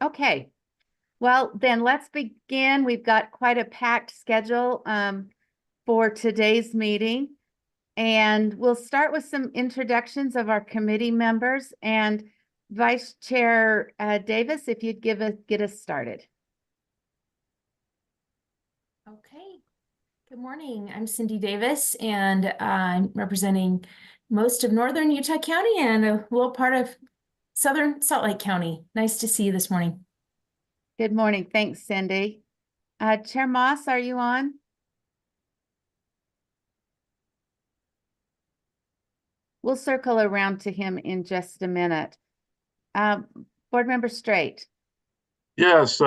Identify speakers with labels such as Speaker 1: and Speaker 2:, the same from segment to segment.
Speaker 1: Okay, well, then let's begin. We've got quite a packed schedule for today's meeting. And we'll start with some introductions of our committee members. And Vice Chair Davis, if you'd get us started.
Speaker 2: Okay. Good morning. I'm Cindy Davis, and I'm representing most of northern Utah County and a little part of southern Salt Lake County. Nice to see you this morning.
Speaker 1: Good morning. Thanks, Cindy. Chair Moss, are you on? We'll circle around to him in just a minute. Board Member Straight.
Speaker 3: Yes,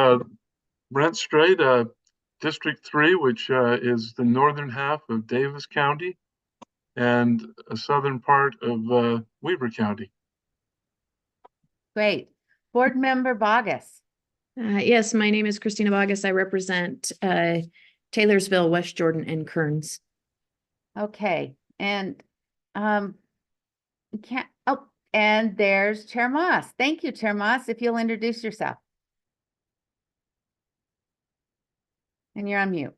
Speaker 3: Brent Straight, District 3, which is the northern half of Davis County and a southern part of Weber County.
Speaker 1: Great. Board Member Bogus.
Speaker 4: Yes, my name is Christina Bogus. I represent Taylorsville, West Jordan, and Kearns.
Speaker 1: Okay, and and there's Chair Moss. Thank you, Chair Moss. If you'll introduce yourself. And you're on mute.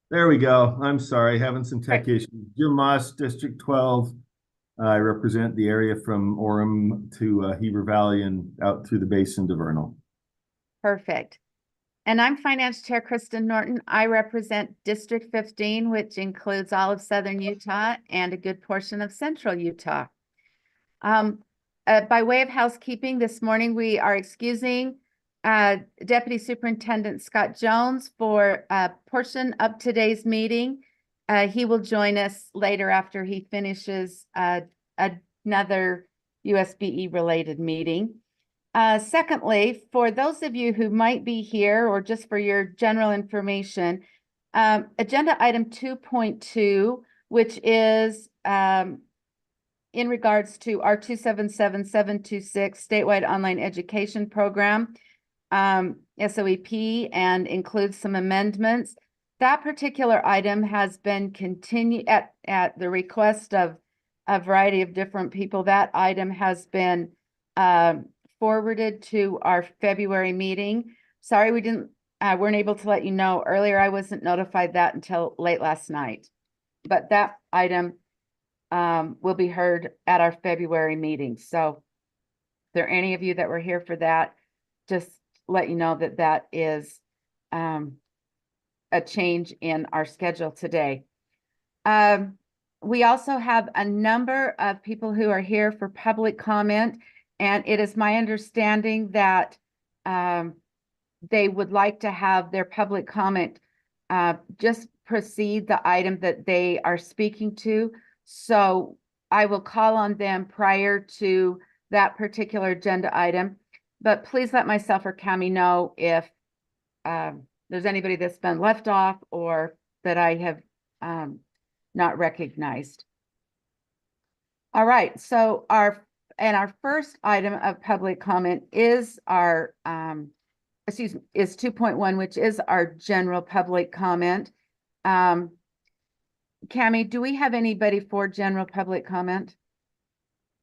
Speaker 5: There we go. I'm sorry, having some tech issues. Jim Moss, District 12. I represent the area from Orem to Heber Valley and out through the basin to Vernal.
Speaker 1: Perfect. And I'm Finance Chair Kristen Norton. I represent District 15, which includes all of Southern Utah and a good portion of Central Utah. By way of housekeeping, this morning we are excusing Deputy Superintendent Scott Jones for a portion of today's meeting. He will join us later after he finishes another USBE related meeting. Secondly, for those of you who might be here or just for your general information, agenda item 2.2, which is in regards to our 277-726 statewide online education program, SOEP, and includes some amendments. That particular item has been continued at the request of a variety of different people. That item has been forwarded to our February meeting. Sorry, we weren't able to let you know earlier. I wasn't notified that until late last night, but that item will be heard at our February meeting. So if there are any of you that were here for that, just let you know that that is a change in our schedule today. We also have a number of people who are here for public comment, and it is my understanding that they would like to have their public comment just precede the item that they are speaking to. So I will call on them prior to that particular agenda item, but please let myself or Cami know if there's anybody that's been left off or that I have not recognized. All right, so our first item of public comment is our is 2.1, which is our general public comment. Cami, do we have anybody for general public comment?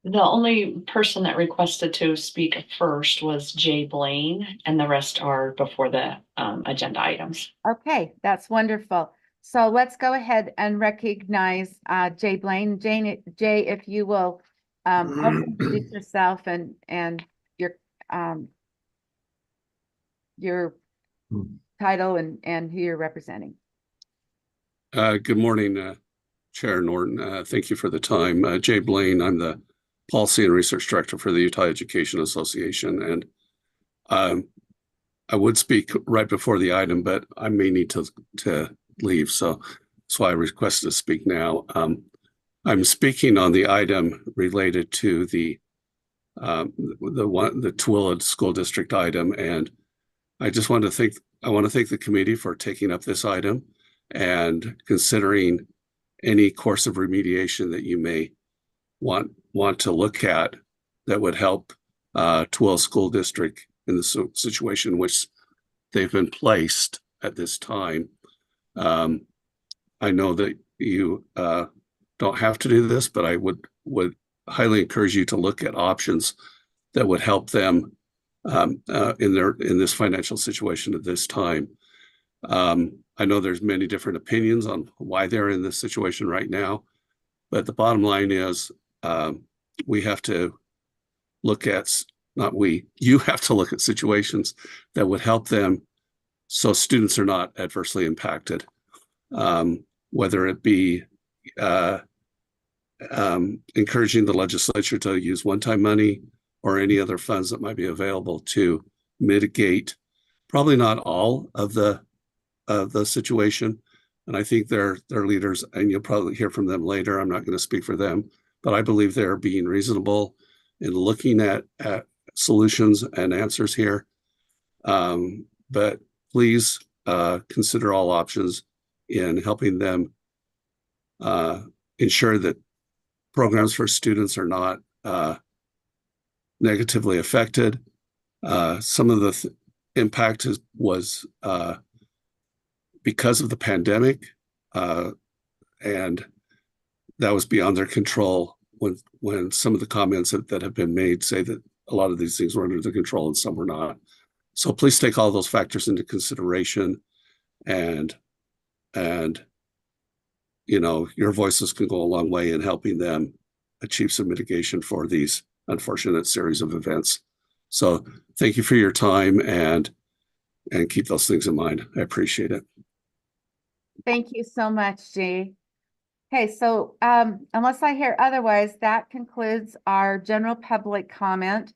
Speaker 6: The only person that requested to speak first was Jay Blaine, and the rest are before the agenda items.
Speaker 1: Okay, that's wonderful. So let's go ahead and recognize Jay Blaine. Jay, if you will introduce yourself and your title and who you're representing.
Speaker 7: Good morning, Chair Norton. Thank you for the time. Jay Blaine, I'm the Policy and Research Director for the Utah Education Association. And I would speak right before the item, but I may need to leave. So that's why I requested to speak now. I'm speaking on the item related to the Tooele School District item. And I just want to thank the committee for taking up this item and considering any course of remediation that you may want to look at that would help Tooele School District in the situation in which they've been placed at this time. I know that you don't have to do this, but I would highly encourage you to look at options that would help them in this financial situation at this time. I know there's many different opinions on why they're in this situation right now, but the bottom line is we have to look at, you have to look at situations that would help them so students are not adversely impacted, whether it be encouraging the legislature to use one-time money or any other funds that might be available to mitigate probably not all of the situation. And I think their leaders, and you'll probably hear from them later, I'm not going to speak for them, but I believe they're being reasonable in looking at solutions and answers here. But please consider all options in helping them ensure that programs for students are not negatively affected. Some of the impact was because of the pandemic, and that was beyond their control when some of the comments that have been made say that a lot of these things were under their control and some were not. So please take all those factors into consideration, and you know, your voices can go a long way in helping them achieve some mitigation for these unfortunate series of events. So thank you for your time, and keep those things in mind. I appreciate it.
Speaker 1: Thank you so much, G. Okay, so unless I hear otherwise, that concludes our general public comment.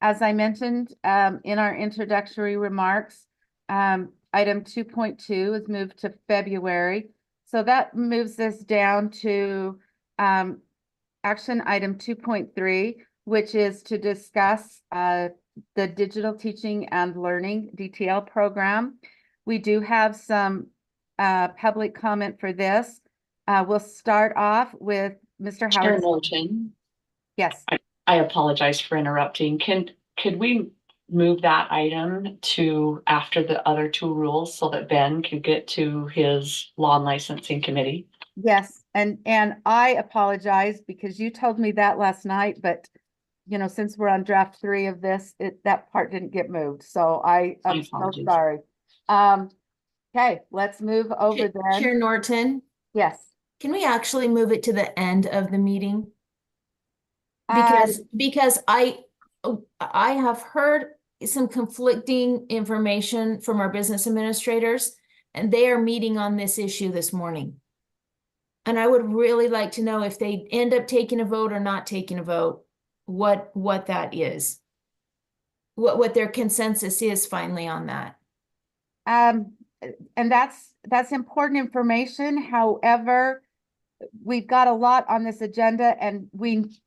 Speaker 1: As I mentioned in our introductory remarks, item 2.2 is moved to February. So that moves us down to action item 2.3, which is to discuss the Digital Teaching and Learning DTL program. We do have some public comment for this. We'll start off with Mr.
Speaker 6: Chair
Speaker 1: Howard.
Speaker 6: Norton,
Speaker 1: Yes.
Speaker 6: I apologize for interrupting. Could we move that item to after the other two rules so that Ben can get to his law and licensing committee?
Speaker 1: Yes, and I apologize because you told me that last night, but you know, since we're on draft 3 of this, that part didn't get moved. So I'm so
Speaker 6: apologies.
Speaker 1: sorry. Okay, let's move over then.
Speaker 2: Chair Norton,
Speaker 1: Yes.
Speaker 2: can we actually move it to the end of the meeting?
Speaker 1: Uh,
Speaker 2: Because I have heard some conflicting information from our business administrators, and they are meeting on this issue this morning. And I would really like to know if they end up taking a vote or not taking a vote, what that is. What their consensus is finally on that.
Speaker 1: and that's important information. However, we've got a lot on this agenda, and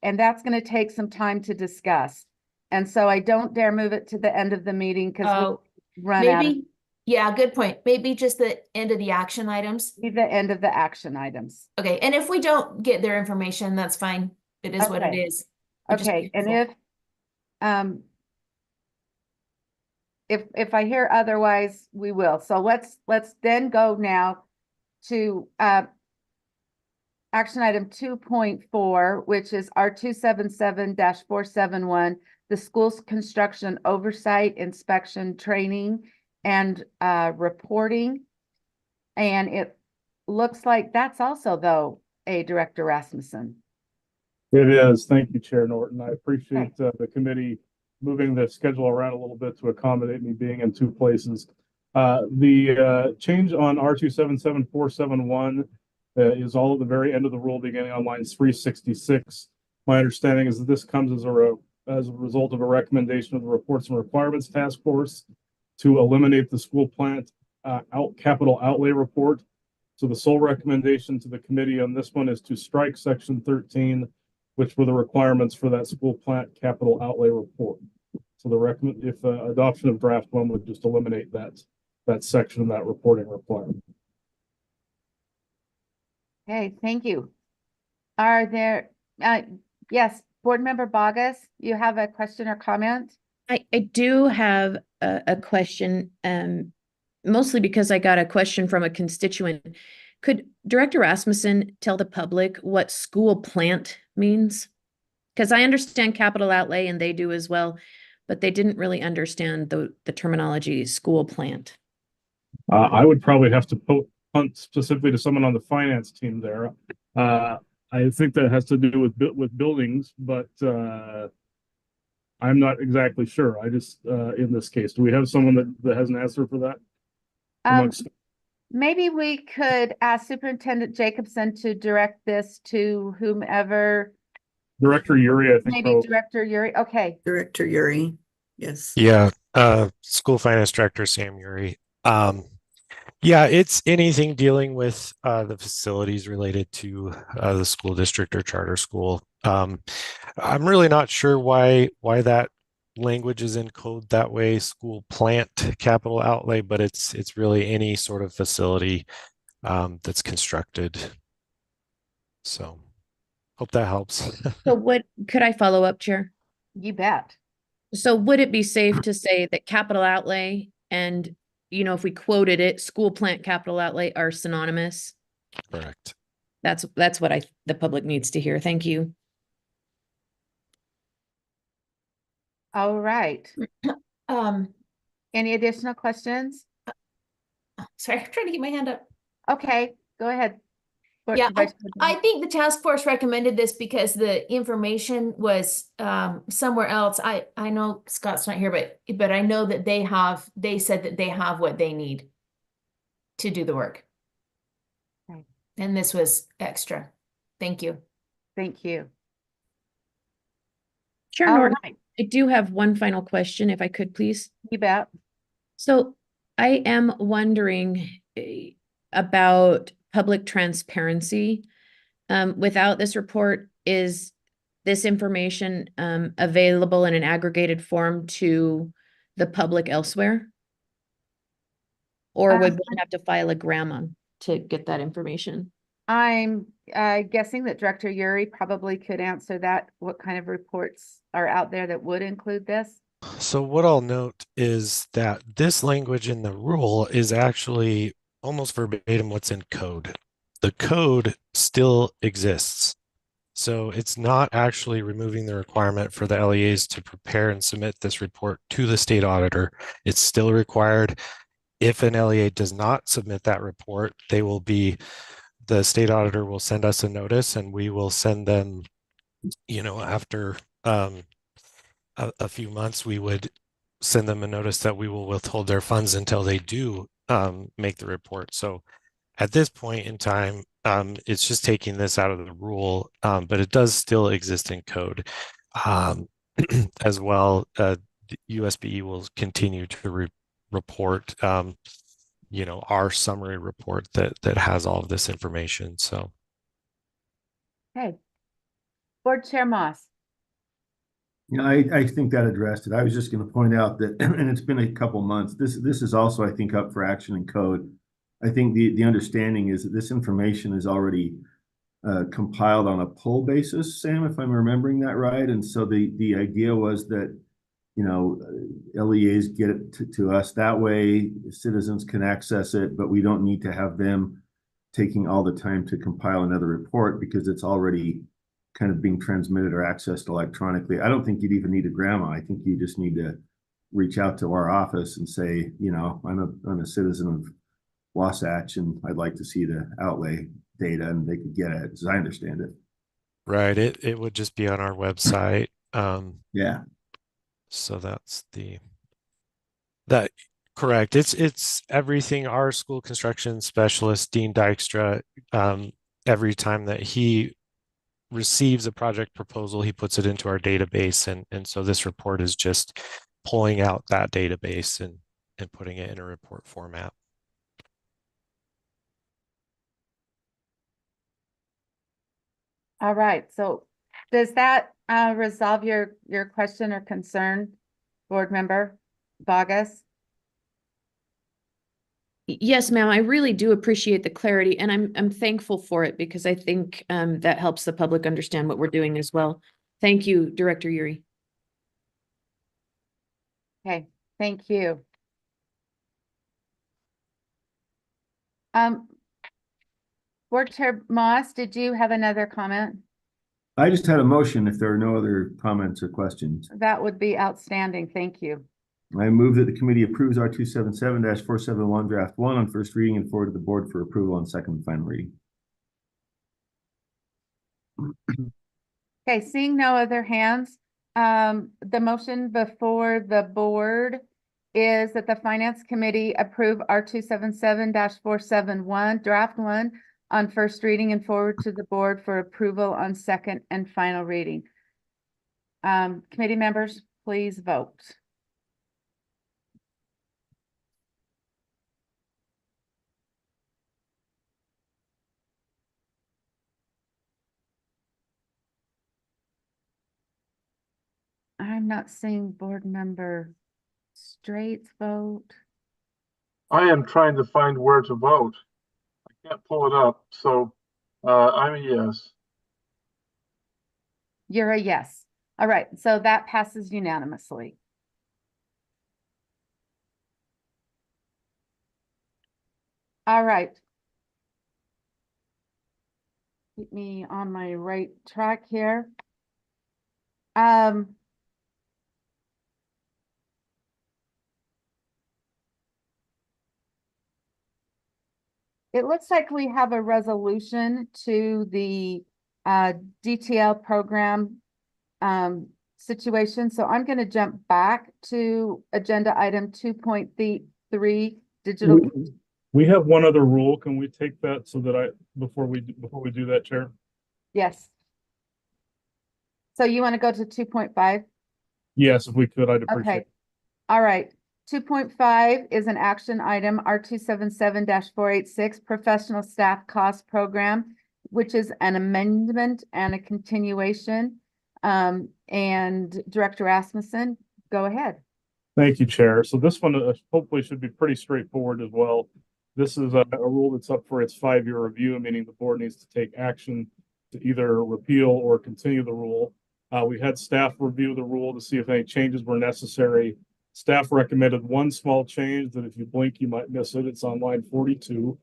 Speaker 1: that's going to take some time to discuss. And so I don't dare move it to the end of the meeting because we run out of
Speaker 2: Maybe, yeah, good point. Maybe just the end of the action items.
Speaker 1: the end of the action items.
Speaker 2: Okay, and if we don't get their information, that's fine. It is what it
Speaker 1: Okay.
Speaker 2: is. It'd just
Speaker 1: Okay,
Speaker 2: be
Speaker 1: and
Speaker 2: helpful.
Speaker 1: if I hear otherwise, we will. So let's then go now to action item 2.4, which is R 277-471, the school's construction oversight, inspection, training, and reporting. And it looks like that's also, though, a Director Rasmussen.
Speaker 8: It is. Thank you, Chair Norton. I appreciate the committee moving the schedule around a little bit to accommodate me being in 2 places. The change on R 277-471 is all at the very end of the rule, beginning on line 366. My understanding is that this comes as a result of a recommendation of the Reports and Requirements Task Force to eliminate the school plant capital outlay report. So the sole recommendation to the committee on this one is to strike section 13, which were the requirements for that school plant capital outlay report. So if adoption of draft 1 would just eliminate that section of that reporting requirement.
Speaker 1: Okay, thank you. Are there, yes, Board Member Bogus, you have a question or comment?
Speaker 4: I do have a question, mostly because I got a question from a constituent. Could Director Rasmussen tell the public what school plant means? Because I understand capital outlay and they do as well, but they didn't really understand the terminology school plant.
Speaker 8: I would probably have to punt specifically to someone on the finance team there. I think that has to do with buildings, but I'm not exactly sure. I just in this case, do we have someone that has an answer for that? Amongst
Speaker 1: Maybe we could ask Superintendent Jacobson to direct this to whomever,
Speaker 8: Director Yuri, I think.
Speaker 1: maybe
Speaker 8: probably-
Speaker 1: Director Yuri. Okay,
Speaker 9: Director Yuri, yes.
Speaker 10: Yeah, school finance director Sam Uri. Yeah, it's anything dealing with the facilities related to the school district or charter school. I'm really not sure why that language is in code that way, school plant capital outlay, but it's really any sort of facility that's constructed. So hope that helps.
Speaker 4: So what, could I follow up, Chair?
Speaker 1: you bet.
Speaker 4: So would it be safe to say that capital outlay and, you know, if we quoted it, school plant capital outlay are synonymous?
Speaker 10: Correct.
Speaker 4: That's what the public needs to hear. Thank you.
Speaker 1: All right.
Speaker 2: Um,
Speaker 1: Any additional questions?
Speaker 2: sorry, I'm trying to get my hand up.
Speaker 1: Okay, go ahead.
Speaker 2: Yeah,
Speaker 1: Vice
Speaker 2: I
Speaker 1: President.
Speaker 2: think the task force recommended this because the information was somewhere else. I know Scott's not here, but I know that they said that they have what they need to do the work.
Speaker 1: Right.
Speaker 2: And this was extra. Thank you.
Speaker 1: Thank you.
Speaker 4: Chair
Speaker 1: All
Speaker 4: Norton,
Speaker 1: right,
Speaker 4: I do have one final question, if I could, please.
Speaker 1: you bet.
Speaker 4: So I am wondering about public transparency. Without this report, is this information available in an aggregated form to the public elsewhere? Or would one have to file a grandma to get that information?
Speaker 1: I'm guessing that Director Yuri probably could answer that. What kind of reports are out there that would include this?
Speaker 10: So what I'll note is that this language in the rule is actually almost verbatim what's in code. The code still exists. So it's not actually removing the requirement for the LEAs to prepare and submit this report to the state auditor. It's still required. If an LEA does not submit that report, the state auditor will send us a notice and we will send them, after a few months, we would send them a notice that we will withhold their funds until they do make the report. So at this point in time, it's just taking this out of the rule, but it does still exist in code. As well, the USBE will continue to report, our summary report that has all of this information. So,
Speaker 1: Okay. Board Chair Moss.
Speaker 5: Yeah, I think that addressed it. I was just going to point out that, and it's been a couple months. This is also, I think, up for action in code. I think the understanding is that this information is already compiled on a pull basis, Sam, if I'm remembering that right. And so the idea was that, LEAs get it to us that way, citizens can access it, but we don't need to have them taking all the time to compile another report because it's already kind of being transmitted or accessed electronically. I don't think you'd even need a grandma. I think you just need to reach out to our office and say, I'm a citizen of Wasatch and I'd like to see the outlay data, and they could get it, as I understand it.
Speaker 10: right, it would just be on our website.
Speaker 5: Yeah.
Speaker 10: So that's that correct. It's everything. Our school construction specialist, Dean Dykstra, every time that he receives a project proposal, he puts it into our database. And so this report is just pulling out that database and putting it in a report format.
Speaker 1: All right, so does that resolve your question or concern, Board Member Bogus?
Speaker 4: Yes, ma'am. I really do appreciate the clarity, and I'm thankful for it because I think that helps the public understand what we're doing as well. Thank you, Director Yuri.
Speaker 1: Okay, thank you. Board Chair Moss, did you have another comment?
Speaker 5: I just had a motion if there are no other comments or questions.
Speaker 1: That would be outstanding. Thank you.
Speaker 5: I move that the committee approves R277-471 draft 1 on first reading and forward to the board for approval on second and final reading.
Speaker 1: Okay, seeing no other hands, the motion before the board is that the Finance Committee approve R277-471 draft 1 on first reading and forward to the board for approval on second and final reading. Committee members, please vote. I'm not seeing board member Straight's vote.
Speaker 3: I am trying to find where to vote. I can't pull it up, so I'm a yes.
Speaker 1: You're a yes. All right, so that passes unanimously. All right. Keep me on my right track here. It looks like we have a resolution to the DTL program situation. So I'm going to jump back to agenda item 2.3 digital.
Speaker 8: We have one other rule. Can we take that so that before we do that, Chair?
Speaker 1: Yes. So you want to go to 2.5?
Speaker 8: Yes, if we could, I'd appreciate
Speaker 1: Okay.
Speaker 8: it.
Speaker 1: All right. 2.5 is an action item, R277-486, Professional Staff Cost Program, which is an amendment and a continuation. And Director Rasmussen, go ahead.
Speaker 8: Thank you, Chair. So this one hopefully should be pretty straightforward as well. This is a rule that's up for its 5-year review, meaning the board needs to take action to either repeal or continue the rule. We had staff review the rule to see if any changes were necessary. Staff recommended one small change that if you blink, you might miss it. It's on line 42.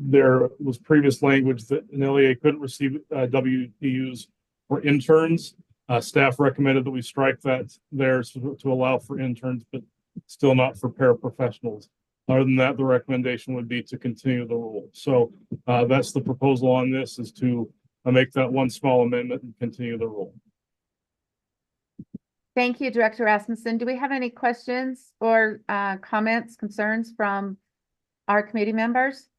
Speaker 8: There was previous language that an LEA couldn't receive WPUs for interns. Staff recommended that we strike that there to allow for interns, but still not for paraprofessionals. Other than that, the recommendation would be to continue the rule. So that's the proposal on this, is to make that one small amendment and continue the rule.
Speaker 1: Thank you, Director Rasmussen. Do we have any questions or comments, concerns from our committee members?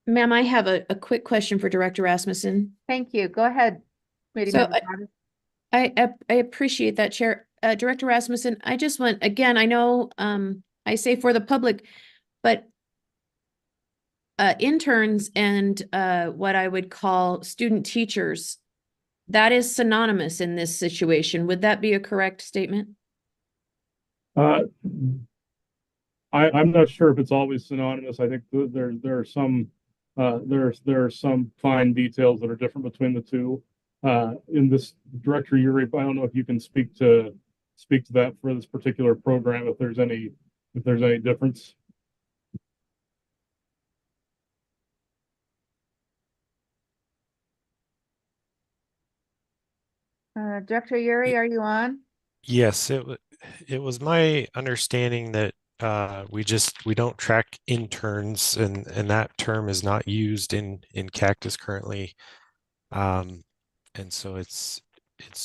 Speaker 4: Ma'am, I have a quick question for Director Rasmussen.
Speaker 1: Thank you. Go ahead. Committee
Speaker 4: So
Speaker 1: member Rogers.
Speaker 4: I appreciate that, Chair. Director Rasmussen, I just want, again, I know I say for the public, but interns and what I would call student teachers, that is synonymous in this situation. Would that be a correct statement?
Speaker 8: I'm not sure if it's always synonymous. I think there are some fine details that are different between the two. In this, Director Uri, I don't know if you can speak to that for this particular program, if there's any difference.
Speaker 1: Director Uri, are you on?
Speaker 10: Yes, it was my understanding that we don't track interns, and that term is not used in Cactus currently. And so it's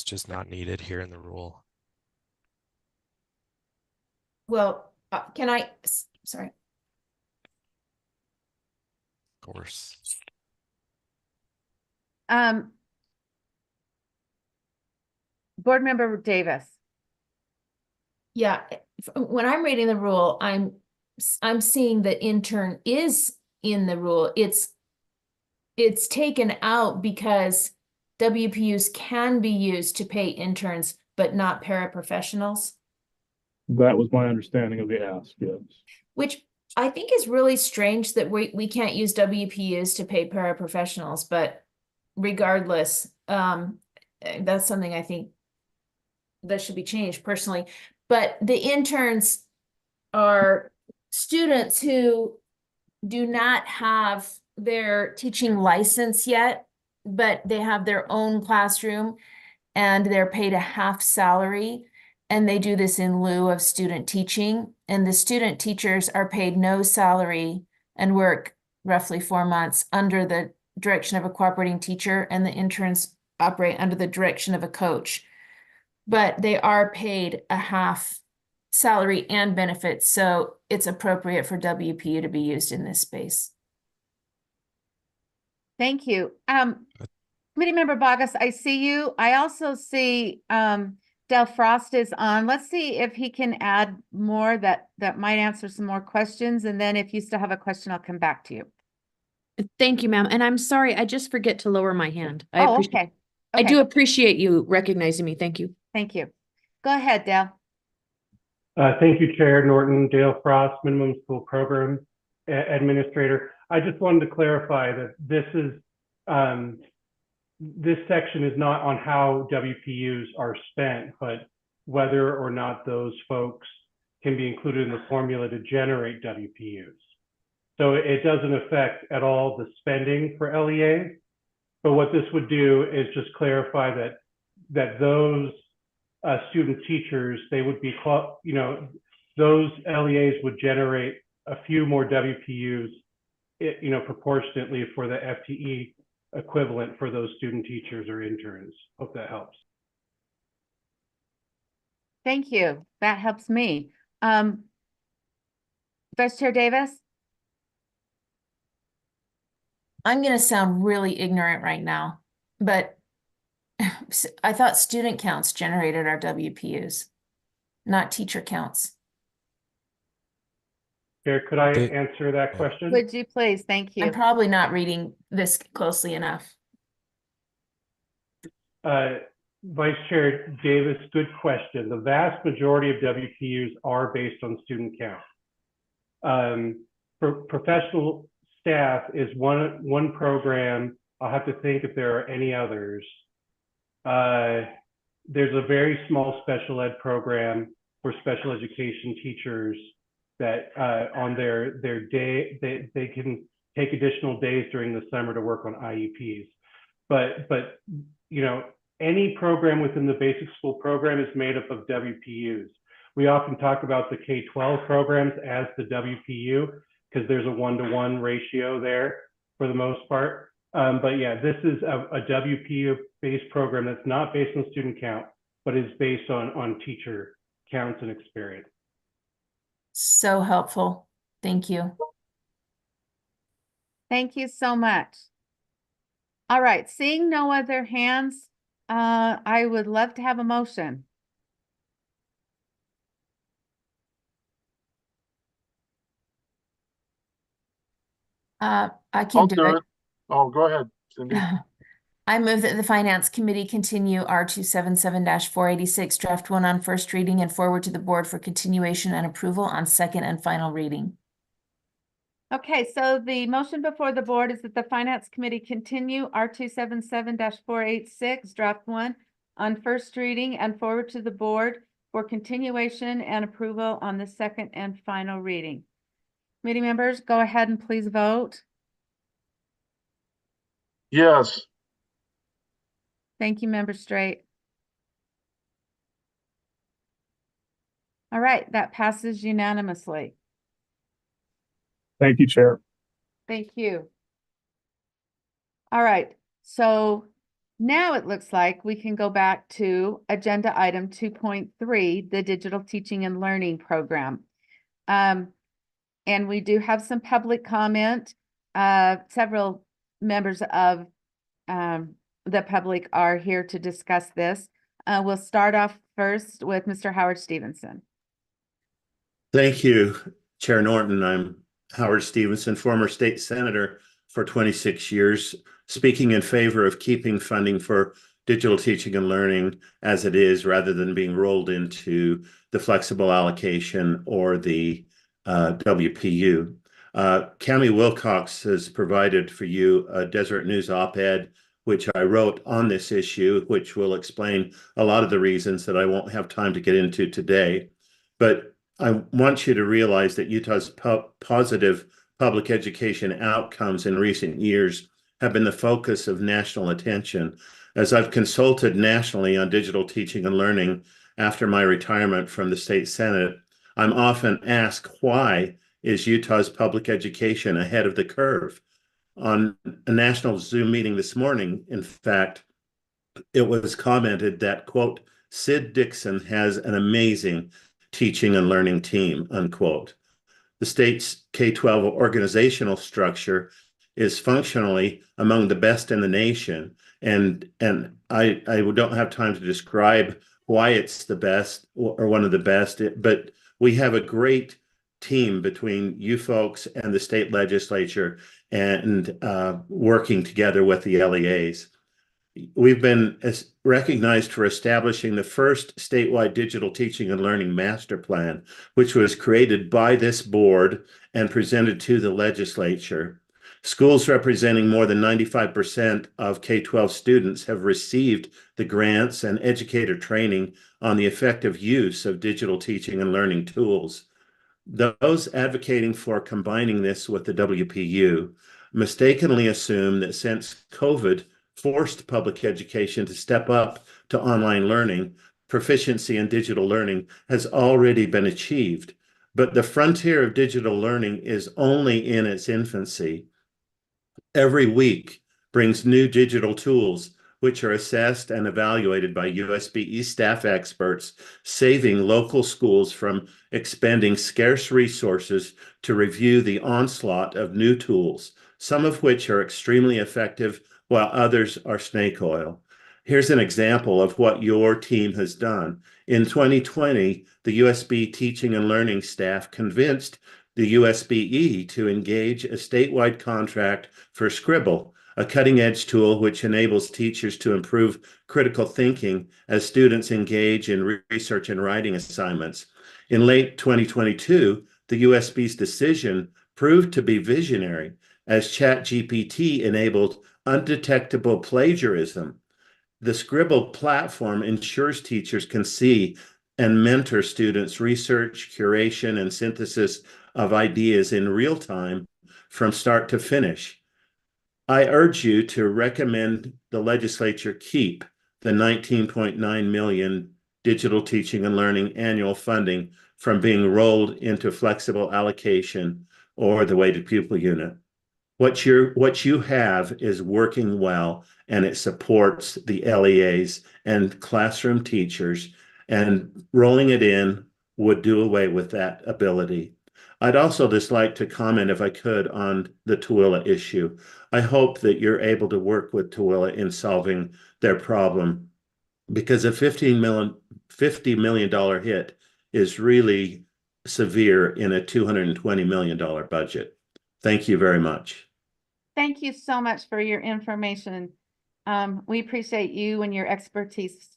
Speaker 10: just not needed here in the rule.
Speaker 2: Well, can I, sorry.
Speaker 10: Of course.
Speaker 1: Board Member Davis.
Speaker 2: Yeah, when I'm reading the rule, I'm seeing that intern is in the rule. It's taken out because WPUs can be used to pay interns, but not paraprofessionals.
Speaker 8: That was my understanding of the ask, yes.
Speaker 2: Which I think is really strange that we can't use WPUs to pay paraprofessionals, but regardless, that's something I think that should be changed personally. But the interns are students who do not have their teaching license yet. but they have their own classroom and they're paid a half salary. And they do this in lieu of student teaching. And the student teachers are paid no salary and work roughly 4 months under the direction of a cooperating teacher, and the interns operate under the direction of a coach. But they are paid a half salary and benefits, so it's appropriate for WPU to be used in this space.
Speaker 1: Thank you. Committee Member Bogus, I see you. I also see Del Frost is on. Let's see if he can add more that might answer some more questions. And then if you still have a question, I'll come back to you.
Speaker 4: Thank you, ma'am. And I'm sorry, I just forget to lower my hand. I
Speaker 1: Oh,
Speaker 4: appreciate,
Speaker 1: okay.
Speaker 4: I do
Speaker 1: Okay.
Speaker 4: appreciate you recognizing me. Thank you.
Speaker 1: Thank you. Go ahead, Dale.
Speaker 11: Thank you, Chair Norton. Dale Frost, Minimum School Program Administrator. I just wanted to clarify that this section is not on how WPUs are spent, but whether or not those folks can be included in the formula to generate WPUs. So it doesn't affect at all the spending for LEA, but what this would do is just clarify that those student teachers, they would be, those LEAs would generate a few more WPUs, proportionately for the FTE equivalent for those student teachers or interns. Hope that helps.
Speaker 1: Thank you. That helps me. Vice Chair Davis?
Speaker 2: I'm going to sound really ignorant right now, but I thought student counts generated our WPUs, not teacher counts.
Speaker 11: Chair, could I
Speaker 10: They-
Speaker 11: answer that question?
Speaker 1: Would you please? Thank you.
Speaker 2: I'm probably not reading this closely enough.
Speaker 11: Vice Chair Davis, good question. The vast majority of WPUs are based on student count. For professional staff is one program. I'll have to think if there are any others. There's a very small special ed program for special education teachers that on their day, they can take additional days during the summer to work on IEPs. But any program within the basic school program is made up of WPUs. We often talk about the K-12 programs as the WPU because there's a 1-to-1 ratio there for the most part. But yeah, this is a WPU-based program that's not based on student count, but is based on teacher counts and experience.
Speaker 2: So helpful. Thank you.
Speaker 1: Thank you so much. All right, seeing no other hands, I would love to have a motion.
Speaker 2: I
Speaker 3: I'll
Speaker 2: can do it.
Speaker 3: Oh, go ahead, Cindy.
Speaker 2: I move that the Finance Committee continue R277-486 Draft 1 on first reading and forward to the board for continuation and approval on second and final reading.
Speaker 1: Okay, so the motion before the board is that the Finance Committee continue R277-486 Draft 1 on first reading and forward to the board for continuation and approval on the second and final reading. Committee members, go ahead and please vote.
Speaker 3: Yes.
Speaker 1: Thank you, Member Straight. All right, that passes unanimously.
Speaker 8: Thank you, Chair.
Speaker 1: Thank you. All right, so now it looks like we can go back to agenda item 2.3, the Digital Teaching and Learning Program. And we do have some public comment. Several members of the public are here to discuss this. We'll start off first with Mr. Howard Stevenson.
Speaker 5: Thank you, Chair Norton. I'm Howard Stevenson, former state senator for 26 years, speaking in favor of keeping funding for digital teaching and learning as it is, rather than being rolled into the flexible allocation or the WPU. Cami Wilcox has provided for you a Deseret News op-ed, which I wrote on this issue, which will explain a lot of the reasons that I won't have time to get into today. But I want you to realize that Utah's positive public education outcomes in recent years have been the focus of national attention. As I've consulted nationally on digital teaching and learning after my retirement from the state Senate, I'm often asked, why is Utah's public education ahead of the curve? On a national Zoom meeting this morning, in fact, it was commented that, quote, Sid Dixon has an amazing teaching and learning team, unquote. The state's K-12 organizational structure is functionally among the best in the nation. And I don't have time to describe why it's the best or one of the best, but we have a great team between you folks and the state legislature and working together with the LEAs. We've been recognized for establishing the first statewide digital teaching and learning master plan, which was created by this board and presented to the legislature. Schools representing more than 95% of K-12 students have received the grants and educator training on the effective use of digital teaching and learning tools. Those advocating for combining this with the WPU mistakenly assume that since COVID forced public education to step up to online learning, proficiency in digital learning has already been achieved. But the frontier of digital learning is only in its infancy. Every week brings new digital tools, which are assessed and evaluated by USBE staff experts, saving local schools from expending scarce resources to review the onslaught of new tools, some of which are extremely effective while others are snake oil. Here's an example of what your team has done. In 2020, the USB teaching and learning staff convinced the USBE to engage a statewide contract for Scribble, a cutting-edge tool which enables teachers to improve critical thinking as students engage in research and writing assignments. In late 2022, the USB's decision proved to be visionary as ChatGPT enabled undetectable plagiarism. The Scribble platform ensures teachers can see and mentor students' research, curation, and synthesis of ideas in real time from start to finish. I urge you to recommend the legislature keep the $19.9 million digital teaching and learning annual funding from being rolled into flexible allocation or the weighted pupil unit. What you have is working well, and it supports the LEAs and classroom teachers, and rolling it in would do away with that ability. I'd also just like to comment, if I could, on the Tooele issue. I hope that you're able to work with Tooele in solving their problem, because a $50 million hit is really severe in a $220 million budget. Thank you very much.
Speaker 1: Thank you so much for your information. We appreciate you and your expertise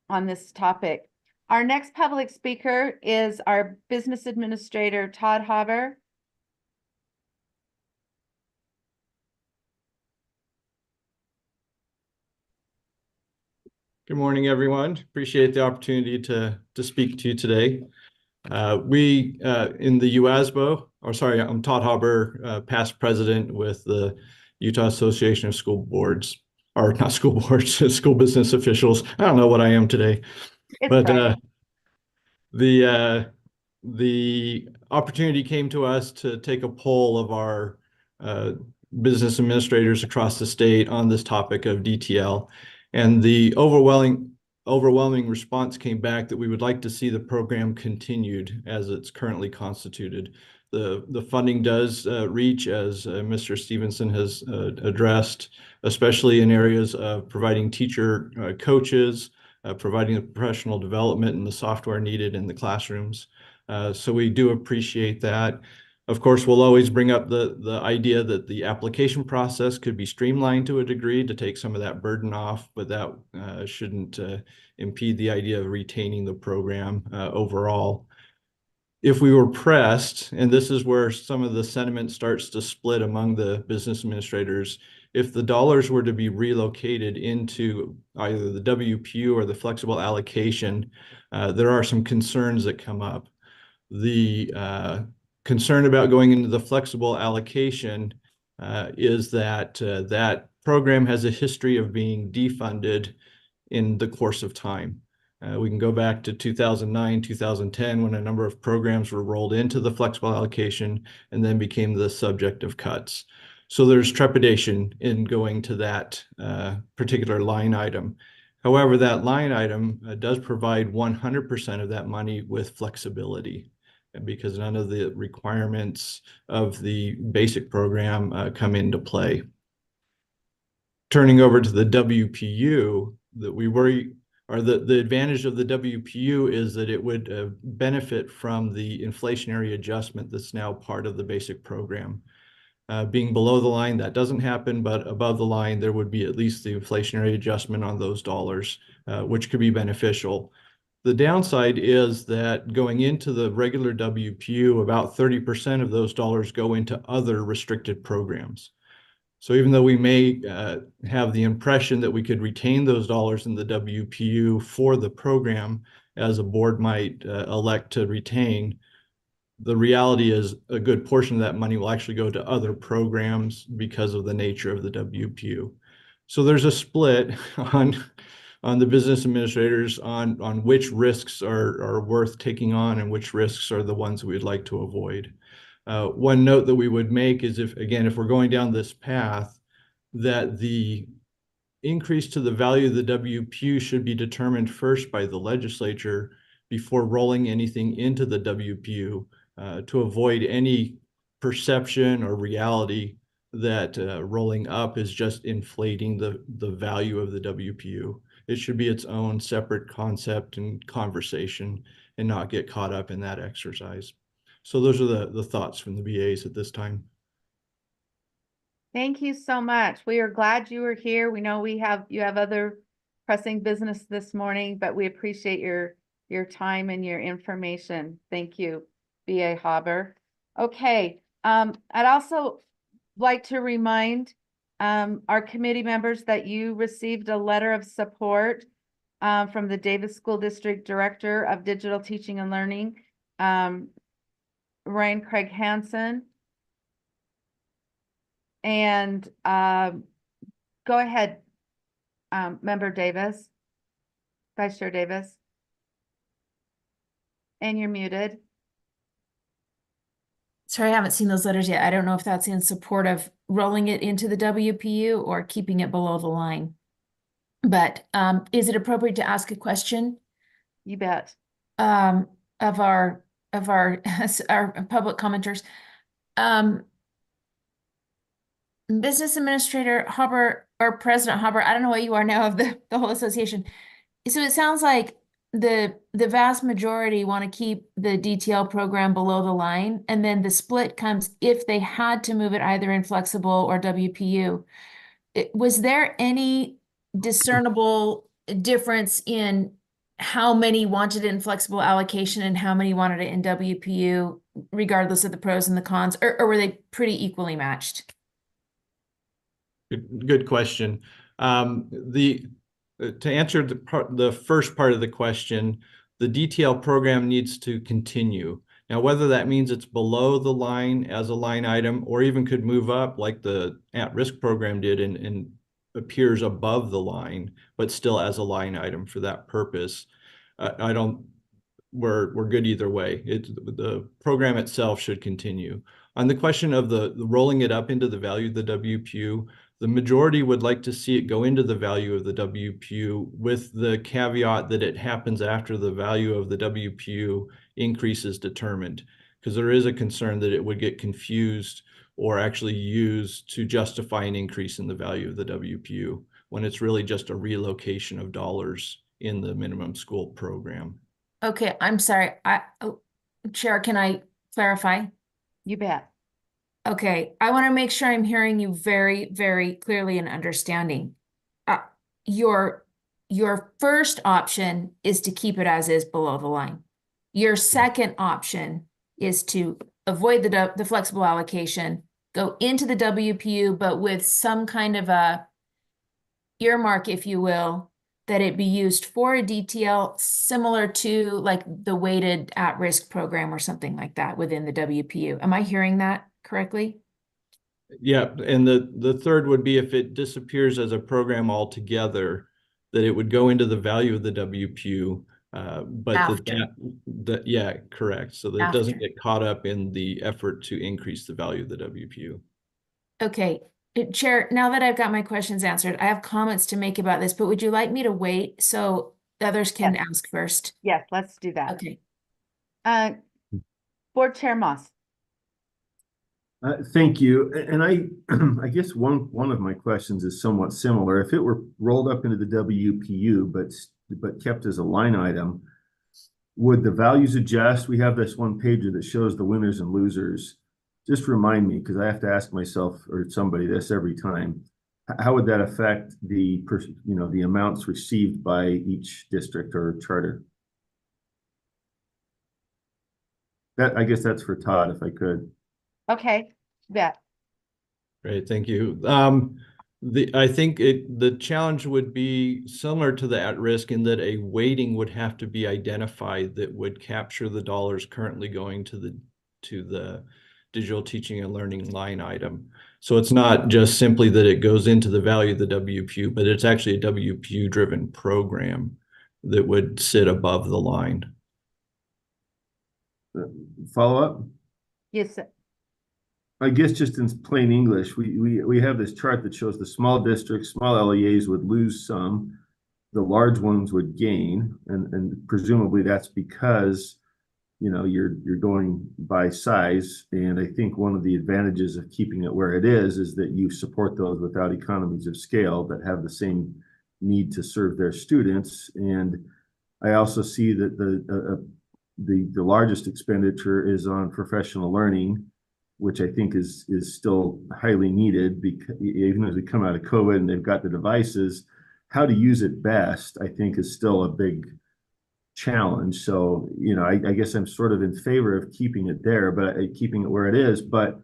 Speaker 1: on this topic. Our next public speaker is our business administrator, Todd Haber.
Speaker 12: Good morning, everyone. Appreciate the opportunity to speak to you today. We in the UASBO, I'm Todd Haber, past president with the Utah Association of School Boards, or not school boards, school business officials. I don't know what I am today, but the opportunity came to us to take a poll of our business administrators across the state on this topic of DTL. And the overwhelming response came back that we would like to see the program continued as it's currently constituted. The funding does reach, as Mr. Stevenson has addressed, especially in areas of providing teacher coaches, providing the professional development and the software needed in the classrooms. So we do appreciate that. Of course, we'll always bring up the idea that the application process could be streamlined to a degree to take some of that burden off, but that shouldn't impede the idea of retaining the program overall. If we were pressed, and this is where some of the sentiment starts to split among the business administrators, if the dollars were to be relocated into either the WPU or the flexible allocation, there are some concerns that come up. The concern about going into the flexible allocation is that that program has a history of being defunded in the course of time. We can go back to 2009, 2010, when a number of programs were rolled into the flexible allocation and then became the subject of cuts. So there's trepidation in going to that particular line item. However, that line item does provide 100% of that money with flexibility, because none of the requirements of the basic program come into play. Turning over to the WPU, that we worry, or the advantage of the WPU is that it would benefit from the inflationary adjustment that's now part of the basic program. Being below the line, that doesn't happen, but above the line, there would be at least the inflationary adjustment on those dollars, which could be beneficial. The downside is that going into the regular WPU, about 30% of those dollars go into other restricted programs. So even though we may have the impression that we could retain those dollars in the WPU for the program, as a board might elect to retain, the reality is a good portion of that money will actually go to other programs because of the nature of the WPU. So there's a split on the business administrators on which risks are worth taking on and which risks are the ones we'd like to avoid. One note that we would make is if we're going down this path, that the increase to the value of the WPU should be determined first by the legislature before rolling anything into the WPU, to avoid any perception or reality that rolling up is just inflating the value of the WPU. It should be its own separate concept and conversation and not get caught up in that exercise. So those are the thoughts from the BAs at this time.
Speaker 1: Thank you so much. We are glad you were here. We know you have other pressing business this morning, but we appreciate your time and your information. Thank you, BA Haber. Okay, I'd also like to remind our committee members that you received a letter of support from the Davis School District Director of Digital Teaching and Learning, Ryan Craig Hansen. And go ahead, Member Davis, Vice Chair Davis. And you're muted.
Speaker 2: Sorry, I haven't seen those letters yet. I don't know if that's in support of rolling it into the WPU or keeping it below the line. But is it appropriate to ask a question?
Speaker 1: You bet.
Speaker 2: Of our public commenters. Business Administrator Haber, or President Haber, I don't know what you are now of the whole association. So it sounds like the vast majority want to keep the DTL program below the line, and then the split comes if they had to move it either in flexible or WPU. Was there any discernible difference in how many wanted it in flexible allocation and how many wanted it in WPU, regardless of the pros and the cons, or were they pretty equally matched?
Speaker 12: Good question. To answer the first part of the question, the DTL program needs to continue. Now, whether that means it's below the line as a line item or even could move up like the at-risk program did and appears above the line, but still as a line item for that purpose, we're good either way. The program itself should continue. On the question of the rolling it up into the value of the WPU, the majority would like to see it go into the value of the WPU with the caveat that it happens after the value of the WPU increase is determined, because there is a concern that it would get confused or actually used to justify an increase in the value of the WPU when it's really just a relocation of dollars in the minimum school program.
Speaker 2: Okay, I'm sorry. Chair, can I clarify?
Speaker 1: You bet.
Speaker 2: Okay, I want to make sure I'm hearing you very, very clearly and understanding. Your first option is to keep it as is below the line. Your second option is to avoid the flexible allocation, go into the WPU, but with some kind of a earmark, if you will, that it be used for a DTL similar to like the weighted at-risk program or something like that within the WPU. Am I hearing that correctly?
Speaker 12: Yeah, and the third would be if it disappears as a program altogether, that it would go into the value of the WPU. But
Speaker 2: After.
Speaker 12: yeah, correct. So that it doesn't
Speaker 2: After.
Speaker 12: get caught up in the effort to increase the value of the WPU.
Speaker 2: Okay, Chair, now that I've got my questions answered, I have comments to make about this, but would you like me to wait so others can ask first?
Speaker 1: Yes, let's do that.
Speaker 2: Okay.
Speaker 1: Board Chair Moss.
Speaker 5: Thank you. And I guess one of my questions is somewhat similar. If it were rolled up into the WPU, but kept as a line item, would the values adjust? We have this one pager that shows the winners and losers. Just remind me, because I have to ask myself or somebody this every time. How would that affect the amounts received by each district or charter? I guess that's for Todd, if I could.
Speaker 1: Okay, bet.
Speaker 12: Great, thank you. I think the challenge would be similar to the at-risk in that a weighting would have to be identified that would capture the dollars currently going to the digital teaching and learning line item. So it's not just simply that it goes into the value of the WPU, but it's actually a WPU driven program that would sit above the line.
Speaker 5: Follow up?
Speaker 1: Yes, sir.
Speaker 5: I guess just in plain English, we have this chart that shows the small districts, small LEAs would lose some, the large ones would gain, and presumably that's because you're going by size. And I think one of the advantages of keeping it where it is that you support those without economies of scale that have the same need to serve their students. And I also see that the largest expenditure is on professional learning, which I think is still highly needed, because even as we come out of COVID and they've got the devices, how to use it best, I think, is still a big challenge. So, I guess I'm sort of in favor of keeping it there, but keeping it where it is. But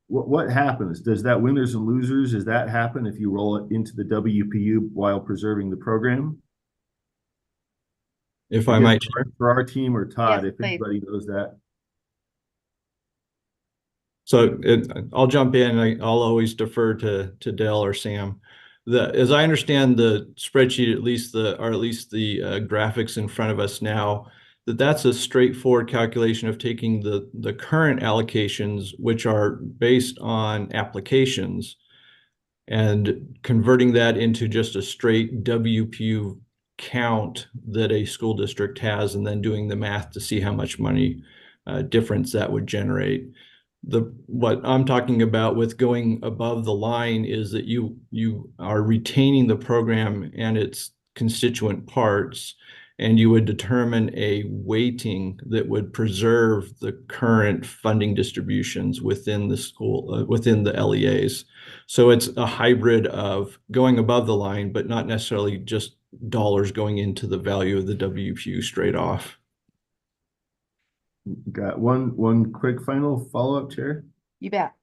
Speaker 5: what happens? Does that winners and losers, does that happen if you roll it into the WPU while preserving the program?
Speaker 12: If I might,
Speaker 5: for our team or Todd,
Speaker 1: Yes,
Speaker 5: if
Speaker 1: please.
Speaker 5: anybody knows that.
Speaker 12: So I'll jump in. I'll always defer to Dell or Sam. As I understand the spreadsheet, at least the graphics in front of us now, that's a straightforward calculation of taking the current allocations, which are based on applications, and converting that into just a straight WPU count that a school district has, and then doing the math to see how much money difference that would generate. What I'm talking about with going above the line is that you are retaining the program and its constituent parts, and you would determine a weighting that would preserve the current funding distributions within the school, within the LEAs. So it's a hybrid of going above the line, but not necessarily just dollars going into the value of the WPU straight off.
Speaker 5: Got one quick final follow-up, Chair?
Speaker 1: You bet.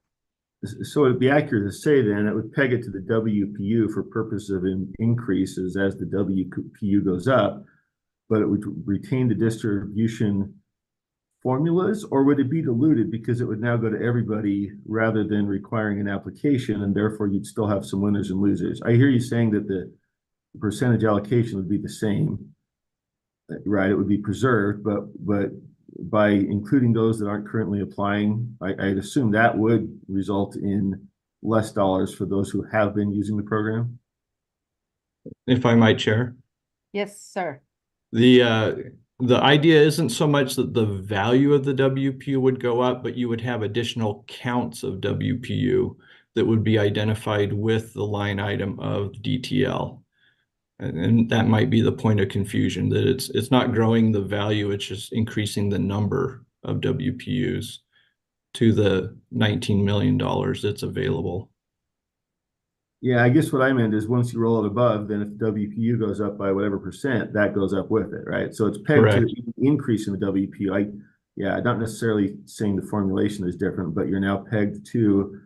Speaker 5: So it'd be accurate to say then it would peg it to the WPU for purpose of increases as the WPU goes up, but it would retain the distribution formulas, or would it be diluted because it would now go to everybody rather than requiring an application, and therefore you'd still have some winners and losers? I hear you saying that the percentage allocation would be the same, right? It would be preserved, but by including those that aren't currently applying, I'd assume that would result in less dollars for those who have been using the program.
Speaker 12: If I might, Chair.
Speaker 1: Yes, sir.
Speaker 12: The idea isn't so much that the value of the WPU would go up, but you would have additional counts of WPU that would be identified with the line item of DTL. And that might be the point of confusion, that it's not growing the value, it's just increasing the number of WPUs to the $19 million that's available.
Speaker 5: Yeah, I guess what I meant is once you roll it above, then if WPU goes up by whatever percent, that goes up with it, right? So it's pegged to increase in the WPU. I'm not necessarily saying the formulation is different, but you're now pegged to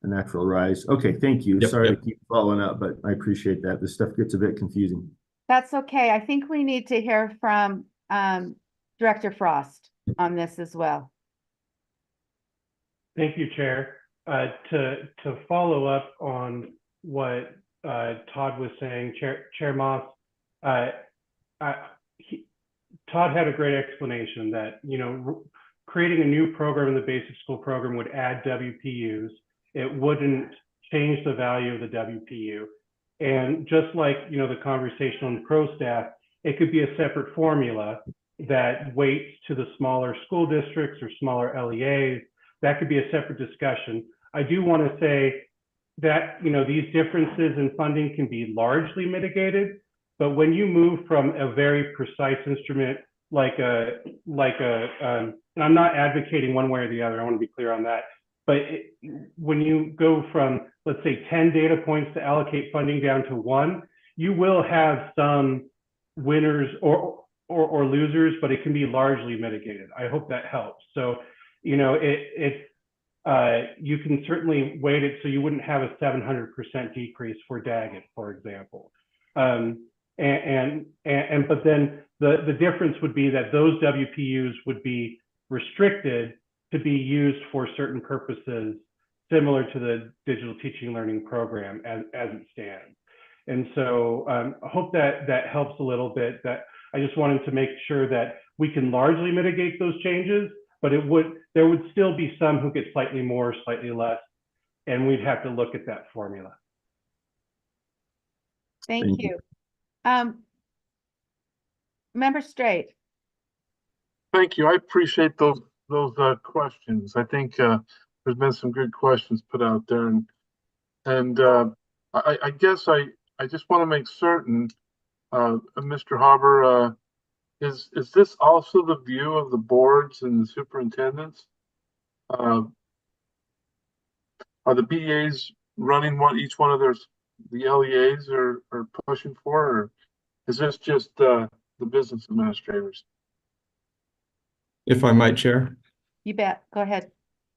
Speaker 5: a natural rise. Okay, thank you. Sorry to keep following up, but I appreciate that. This stuff gets a bit confusing.
Speaker 1: That's okay. I think we need to hear from Director Frost on this as well.
Speaker 11: Thank you, Chair. To follow up on what Todd was saying, Chair Moss, Todd had a great explanation that, you know, creating a new program in the basic school program would add WPUs. It wouldn't change the value of the WPU. And just like, you know, the conversation on pro staff, it could be a separate formula that weights to the smaller school districts or smaller LEAs. That could be a separate discussion. I do want to say that, you know, these differences in funding can be largely mitigated, but when you move from a very precise instrument and I'm not advocating one way or the other, I want to be clear on that, but when you go from, let's say, 10 data points to allocate funding down to 1, you will have some winners or losers, but it can be largely mitigated. I hope that helps. So, you know, you can certainly weight it so you wouldn't have a 700% decrease for Daggett, for example. But then the difference would be that those WPUs would be restricted to be used for certain purposes, similar to the digital teaching and learning program as it stands. And so I hope that helps a little bit. That I just wanted to make sure that we can largely mitigate those changes, but there would still be some who get slightly more, slightly less, and we'd have to look at that formula.
Speaker 1: Thank you. Member Straight.
Speaker 3: Thank you. I appreciate those questions. I think there's been some good questions put out there, and I guess I just want to make certain, Mr. Hauber, is this also the view of the boards and the superintendents? Are the BAs running what each one of the LEAs are pushing for, or is this just the business administrators?
Speaker 12: If I might, Chair.
Speaker 1: You bet. Go ahead.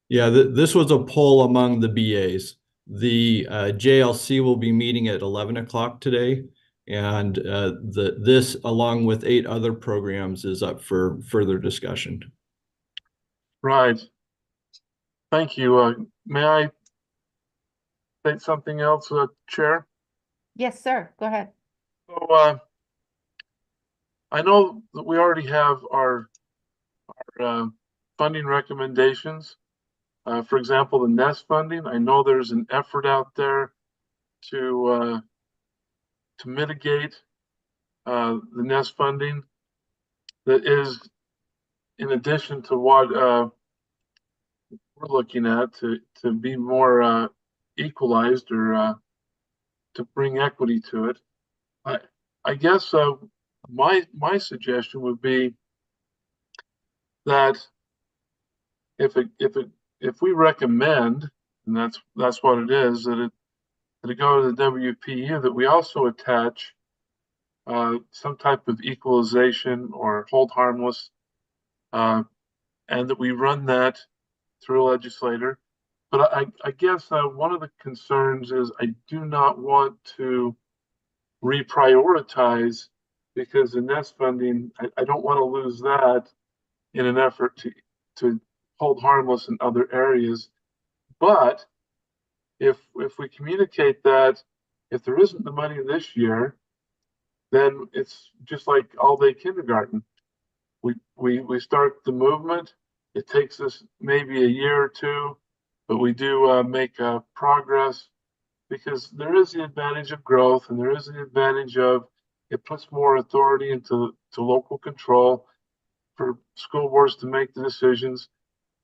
Speaker 12: Yeah, this was a poll among the BAs. The JLC will be meeting at 11 o'clock today, and this, along with 8 other programs, is up for further discussion.
Speaker 3: Right. Thank you. May I say something else, Chair?
Speaker 1: Yes, sir. Go ahead.
Speaker 3: So I know that we already have our funding recommendations. For example, the NEST funding. I know there's an effort out there to mitigate the NEST funding that is in addition to what we're looking at to be more equalized or to bring equity to it. I guess my suggestion would be that if we recommend, and that's what it is, that it go to the WPU, that we also attach some type of equalization or hold harmless, and that we run that through a legislator. But I guess one of the concerns is I do not want to reprioritize, because the NEST funding, I don't want to lose that in an effort to hold harmless in other areas. But if we communicate that if there isn't the money this year, then it's just like all-day kindergarten. We start the movement. It takes us maybe a year or two, but we do make progress, because there is the advantage of growth, and there is the advantage of it puts more authority into local control for school boards to make the decisions.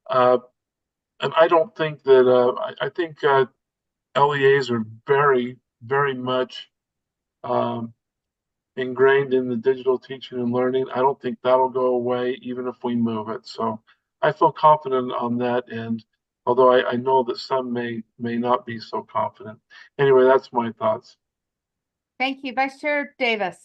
Speaker 3: And I don't think that, I think LEAs are very, very much ingrained in the digital teaching and learning. I don't think that'll go away even if we move it. So I feel confident on that end, although I know that some may not be so confident. Anyway, that's my thoughts.
Speaker 1: Thank you. Vice Chair Davis.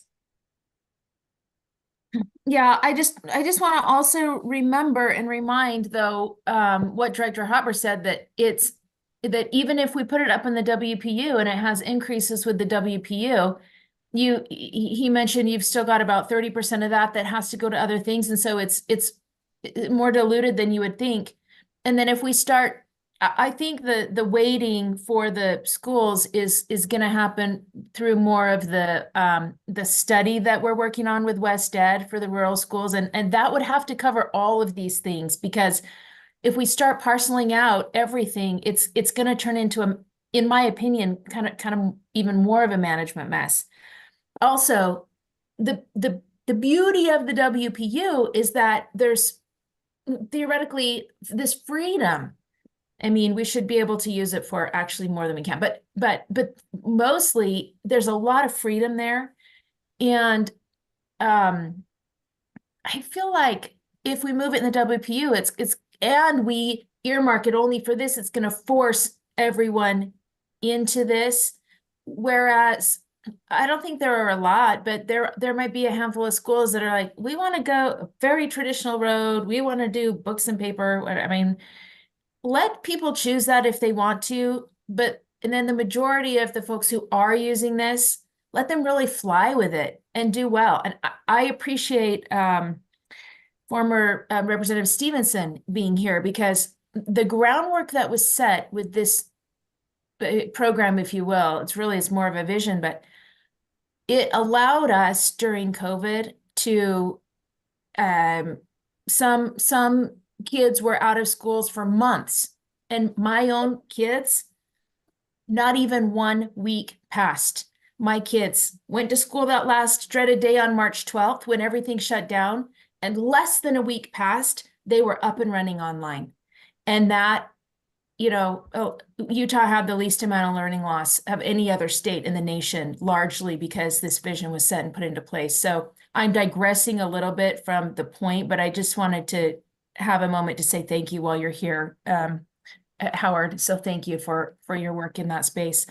Speaker 2: Yeah, I just want to also remember and remind, though, what Director Hopper said, that that even if we put it up in the WPU and it has increases with the WPU, he mentioned you've still got about 30% of that has to go to other things, and so it's more diluted than you would think. And then if we start I think the weighting for the schools is going to happen through more of the study that we're working on with West Ed for the rural schools, and that would have to cover all of these things, because if we start parceling out everything, it's going to turn into a, in my opinion, kind of even more of a management mess. Also, the beauty of the WPU is that there's theoretically this freedom. I mean, we should be able to use it for actually more than we can, but mostly there's a lot of freedom there. And I feel like if we move it in the WPU, it's and we earmark it only for this, it's going to force everyone into this. Whereas I don't think there are a lot, but there might be a handful of schools that are like, we want to go a very traditional road. We want to do books and paper. I mean, let people choose that if they want to, and then the majority of the folks who are using this, let them really fly with it and do well. And I appreciate former Representative Stevenson being here, because the groundwork that was set with this program, if you will, it's more of a vision, but it allowed us during COVID to, some kids were out of schools for months, and my own kids, not even 1 week passed. My kids went to school that last dreaded day on March 12th when everything shut down, and less than a week passed, they were up and running online. And that, Utah had the least amount of learning loss of any other state in the nation, largely because this vision was set and put into place. So I'm digressing a little bit from the point, but I just wanted to have a moment to say thank you while you're here, Howard. So thank you for your work in that space.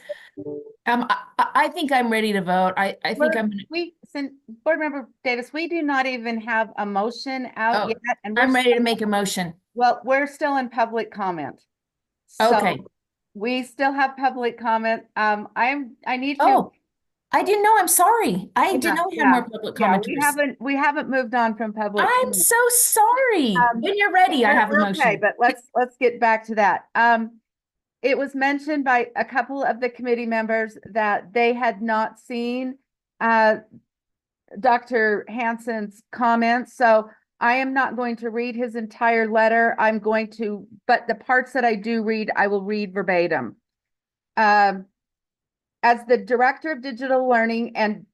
Speaker 2: I think I'm ready to vote. I think
Speaker 1: Board Member Davis, we do not even have a motion out yet. And
Speaker 2: I'm ready to make a motion.
Speaker 1: Well, we're still in public comment.
Speaker 2: Okay.
Speaker 1: So we still have public comment. I need to.
Speaker 2: Oh, I didn't know. I'm sorry. I didn't know we had more public comment.
Speaker 1: We haven't moved on from public.
Speaker 2: I'm so sorry. When you're ready, I have a motion.
Speaker 1: Okay, but let's get back to that. It was mentioned by a couple of the committee members that they had not seen Dr. Hansen's comments. So I am not going to read his entire letter. But the parts that I do read, I will read verbatim. As the Director of Digital Learning and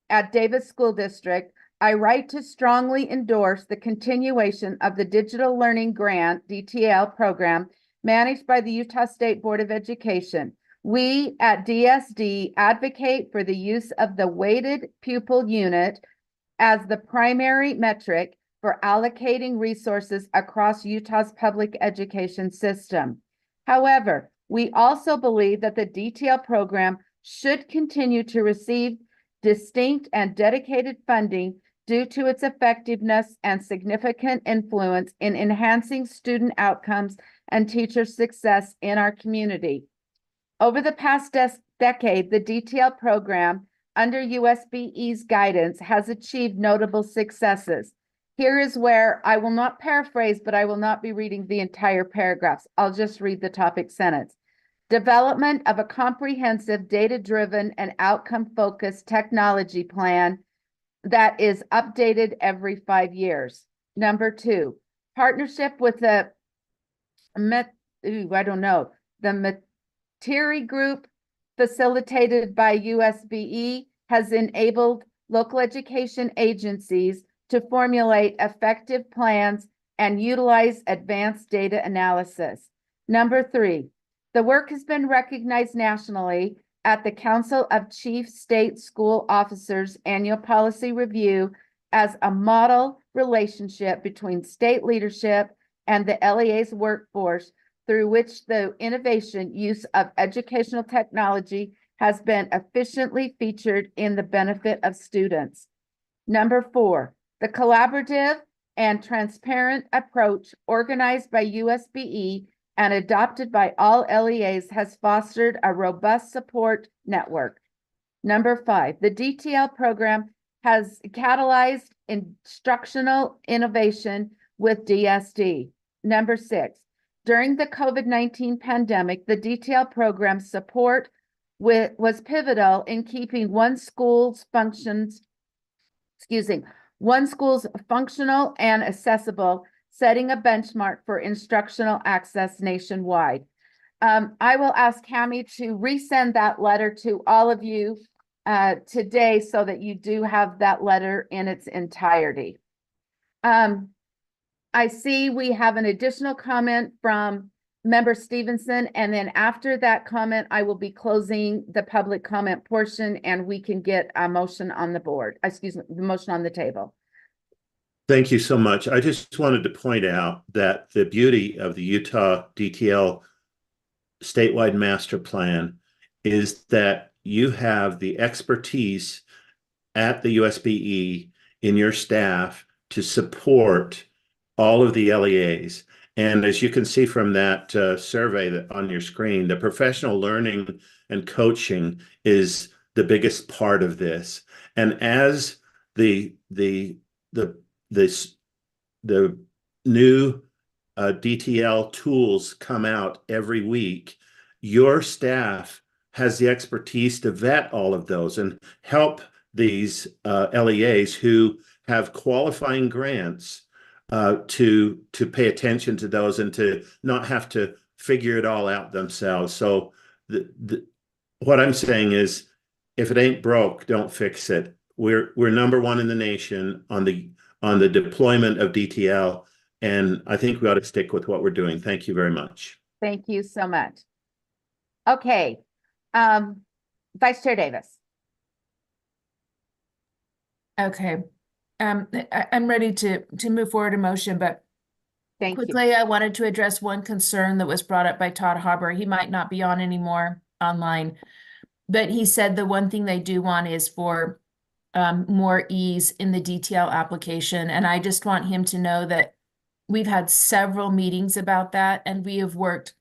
Speaker 1: at Davis School District, I write to strongly endorse the continuation of the Digital Learning Grant, DTL program, managed by the Utah State Board of Education. We at DSD advocate for the use of the weighted pupil unit as the primary metric for allocating resources across Utah's public education system. However, we also believe that the DTL program should continue to receive distinct and dedicated funding due to its effectiveness and significant influence in enhancing student outcomes and teacher success in our community. Over the past decade, the DTL program under USBE's guidance has achieved notable successes. Here is where I will not paraphrase, but I will not be reading the entire paragraphs. I'll just read the topic sentence. Development of a comprehensive, data-driven, and outcome-focused technology plan that is updated every 5 years. Number 2, partnership with the Materi Group, facilitated by USBE, has enabled local education agencies to formulate effective plans and utilize advanced data analysis. Number 3, the work has been recognized nationally at the Council of Chief State School Officers Annual Policy Review as a model relationship between state leadership and the LEA's workforce, through which the innovation use of educational technology has been efficiently featured in the benefit of students. Number 4, the collaborative and transparent approach organized by USBE and adopted by all LEAs has fostered a robust support network. Number 5, the DTL program has catalyzed instructional innovation with DSD. Number 6, During the COVID-19 pandemic, the DTL program support was pivotal in keeping one school's functional and accessible, setting a benchmark for instructional access nationwide. I will ask Cami to resend that letter to all of you today so that you do have that letter in its entirety. I see we have an additional comment from Member Stevenson, and then after that comment, I will be closing the public comment portion and we can get a motion on the board, excuse me, the motion on the table.
Speaker 13: Thank you so much. I just wanted to point out that the beauty of the Utah DTL statewide master plan is that you have the expertise at the USBE in your staff to support all of the LEAs. And as you can see from that survey that on your screen, the professional learning and coaching is the biggest part of this. And as the new DTL tools come out every week, your staff has the expertise to vet all of those and help these LEAs who have qualifying grants to pay attention to those and to not have to figure it all out themselves. So what I'm saying is, if it ain't broke, don't fix it. We're number one in the nation on the deployment of DTL, and I think we ought to stick with what we're doing. Thank you very much.
Speaker 1: Thank you so much. Okay, Vice Chair Davis.
Speaker 2: Okay. I'm ready to move forward a motion, but
Speaker 1: Thank you.
Speaker 2: quickly, I wanted to address one concern that was brought up by Todd Hauber. He might not be on anymore online, but he said the one thing they do want is for more ease in the DTL application. And I just want him to know that we've had several meetings about that, and we have worked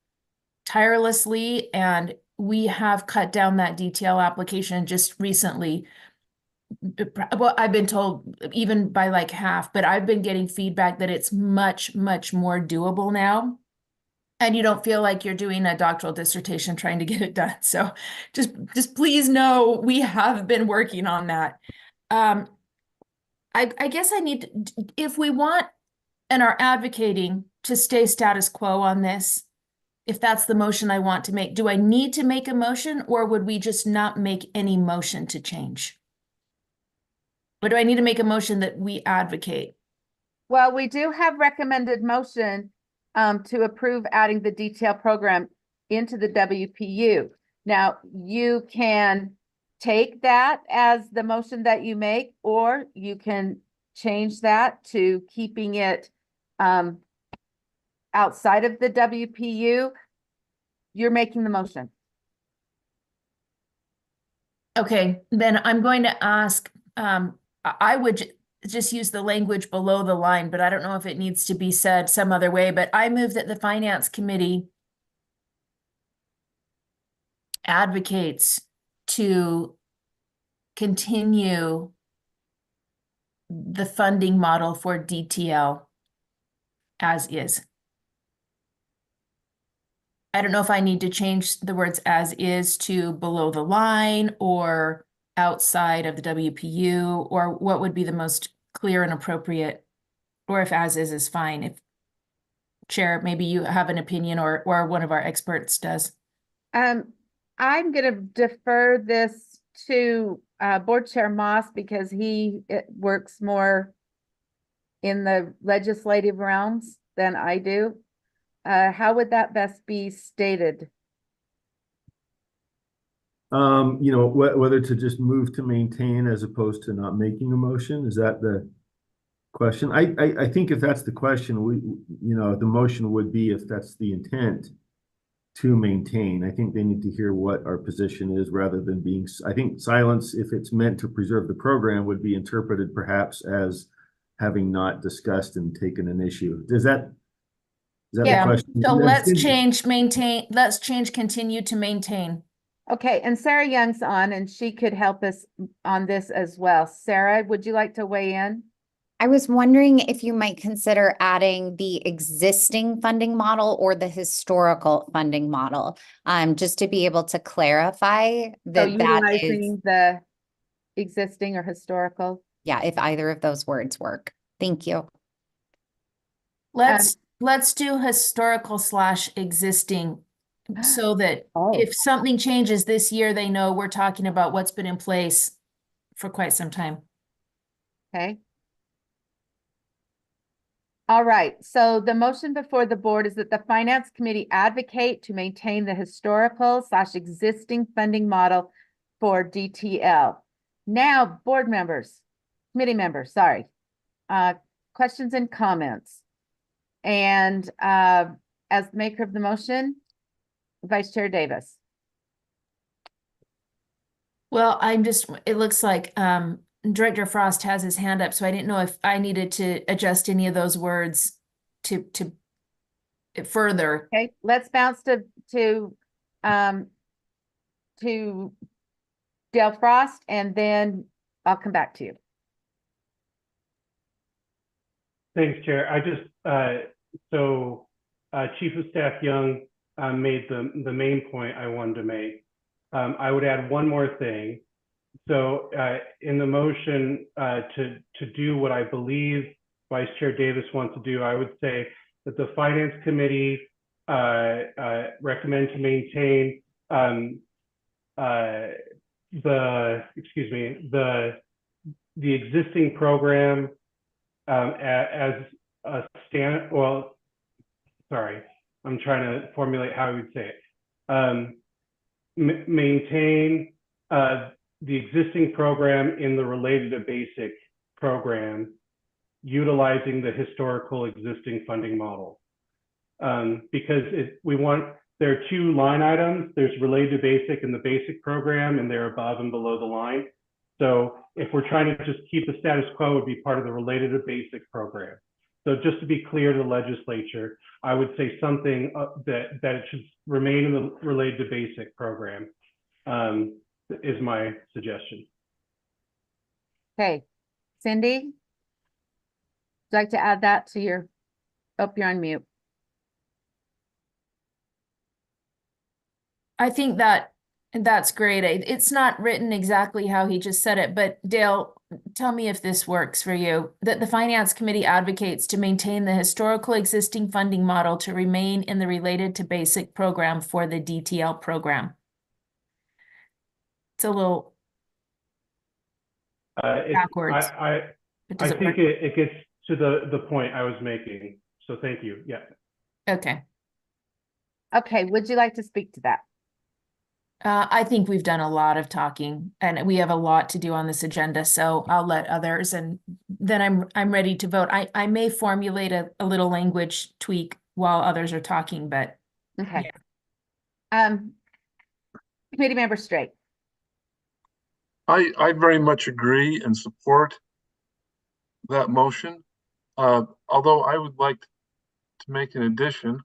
Speaker 2: tirelessly, and we have cut down that DTL application just recently. Well, I've been told even by like half, but I've been getting feedback that it's much, much more doable now. And you don't feel like you're doing a doctoral dissertation trying to get it done. So just please know we have been working on that. I guess I need to, if we want and are advocating to stay status quo on this, if that's the motion I want to make, do I need to make a motion, or would we just not make any motion to change? Or do I need to make a motion that we advocate?
Speaker 1: Well, we do have recommended motion to approve adding the DTL program into the WPU. Now, you can take that as the motion that you make, or you can change that to keeping it outside of the WPU. You're making the motion.
Speaker 2: Okay, then I'm going to ask, I would just use the language below the line, but I don't know if it needs to be said some other way, but I move that the Finance Committee advocates to continue the funding model for DTL as is. I don't know if I need to change the words as is to below the line or outside of the WPU, or what would be the most clear and appropriate, or if as is fine. If Chair, maybe you have an opinion, or one of our experts does.
Speaker 1: I'm going to defer this to Board Chair Moss because he works more in the legislative realms than I do. How would that best be stated?
Speaker 5: Whether to just move to maintain as opposed to not making a motion, is that the question? I think if that's the question, the motion would be, if that's the intent, to maintain. I think they need to hear what our position is rather than being, I think silence, if it's meant to preserve the program, would be interpreted perhaps as having not discussed and taken an issue. Is that the question?
Speaker 2: So let's change maintain, let's change continue to maintain.
Speaker 1: Okay, and Sarah Young's on, and she could help us on this as well. Sarah, would you like to weigh in?
Speaker 14: I was wondering if you might consider adding the existing funding model or the historical funding model, just to be able to clarify
Speaker 1: So
Speaker 14: that that is,
Speaker 1: utilizing the existing or historical.
Speaker 14: yeah, if either of those words work. Thank you.
Speaker 2: Let's do historical / existing so that
Speaker 1: Oh.
Speaker 2: if something changes this year, they know we're talking about what's been in place for quite some time.
Speaker 1: Okay. All right, so the motion before the board is that the Finance Committee advocate to maintain the historical / existing funding model for DTL. Now, board members, committee members, sorry, questions and comments. And as maker of the motion, Vice Chair Davis.
Speaker 2: Well, it looks like Director Frost has his hand up, so I didn't know if I needed to adjust any of those words to further.
Speaker 1: Okay, let's bounce to Dale Frost, and then I'll come back to you.
Speaker 11: Thanks, Chair. I just, Chief of Staff Young made the main point I wanted to make. I would add one more thing. So in the motion to do what I believe Vice Chair Davis wants to do, I would say that the Finance Committee recommend to maintain the existing program as a I'm trying to formulate how I would say it. Maintain the existing program in the related to basic program, utilizing the historical existing funding model. Because there are two line items. There's related to basic and the basic program, and they're above and below the line. So if we're trying to just keep the status quo, it would be part of the related to basic program. So just to be clear to the legislature, I would say something that it should remain in the related to basic program is my suggestion.
Speaker 1: Okay, Cindy, would you like to add that to your, oh, you're on mute.
Speaker 2: I think that's great. It's not written exactly how he just said it, but Dale, tell me if this works for you. That the Finance Committee advocates to maintain the historical existing funding model to remain in the related to basic program for the DTL program. It's a little backwards.
Speaker 11: I think it gets to the point I was making. So thank you. Yeah.
Speaker 2: Okay.
Speaker 1: Okay, would you like to speak to that?
Speaker 2: I think we've done a lot of talking and we have a lot to do on this agenda, so I'll let others, and then I'm ready to vote. I may formulate a little language tweak while others are talking, but
Speaker 1: okay. Yeah. Committee member Straight.
Speaker 3: I very much agree and support that motion. Although I would like to make an addition.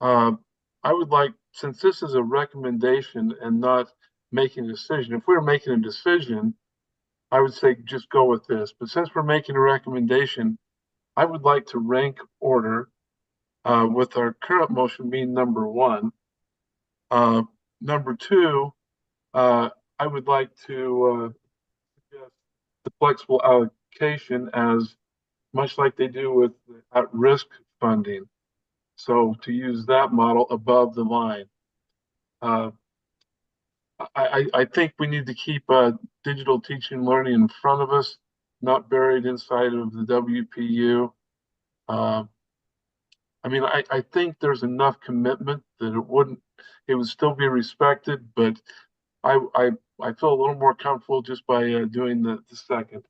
Speaker 3: I would like, since this is a recommendation and not making a decision, if we were making a decision, I would say just go with this. But since we're making a recommendation, I would like to rank order with our current motion being number 1. Number 2, I would like to suggest the flexible allocation as much like they do with at-risk funding. So to use that model above the line. I think we need to keep digital teaching and learning in front of us, not buried inside of the WPU. I mean, I think there's enough commitment that it would still be respected, but I feel a little more comfortable just by doing the second.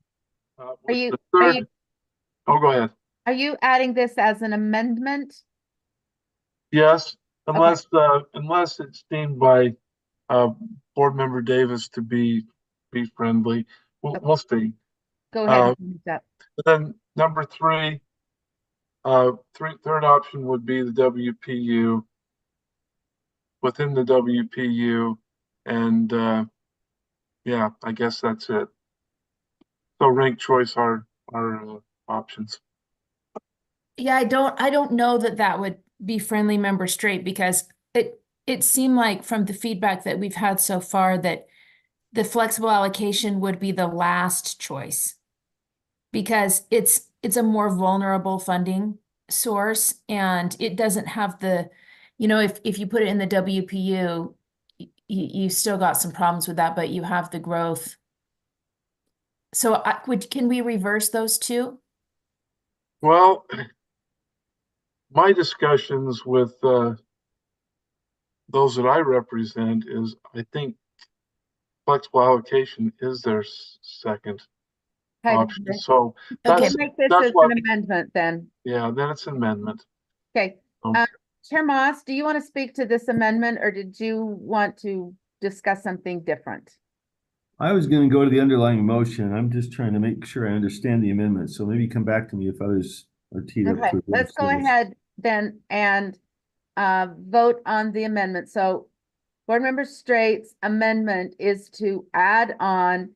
Speaker 1: Are you,
Speaker 3: oh, go ahead.
Speaker 1: Are you adding this as an amendment?
Speaker 3: Yes, unless it's deemed by Board Member Davis to be friendly. We'll see.
Speaker 1: Go ahead.
Speaker 3: Then number 3, third option would be the WPU, within the WPU, and yeah, I guess that's it. So rank choice our options.
Speaker 2: Yeah, I don't know that that would be friendly member straight, because it seemed like from the feedback that we've had so far that the flexible allocation would be the last choice. Because it's a more vulnerable funding source, and it doesn't have the, if you put it in the WPU, you still got some problems with that, but you have the growth. So can we reverse those two?
Speaker 3: Well, my discussions with those that I represent is I think flexible allocation is their second
Speaker 1: Okay,
Speaker 3: option.
Speaker 1: okay.
Speaker 3: So
Speaker 1: Okay,
Speaker 3: that's
Speaker 1: make this
Speaker 3: that's
Speaker 1: as
Speaker 3: what,
Speaker 1: an amendment then.
Speaker 3: yeah, then it's an amendment.
Speaker 1: Okay,
Speaker 3: Um,
Speaker 1: Chair Moss, do you want to speak to this amendment, or did you want to discuss something different?
Speaker 5: I was going to go to the underlying motion. I'm just trying to make sure I understand the amendment. So maybe come back to me if others are teed up.
Speaker 1: Okay,
Speaker 5: to
Speaker 1: let's go
Speaker 5: understand this.
Speaker 1: ahead then and vote on the amendment. So Board Member Straight's amendment is to add on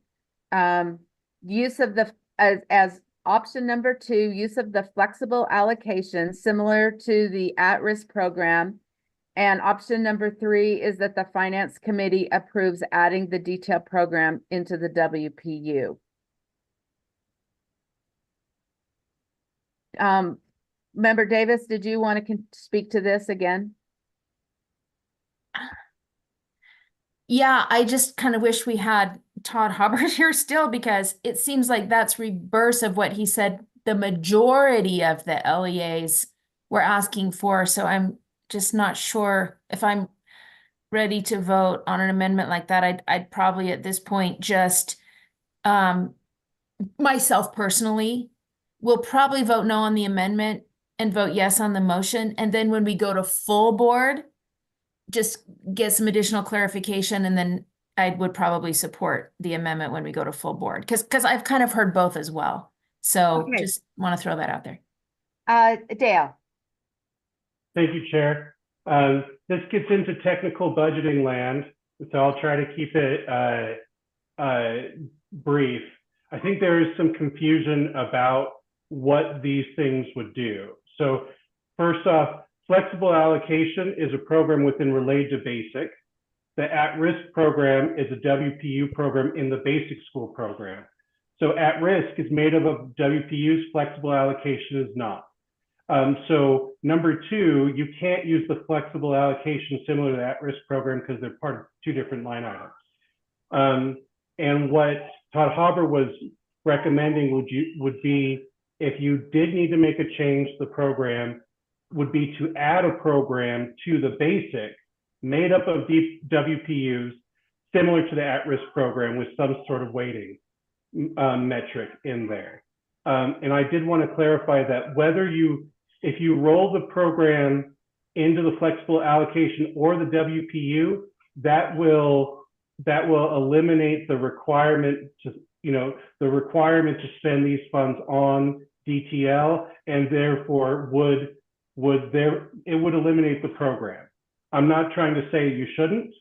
Speaker 1: use of the, as option number 2, use of the flexible allocation similar to the at-risk program. And option number 3 is that the Finance Committee approves adding the detailed program into the WPU. Member Davis, did you want to speak to this again?
Speaker 2: Yeah, I just kind of wish we had Todd Hubbard here still, because it seems like that's reverse of what he said the majority of the LEAs were asking for. So I'm just not sure if I'm ready to vote on an amendment like that. I'd probably at this point just myself personally will probably vote no on the amendment and vote yes on the motion. And then when we go to full board, just get some additional clarification, and then I would probably support the amendment when we go to full board, because I've kind of heard both as well. So
Speaker 1: Okay.
Speaker 2: just want to throw that out there.
Speaker 1: Dale.
Speaker 11: Thank you, Chair. This gets into technical budgeting land, so I'll try to keep it brief. I think there is some confusion about what these things would do. So first off, flexible allocation is a program within Related to Basic. The at-risk program is a WPU program in the basic school program. So at-risk is made up of WPUs, flexible allocation is not. So number 2, you can't use the flexible allocation similar to the at-risk program because they're part of 2 different line items. And what Todd Hauber was recommending would be, if you did need to make a change to the program, would be to add a program to the basic made up of WPUs similar to the at-risk program with some sort of weighting metric in there. And I did want to clarify that if you roll the program into the flexible allocation or the WPU, that will eliminate the requirement to spend these funds on DTL, and therefore it would eliminate the program. I'm not trying to say you shouldn't,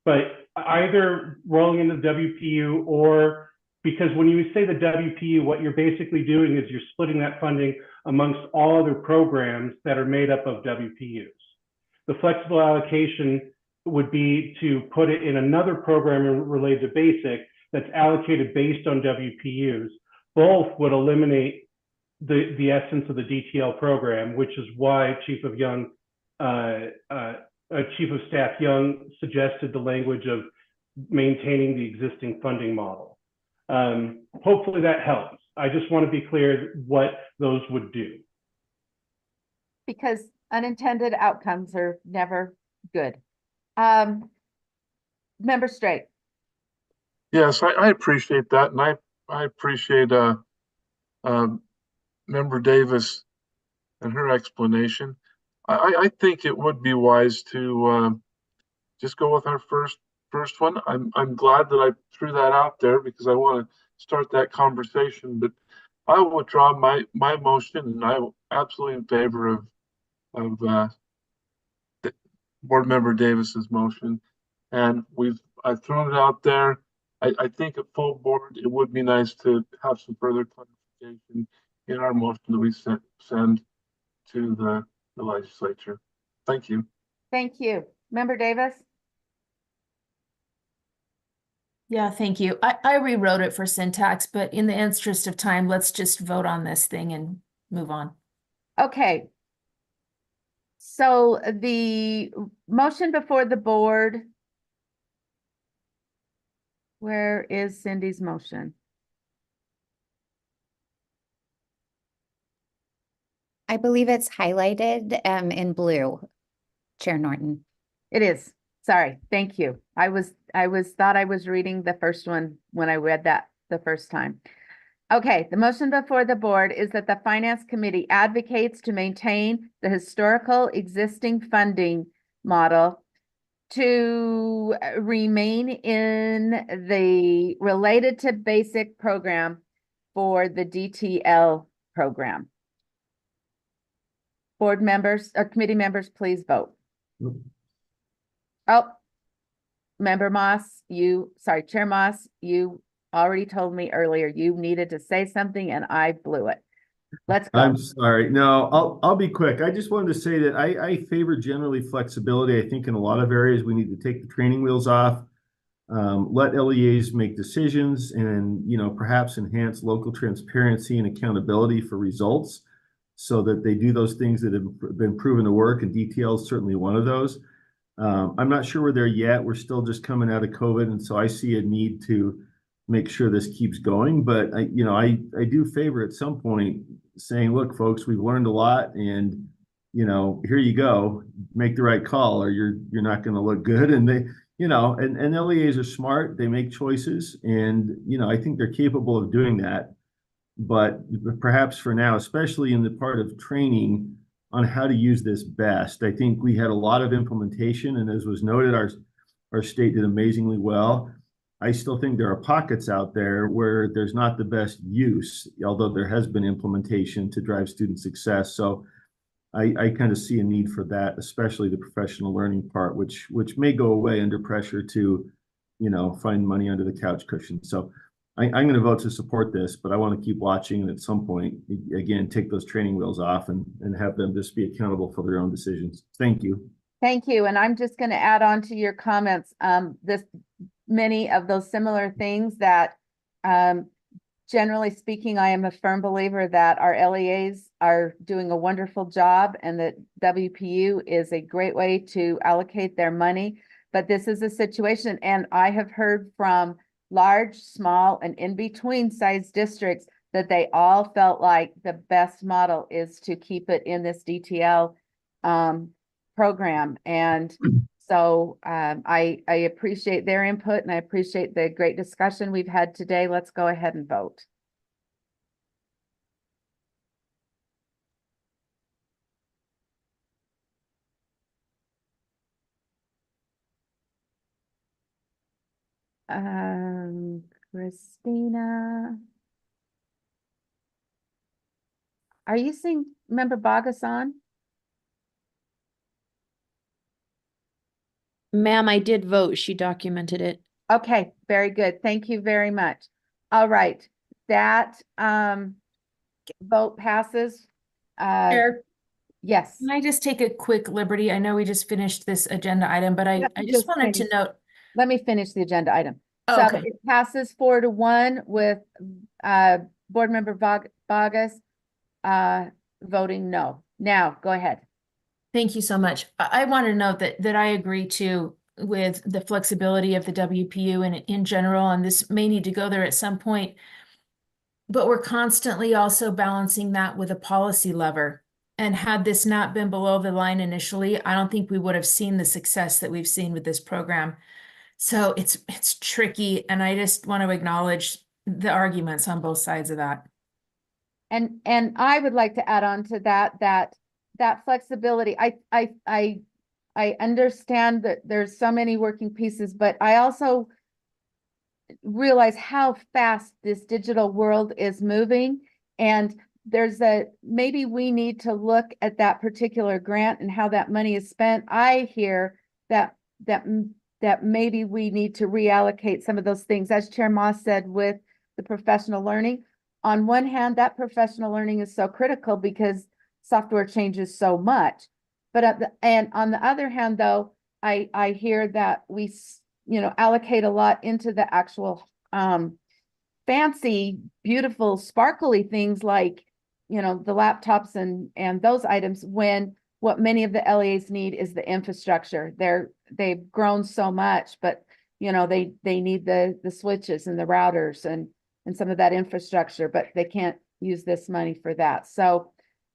Speaker 11: but either rolling into the WPU, or because when you say the WPU, what you're basically doing is you're splitting that funding amongst all other programs that are made up of WPUs. The flexible allocation would be to put it in another program related to basic that's allocated based on WPUs. Both would eliminate the essence of the DTL program, which is why Chief of Staff Young suggested the language of maintaining the existing funding model. Hopefully that helps. I just want to be clear what those would do.
Speaker 1: Because unintended outcomes are never good. Member Straight.
Speaker 3: Yes, I appreciate that, and I appreciate Member Davis and her explanation. I think it would be wise to just go with our first one. I'm glad that I threw that out there because I want to start that conversation. But I will withdraw my motion, and I'm absolutely in favor of Board Member Davis's motion. And I've thrown it out there. I think at full board it would be nice to have some further clarification clarification in our motion that we send to the legislature. Thank you.
Speaker 1: Thank you. Member Davis?
Speaker 2: Yeah, thank you. I rewrote it for syntax, but in the interest of time, let's just vote on this thing and move on.
Speaker 1: Okay. So the motion before the board. Where is Cindy's motion?
Speaker 14: I believe it's highlighted in blue, Chair Norton.
Speaker 1: It is. Sorry. Thank you. Thought I was reading the first one when I read that the first time. Okay, the motion before the board is that the Finance Committee advocates to maintain the historical existing funding model to remain in the related to basic program for the DTL program. Board members or committee members, please vote. Oh, Member Moss, Chair Moss, you already told me earlier you needed to say something and I blew it. Let's go.
Speaker 5: I'm sorry. No, I'll be quick. I just wanted to say that I favor generally flexibility. I think in a lot of areas we need to take the training wheels off, let LEAs make decisions, and perhaps enhance local transparency and accountability for results, so that they do those things that have been proven to work. And DTL is certainly one of those. I'm not sure we're there yet. We're still just coming out of COVID, and so I see a need to make sure this keeps going. But I do favor at some point saying, look, folks, we've learned a lot, and here you go, make the right call, or you're not going to look good. And they, and LEAs are smart. They make choices, and I think they're capable of doing that. But perhaps for now, especially in the part of training on how to use this best, I think we had a lot of implementation, and as was noted, our state did amazingly well. I still think there are pockets out there where there's not the best use, although there has been implementation to drive student success. So I kind of see a need for that, especially the professional learning part, which may go away under pressure to, find money under the couch cushion. So I'm going to vote to support this, but I want to keep watching, and at some point, again, take those training wheels off and have them just be accountable for their own decisions. Thank you.
Speaker 1: Thank you. And I'm just going to add on to your comments. Many of those similar things that, generally speaking, I am a firm believer that our LEAs are doing a wonderful job, and that WPU is a great way to allocate their money. But this is a situation, and I have heard from large, small, and in between size districts that they all felt like the best model is to keep it in this DTL program. And so I appreciate their input, and I appreciate the great discussion we've had today. Let's go ahead and vote. Christina. Are you seeing Member Bogus on?
Speaker 4: Ma'am, I did vote. She documented it.
Speaker 1: Okay, very good. Thank you very much. All right, that vote passes.
Speaker 2: Chair,
Speaker 1: Yes.
Speaker 2: can I just take a quick liberty? I know we just finished this agenda item, but I
Speaker 1: Let me
Speaker 2: just wanted to
Speaker 1: finish.
Speaker 2: note.
Speaker 1: Let me finish the agenda item.
Speaker 2: Oh,
Speaker 1: So
Speaker 2: okay.
Speaker 1: it passes 4-1 with Board Member Bogus voting no. Now, go ahead.
Speaker 2: Thank you so much. I want to note that I agree too with the flexibility of the WPU and in general, and this may need to go there at some point. But we're constantly also balancing that with a policy lever. And had this not been below the line initially, I don't think we would have seen the success that we've seen with this program. So it's tricky, and I just want to acknowledge the arguments on both sides of that.
Speaker 1: And I would like to add on to that flexibility. I understand that there's so many working pieces, but I also realize how fast this digital world is moving, and maybe we need to look at that particular grant and how that money is spent. I hear that maybe we need to reallocate some of those things, as Chair Moss said, with the professional learning. on one hand, that professional learning is so critical because software changes so much. But and on the other hand, though, I hear that we, allocate a lot into the actual fancy, beautiful, sparkly things like, the laptops and those items, when what many of the LEAs need is the infrastructure. They've grown so much, but they need the switches and the routers and some of that infrastructure, but they can't use this money for that. So,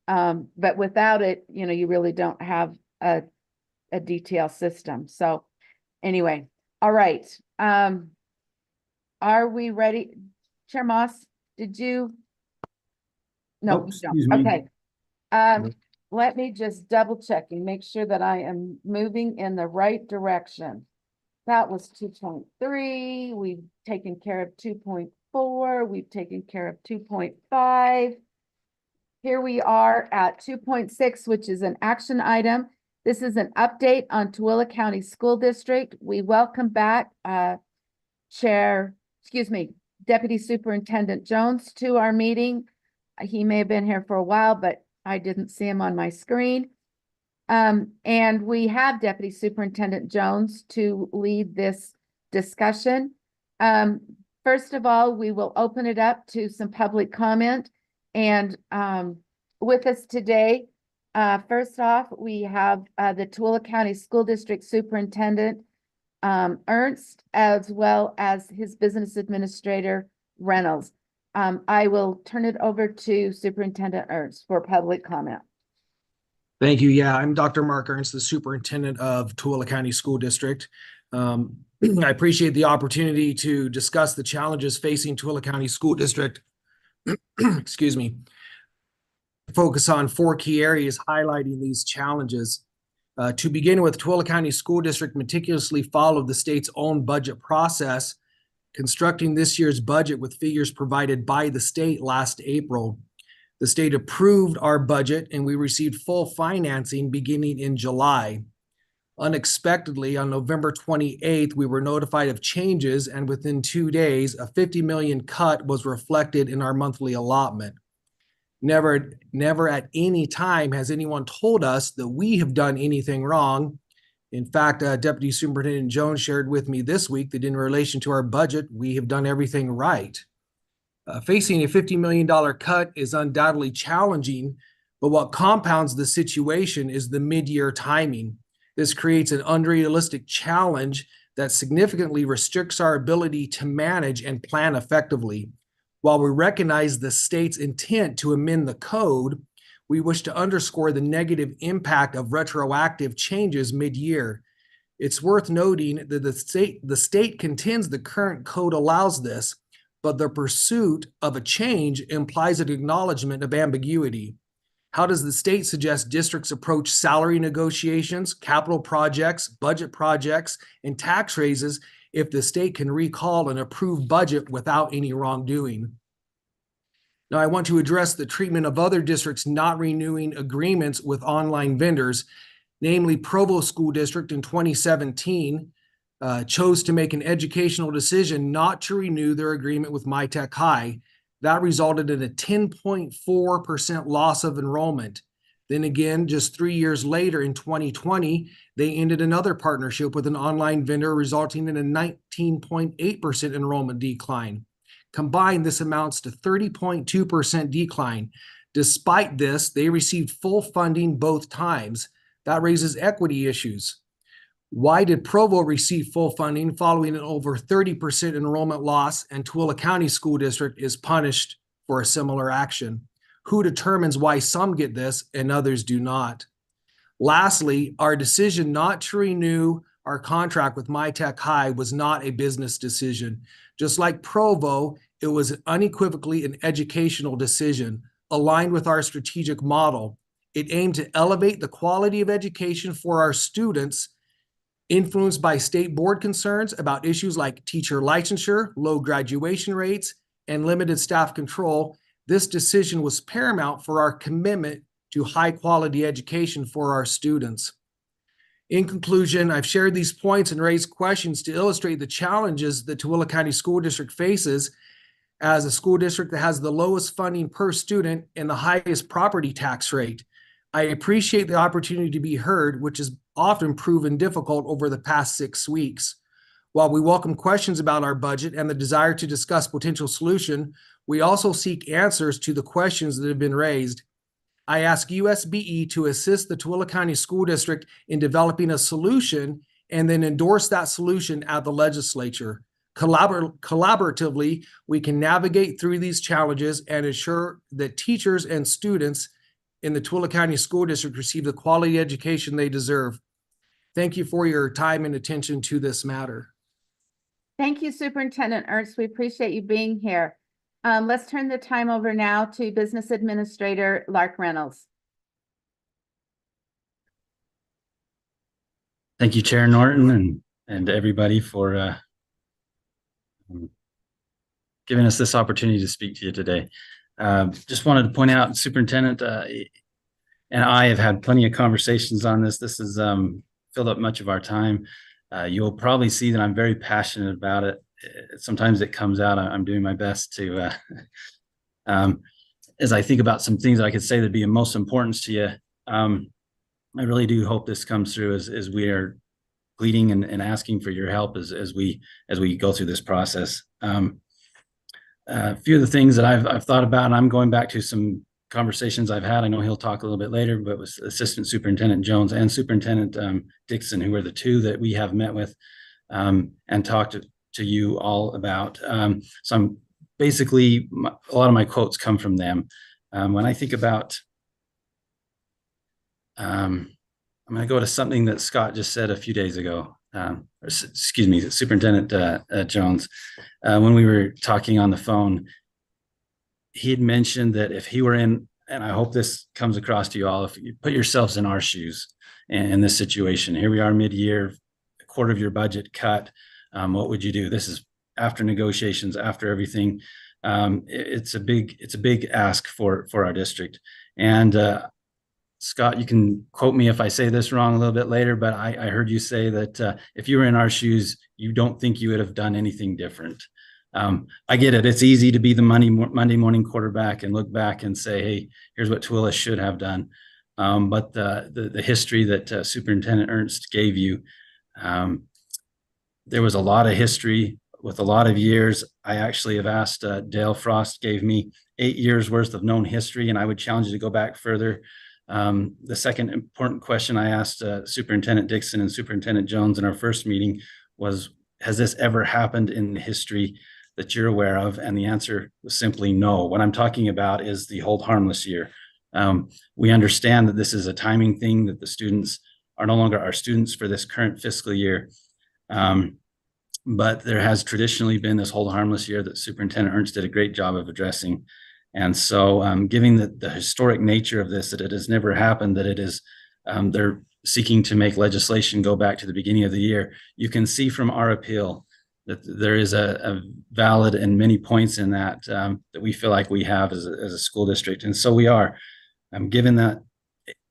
Speaker 1: but without it, you really don't have a DTL system. So anyway, all right. Are we ready? Chair Moss, did you? No, you
Speaker 5: excuse
Speaker 1: don't.
Speaker 5: me.
Speaker 1: Okay. Let me just double check and make sure that I am moving in the right direction. That was 2.3. We've taken care of 2.4. We've taken care of 2.5. Here we are at 2.6, which is an action item. This is an update on Tooele County School District. We welcome back Deputy Superintendent Jones to our meeting. He may have been here for a while, but I didn't see him on my screen. And we have Deputy Superintendent Jones to lead this discussion. First of all, we will open it up to some public comment. And with us today, first off, we have the Tooele County School District Superintendent Ernst, as well as his business administrator, Reynolds. I will turn it over to Superintendent Ernst for public comment.
Speaker 15: Thank you. Yeah, I'm Dr. Mark Ernst, the superintendent of Tooele County School District. I appreciate the opportunity to discuss the challenges facing Tooele County School District. Excuse me. Focus on 4 key areas highlighting these challenges. To begin with, Tooele County School District meticulously followed the state's own budget process, constructing this year's budget with figures provided by the state last April. The state approved our budget and we received full financing beginning in July. Unexpectedly, on November 28th, we were notified of changes, and within 2 days, a $50 million cut was reflected in our monthly allotment. Never at any time has anyone told us that we have done anything wrong. In fact, Deputy Superintendent Jones shared with me this week that in relation to our budget, we have done everything right. Facing a $50 million cut is undoubtedly challenging, but what compounds the situation is the mid-year timing. This creates an unrealistic challenge that significantly restricts our ability to manage and plan effectively. While we recognize the state's intent to amend the code, we wish to underscore the negative impact of retroactive changes mid-year. It's worth noting that the state contends the current code allows this, but the pursuit of a change implies an acknowledgement of ambiguity. How does the state suggest districts approach salary negotiations, capital projects, budget projects, and tax raises if the state can recall an approved budget without any wrongdoing? Now, I want to address the treatment of other districts not renewing agreements with online vendors, namely Provo School District in 2017 chose to make an educational decision not to renew their agreement with MyTech High. That resulted in a 10.4% loss of enrollment. Then again, just 3 years later in 2020, they ended another partnership with an online vendor, resulting in a 19.8% enrollment decline. Combined, this amounts to 30.2% decline. Despite this, they received full funding both times. That raises equity issues. Why did Provo receive full funding following an over 30% enrollment loss, and Tooele County School District is punished for a similar action? Who determines why some get this and others do not? Lastly, our decision not to renew our contract with MyTech High was not a business decision. Just like Provo, it was unequivocally an educational decision aligned with our strategic model. It aimed to elevate the quality of education for our students, influenced by state board concerns about issues like teacher licensure, low graduation rates, and limited staff control. This decision was paramount for our commitment to high quality education for our students. In conclusion, I've shared these points and raised questions to illustrate the challenges that Tooele County School District faces. as a school district that has the lowest funding per student and the highest property tax rate. I appreciate the opportunity to be heard, which has often proven difficult over the past 6 weeks. While we welcome questions about our budget and the desire to discuss potential solution, we also seek answers to the questions that have been raised. I ask USBE to assist the Tooele County School District in developing a solution and then endorse that solution at the legislature. Collaboratively, we can navigate through these challenges and ensure that teachers and students in the Tooele County School District receive the quality education they deserve. Thank you for your time and attention to this matter.
Speaker 1: Thank you, Superintendent Ernst. We appreciate you being here. Let's turn the time over now to Business Administrator Lark Reynolds.
Speaker 16: Thank you, Chair Norton, and everybody for giving us this opportunity to speak to you today. Just wanted to point out, Superintendent and I have had plenty of conversations on this. This has filled up much of our time. You'll probably see that I'm very passionate about it. Sometimes it comes out. I'm doing my best to, as I think about some things that I could say that'd be of most importance to you. I really do hope this comes through as we are pleading and asking for your help as we go through this process. A few of the things that I've thought about, and I'm going back to some conversations I've had. I know he'll talk a little bit later, but with Assistant Superintendent Jones and Superintendent Dixon, who are the two that we have met with and talked to you all about. So I'm basically, a lot of my quotes come from them. When I think about, I'm going to go to something that Scott just said a few days ago. Excuse me, Superintendent Jones, when we were talking on the phone, he had mentioned that if he were in, and I hope this comes across to you all, if you put yourselves in our shoes in this situation, here we are mid-year, a quarter of your budget cut, what would you do? This is after negotiations, after everything. It's a big ask for our district. And Scott, you can quote me if I say this wrong a little bit later, but I heard you say that if you were in our shoes, you don't think you would have done anything different. I get it. It's easy to be the Monday morning quarterback and look back and say, hey, here's what Tooele should have done. But the history that Superintendent Ernst gave you, there was a lot of history with a lot of years. I actually have asked, Dale Frost gave me 8 years worth of known history, and I would challenge you to go back further. The second important question I asked Superintendent Dixon and Superintendent Jones in our first meeting was, has this ever happened in history that you're aware of? And the answer was simply no. What I'm talking about is the hold harmless year. We understand that this is a timing thing, that the students are no longer our students for this current fiscal year. But there has traditionally been this hold harmless year that Superintendent Ernst did a great job of addressing. And so given the historic nature of this, that it has never happened, that it is, they're seeking to make legislation go back to the beginning of the year, you can see from our appeal that there is a valid and many points in that that we feel like we have as a school district. And so we are, given that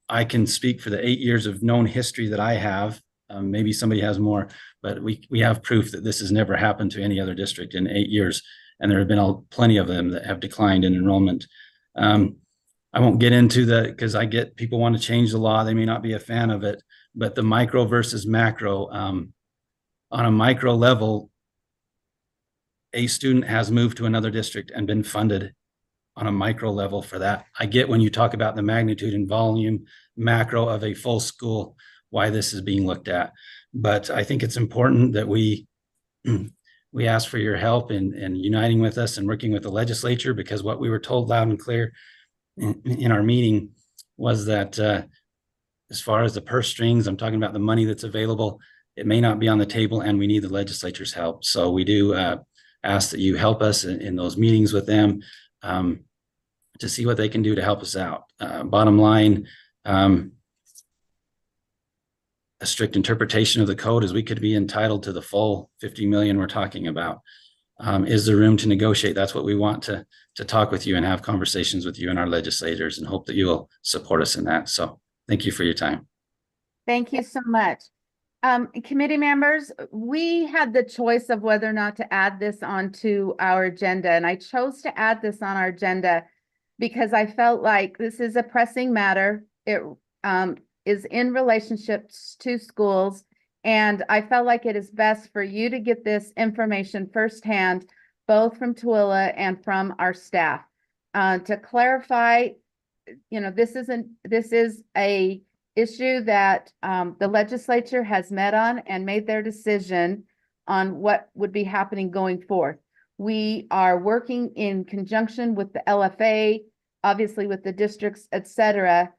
Speaker 16: I can speak for the 8 years of known history that I have, maybe somebody has more, but we have proof that this has never happened to any other district in 8 years. And there have been plenty of them that have declined in enrollment. I won't get into because I get people want to change the law. They may not be a fan of it, but the micro versus macro, on a micro level, a student has moved to another district and been funded on a micro level for that. I get when you talk about the magnitude and volume macro of a full school, why this is being looked at. But I think it's important that we ask for your help in uniting with us and working with the legislature, because what we were told loud and clear in our meeting was that as far as the purse strings, I'm talking about the money that's available, it may not be on the table and we need the legislature's help. So we do ask that you help us in those meetings with them to see what they can do to help us out. Bottom line, a strict interpretation of the code is we could be entitled to the full 50 million we're talking about. Is there room to negotiate? That's what we want to talk with you and have conversations with you and our legislators, and hope that you will support us in that. So thank you for your time.
Speaker 1: Thank you so much. Committee members, we had the choice of whether or not to add this onto our agenda, and I chose to add this on our agenda because I felt like this is a pressing matter. It is in relationships to schools, and I felt like it is best for you to get this information firsthand, both from Tooele and from our staff. To clarify, this is a issue that the legislature has met on and made their decision on what would be happening going forth. We are working in conjunction with the LFA, obviously with the districts, et cetera,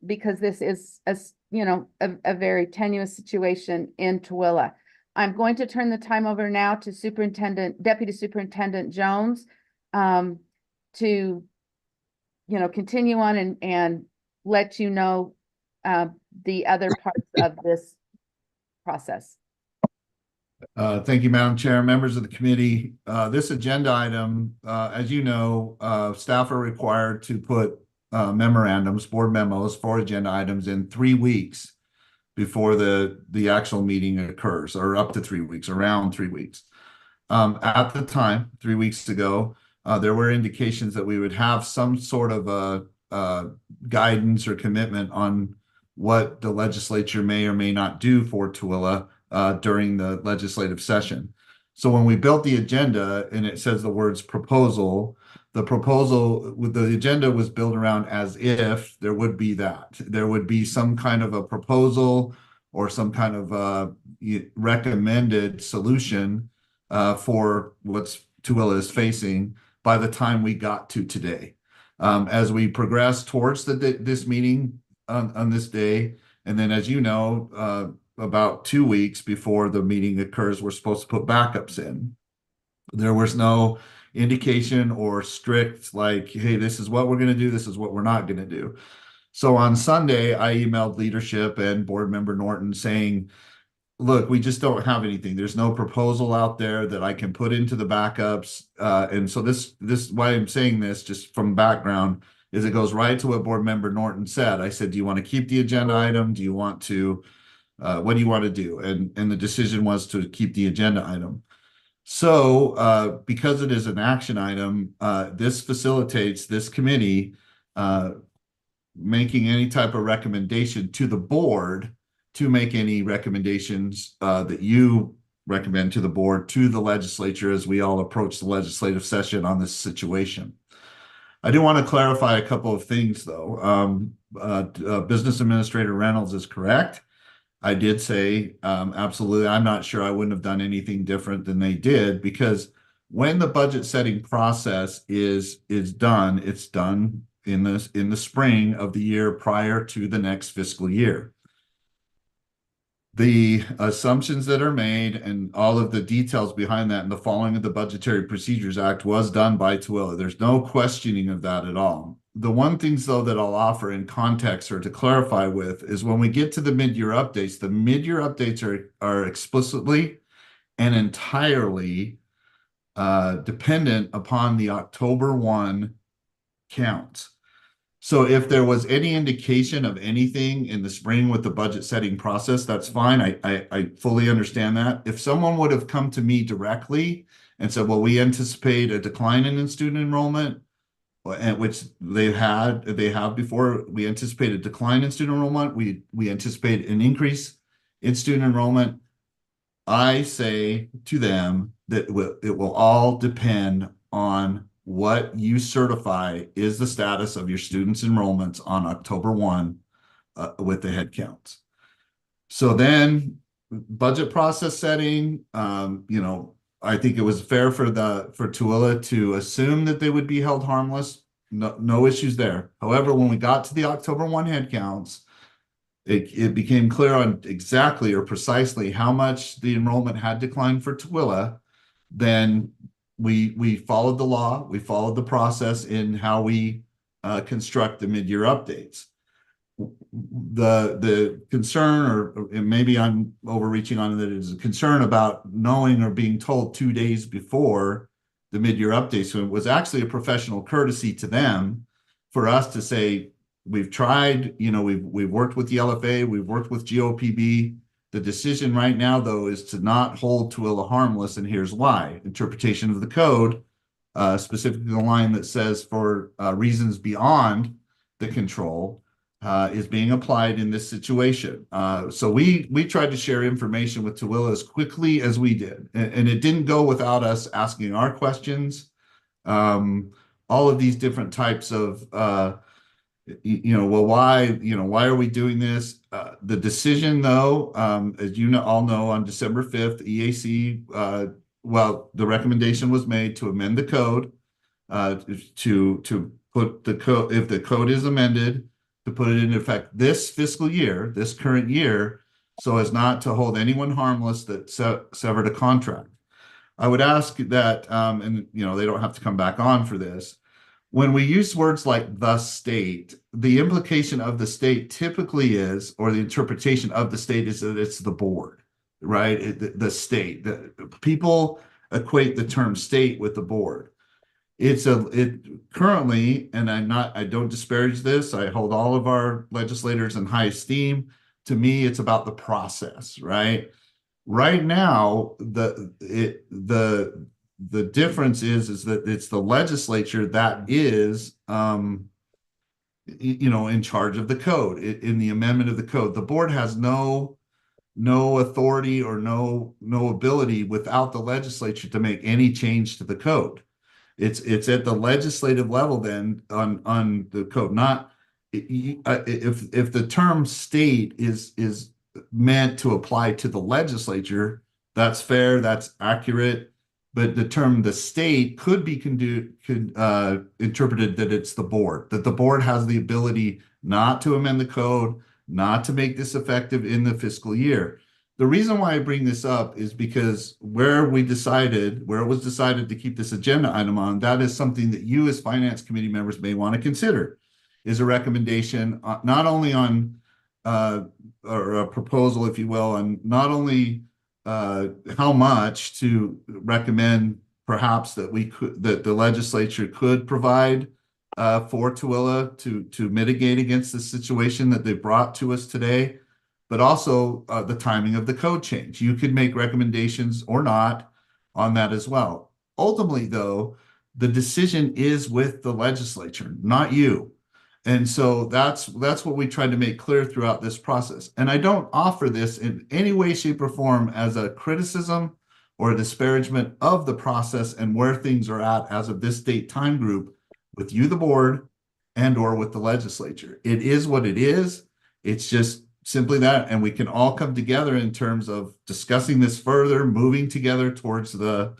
Speaker 1: because this is a very tenuous situation in Tooele. I'm going to turn the time over now to Deputy Superintendent Jones to continue on and let you know the other parts of this process.
Speaker 17: Thank you, Madam Chair, members of the committee. This agenda item, as you know, staff are required to put memorandums, board memos for agenda items in 3 weeks before the actual meeting occurs, or up to 3 weeks, around 3 weeks. At the time, 3 weeks ago, there were indications that we would have some sort of guidance or commitment on what the legislature may or may not do for Tooele during the legislative session. So when we built the agenda and it says the words proposal, the agenda was built around as if there would be there would be some kind of a proposal or some kind of recommended solution for what's Tooele is facing by the time we got to today. As we progress towards this meeting on this day, and then as you know, about 2 weeks before the meeting occurs, we're supposed to put backups in. There was no indication or strict like, hey, this is what we're going to do, this is what we're not going to do. So on Sunday, I emailed leadership and board member Norton saying, look, we just don't have anything. There's no proposal out there that I can put into the backups. And so this why I'm saying this, just from background, is it goes right to what board member Norton said. I said, do you want to keep the agenda item? Do you want to, what do you want to do? And the decision was to keep the agenda item. So because it is an action item, this facilitates this committee making any type of recommendation to the board to make any recommendations that you recommend to the board, to the legislature as we all approach the legislative session on this situation. I do want to clarify a couple of things though. Business Administrator Reynolds is correct. I did say, absolutely, I'm not sure I wouldn't have done anything different than they did, because when the budget setting process is done, it's done in the spring of the year prior to the next fiscal year. The assumptions that are made and all of the details behind that and the following of the Budgetary Procedures Act was done by Tooele. There's no questioning of that at all. The one things though that I'll offer in context or to clarify with is when we get to the mid-year updates, the mid-year updates are explicitly and entirely dependent upon the October 1 counts. So if there was any indication of anything in the spring with the budget setting process, that's fine. I fully understand that. If someone would have come to me directly and said, well, we anticipate a decline in student enrollment, which they have before, we anticipate a decline in student enrollment, we anticipate an increase in student enrollment, I say to them that it will all depend on what you certify is the status of your students' enrollments on October 1 with the head counts. So then budget process setting, I think it was fair for Tooele to assume that they would be held harmless. No issues there. However, when we got to the October 1 head counts, it became clear on exactly or precisely how much the enrollment had declined for Tooele. Then we followed the law, we followed the process in how we construct the mid-year updates. The concern, or maybe I'm overreaching on it, is a concern about knowing or being told 2 days before the mid-year update. So it was actually a professional courtesy to them for us to say, we've tried, we've worked with the LFA, we've worked with GOPB, The decision right now, though, is to not hold Tooele harmless, and here's why. Interpretation of the code, specifically the line that says for reasons beyond the control, is being applied in this situation. So we tried to share information with Tooele as quickly as we did, and it didn't go without us asking our questions. All of these different types of well, why are we doing this? The decision, though, as you all know, on December 5th, EAC, the recommendation was made to amend the code, to put the code, if the code is amended, to put it into effect this fiscal year, this current year, so as not to hold anyone harmless that severed a contract. I would ask that, and they don't have to come back on for this. When we use words like the state, the implication of the state typically is, or the interpretation of the state is that it's the board, right? The state. People equate the term state with the board. It currently, and I don't disparage this. I hold all of our legislators in high esteem. To me, it's about the process, right? Right now, the difference is that it's the legislature that is, in charge of the code, in the amendment of the code. The board has no authority or no ability without the legislature to make any change to the code. It's at the legislative level then on the code. Not if the term state is meant to apply to the legislature, that's fair, that's accurate. But the term the state could be interpreted that it's the board, that the board has the ability not to amend the code, not to make this effective in the fiscal year. The reason why I bring this up is because where it was decided to keep this agenda item on, that is something that you as finance committee members may want to consider, is a recommendation not only on or a proposal, if you will, on not only how much to recommend perhaps that the legislature could provide for Tooele to mitigate against the situation that they brought to us today, but also the timing of the code change. You could make recommendations or not on that as well. Ultimately, though, the decision is with the legislature, not you. And so that's what we tried to make clear throughout this process. And I don't offer this in any way, shape, or form as a criticism or a disparagement of the process and where things are at as of this date time group with you, the board, and or with the legislature. It is what it is. It's just simply that. And we can all come together in terms of discussing this further, moving together towards the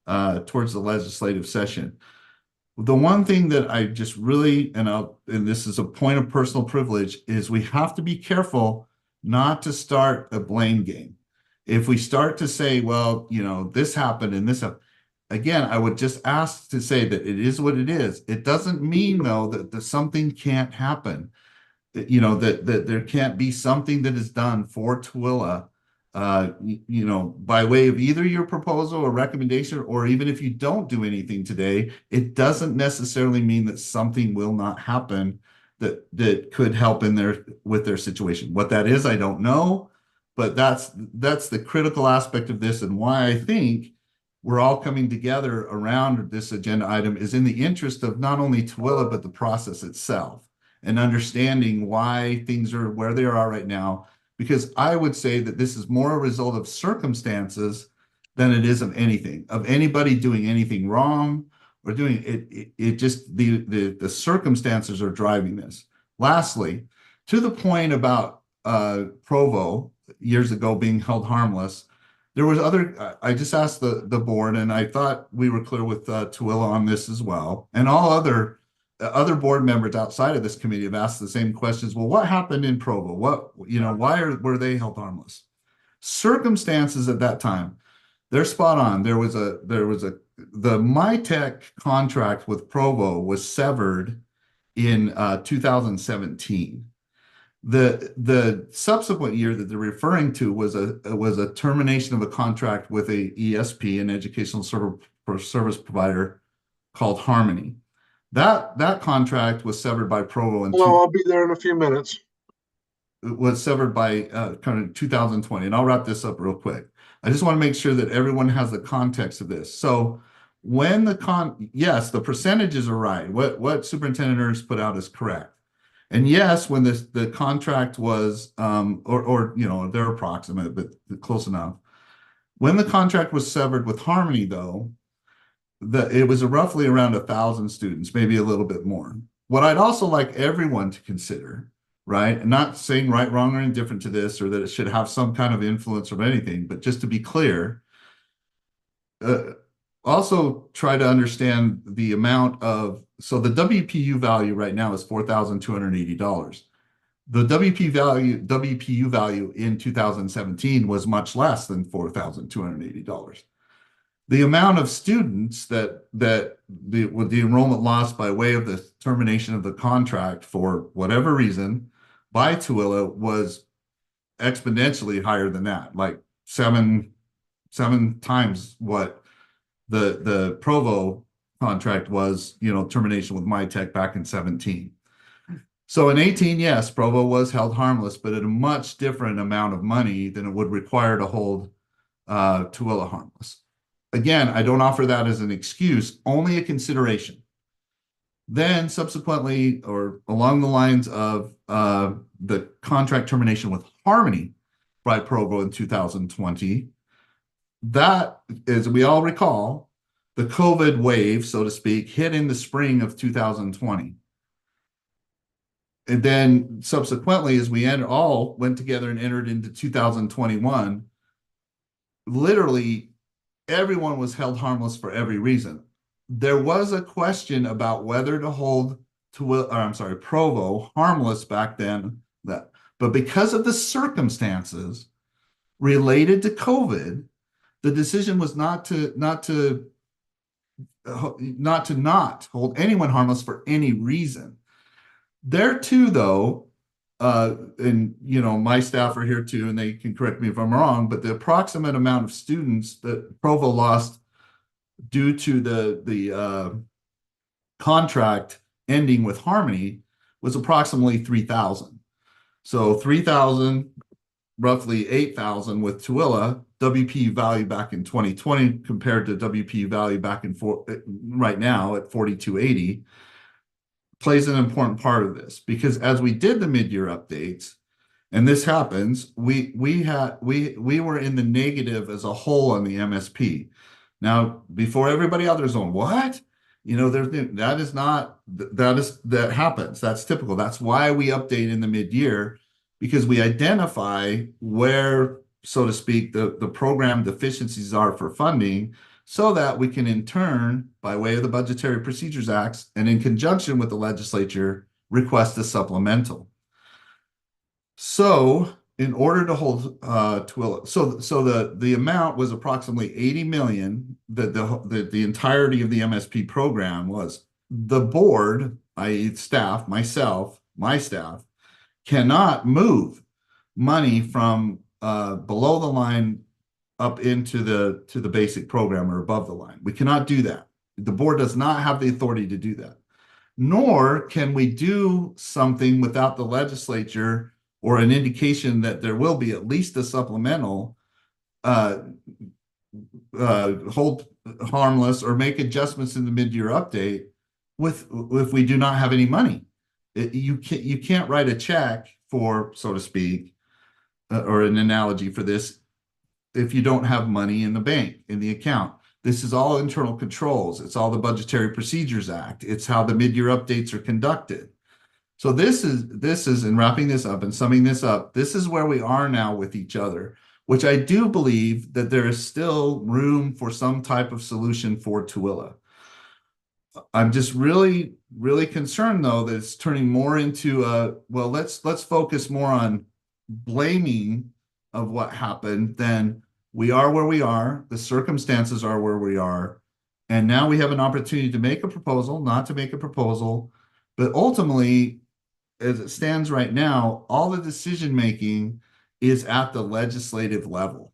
Speaker 17: legislative session. The one thing that I just really, and this is a point of personal privilege, is we have to be careful not to start a blame game. If we start to say, well, this happened and this happened, again, I would just ask to say that it is what it is. It doesn't mean, though, that something can't happen, that there can't be something that is done for Tooele, by way of either your proposal or recommendation, or even if you don't do anything today, it doesn't necessarily mean that something will not happen that could help with their situation. What that is, I don't know, but that's the critical aspect of this, and why I think we're all coming together around this agenda item is in the interest of not only Tooele, but the process itself, and understanding why things are where they are right now. Because I would say that this is more a result of circumstances than it is of anything, of anybody doing anything wrong or doing it. It just, the circumstances are driving this. Lastly, to the point about Provo years ago being held harmless, there was I just asked the board, and I thought we were clear with Tooele on this as well, and all other board members outside of this committee have asked the same questions. Well, what happened in Provo? Why were they held harmless? Circumstances at that time, they're spot on. The MITech contract with Provo was severed in 2017. The subsequent year that they're referring to was a termination of a contract with a ESP, an educational service provider called Harmony. That contract was severed by Provo.
Speaker 3: Hello, I'll be there in a few minutes.
Speaker 17: was severed by kind of 2020. And I'll wrap this up real quick. I just want to make sure that everyone has the context of this. So when yes, the percentages are right. What Superintendent Ernst put out is correct. And yes, when the contract was, or you know, they're approximate, but close enough. When the contract was severed with Harmony, though, it was roughly around 1,000 students, maybe a little bit more. What I'd also like everyone to consider, right, and not saying right, wrong, or indifferent to this, or that it should have some kind of influence or anything, but just to be clear, also try to understand the amount of, so the WPU value right now is $4,280. The WPU value in 2017 was much less than $4,280. The amount of students that with the enrollment lost by way of the termination of the contract for whatever reason by Tooele was exponentially higher than that, like seven times what the Provo contract was, you know, termination with MyTech back in 17. So in 18, yes, Provo was held harmless, but at a much different amount of money than it would require to hold Tooele harmless. Again, I don't offer that as an excuse, only a consideration. Then subsequently, or along the lines of the contract termination with Harmony by Provo in 2020, that, as we all recall, the COVID wave, so to speak, hit in the spring of 2020. And then subsequently, as we all went together and entered into 2021, literally everyone was held harmless for every reason. There was a question about whether to hold Provo harmless back then. But because of the circumstances related to COVID, the decision was not to hold anyone harmless for any reason. There too, though, and you know, my staff are here too, and they can correct me if I'm wrong, but the approximate amount of students that Provo lost due to the contract ending with Harmony was approximately 3,000. So 3,000, roughly 8,000 with Tooele, WPU value back in 2020 compared to WPU value back in right now at 4,280. Plays an important part of this, because as we did the mid-year updates, and this happens, we were in the negative as a whole on the MSP. Now, before everybody out there's on what? You know, that happens. That's typical. That's why we update in the mid-year, because we identify where, so to speak, the program deficiencies are for funding, so that we can in turn, by way of the Budgetary Procedures Acts and in conjunction with the legislature, request a supplemental. So in order to hold Tooele, so the amount was approximately 80 million, that the entirety of the MSP program was. The board, i.e. staff, my staff, cannot move money from below the line up into the basic program or above the line. We cannot do that. The board does not have the authority to do that. Nor can we do something without the legislature or an indication that there will be at least a supplemental hold harmless or make adjustments in the mid-year update if we do not have any money. You can't write a check for, so to speak, or an analogy for this, if you don't have money in the bank, in the account. This is all internal controls. It's all the Budgetary Procedures Act. It's how the mid-year updates are conducted. So this is, in wrapping this up and summing this up, this is where we are now with each other, which I do believe that there is still room for some type of solution for Tooele. I'm just really, really concerned, though, that it's turning more into well, let's focus more on blaming of what happened than we are where we are, the circumstances are where we are, and now we have an opportunity to make a proposal, not to make a proposal, but ultimately, as it stands right now, all the decision making is at the legislative level.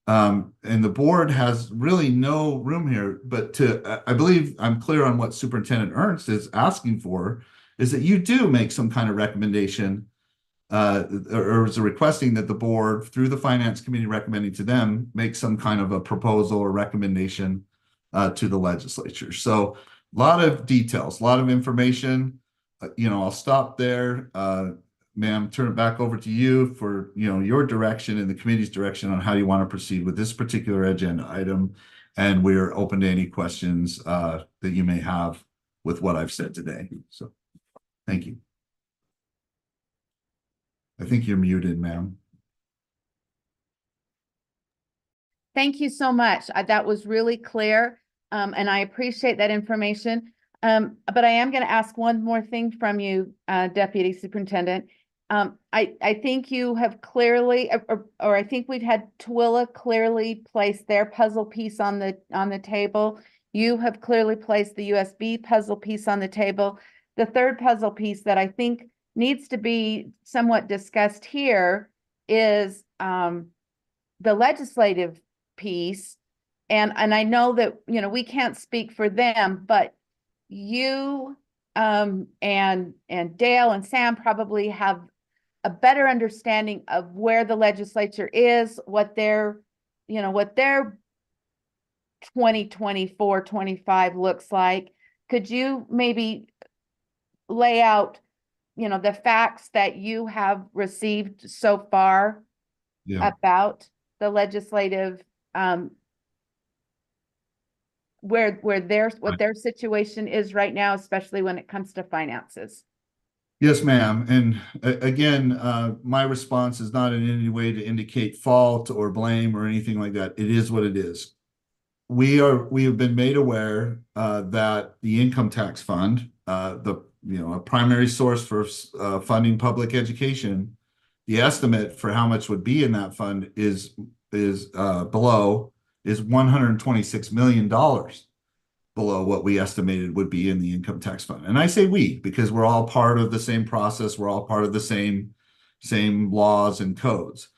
Speaker 17: And the board has really no room here, but I believe I'm clear on what Superintendent Ernst is asking for, is that you do make some kind of recommendation or is requesting that the board, through the finance committee, recommending to them, make some kind of a proposal or recommendation to the legislature. So a lot of details, a lot of information. I'll stop there. Ma'am, turn it back over to you for, your direction and the committee's direction on how you want to proceed with this particular agenda item. And we're open to any questions that you may have with what I've said today. So thank you. I think you're muted, ma'am.
Speaker 1: Thank you so much. That was really clear, and I appreciate that information. But I am going to ask one more thing from you, Deputy Superintendent. I think you have clearly, or I think we've had Tooele clearly place their puzzle piece on the table. You have clearly placed the USB puzzle piece on the table. The third puzzle piece that I think needs to be somewhat discussed here is the legislative piece. And I know that, we can't speak for them, but you and Dale and Sam probably have a better understanding of where the legislature is, what their 2024-25 looks like. Could you maybe lay out, the facts that you have received so far about the legislative, what their situation is right now, especially when it comes to finances?
Speaker 17: Yes, ma'am. And again, my response is not in any way to indicate fault or blame or anything like that. It is what it is. We have been made aware that the income tax fund, a primary source for funding public education, the estimate for how much would be in that fund is $126 million below what we estimated would be in the income tax fund. And I say we, because we're all part of the same process. We're all part of the same laws and codes.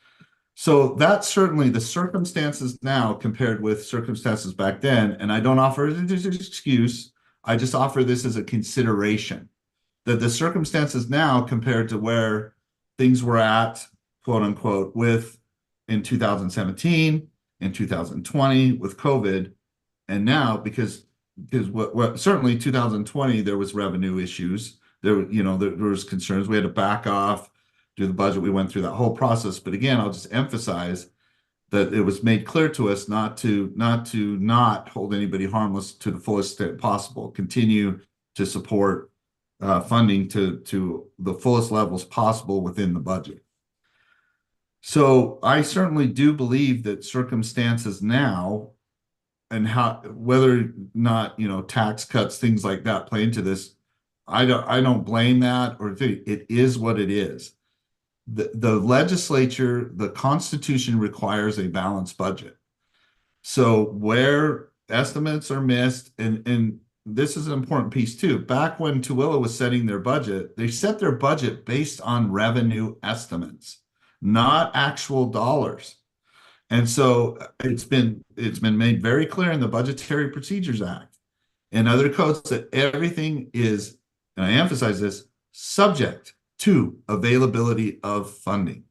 Speaker 17: So that's certainly the circumstances now compared with circumstances back then. And I don't offer it as an excuse. I just offer this as a consideration that the circumstances now compared to where things were at, quote unquote, in 2017, in 2020 with COVID, and now because what certainly 2020 there was revenue issues. There was concerns. We had to back off, do the budget. We went through that whole process. But again, I'll just emphasize that it was made clear to us not to hold anybody harmless to the fullest extent possible. Continue to support funding to the fullest levels possible within the budget. So I certainly do believe that circumstances now and whether or not, tax cuts, things like that play into this, I don't blame that, or it is what it is. The legislature, the Constitution requires a balanced budget. So where estimates are missed, and this is an important piece too. Back when Tooele was setting their budget, they set their budget based on revenue estimates, not actual dollars. And so it's been made very clear in the Budgetary Procedures Act and other codes that everything is, and I emphasize this, subject to availability of funding.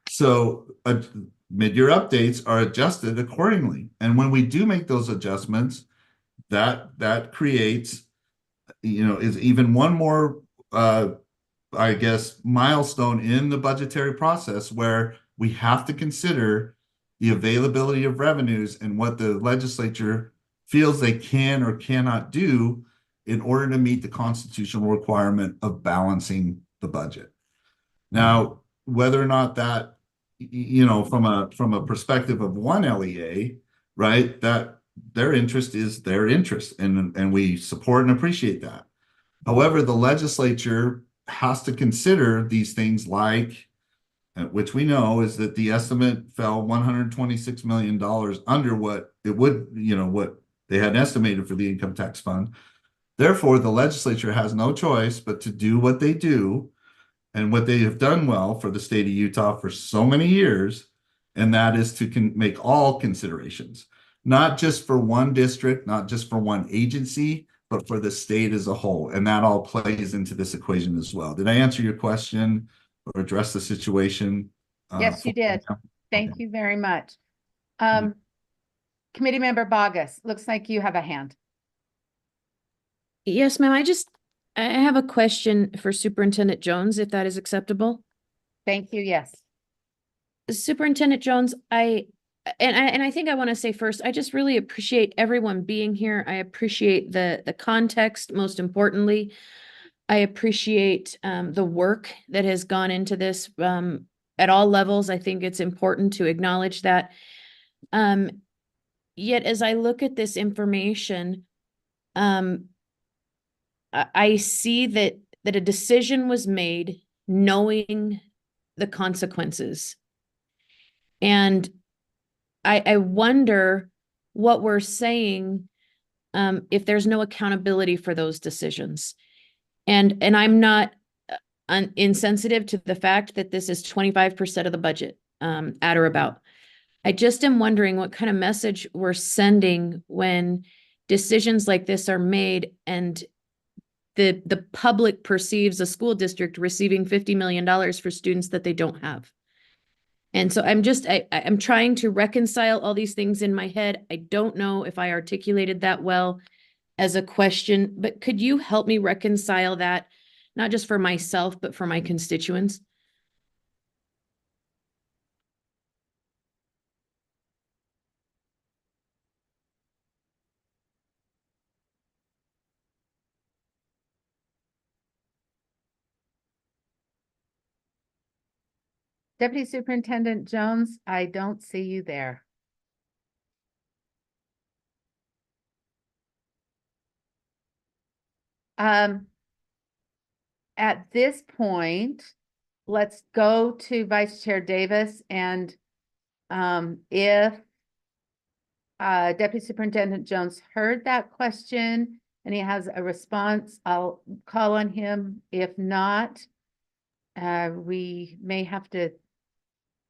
Speaker 17: So mid-year updates are adjusted accordingly. And when we do make those adjustments, that creates, is even one more, I guess, milestone in the budgetary process where we have to consider the availability of revenues and what the legislature feels they can or cannot do in order to meet the constitutional requirement of balancing the budget. Now, whether or not that, from a perspective of one LEA, right, that their interest is their interest, and we support and appreciate that. However, the legislature has to consider these things like, which we know is that the estimate fell $126 million under what it would, what they had estimated for the income tax fund. Therefore, the legislature has no choice but to do what they do and what they have done well for the state of Utah for so many years, and that is to make all considerations, not just for one district, not just for one agency, but for the state as a whole. And that all plays into this equation as well. Did I answer your question? or address the situation.
Speaker 1: Yes, you did. Thank you very much. Committee Member Bogus, looks like you have a hand.
Speaker 4: Yes, ma'am. I have a question for Superintendent Jones, if that is acceptable.
Speaker 1: Thank you, yes.
Speaker 4: Superintendent Jones, I think I want to say first, I just really appreciate everyone being here. I appreciate the context, most importantly. I appreciate the work that has gone into this at all levels. I think it's important to acknowledge that. Yet as I look at this information, I see that a decision was made knowing the consequences. And I wonder what we're saying if there's no accountability for those decisions. And I'm not insensitive to the fact that this is 25% of the budget, at or about. I just am wondering what kind of message we're sending when decisions like this are made and the public perceives a school district receiving $50 million for students that they don't have. And so I'm trying to reconcile all these things in my head. I don't know if I articulated that well as a question, but could you help me reconcile that, not just for myself, but for my constituents?
Speaker 1: Deputy Superintendent Jones, I don't see you there. At this point, let's go to Vice Chair Davis, and if Deputy Superintendent Jones heard that question and he has a response, I'll call on him. If not, we may have to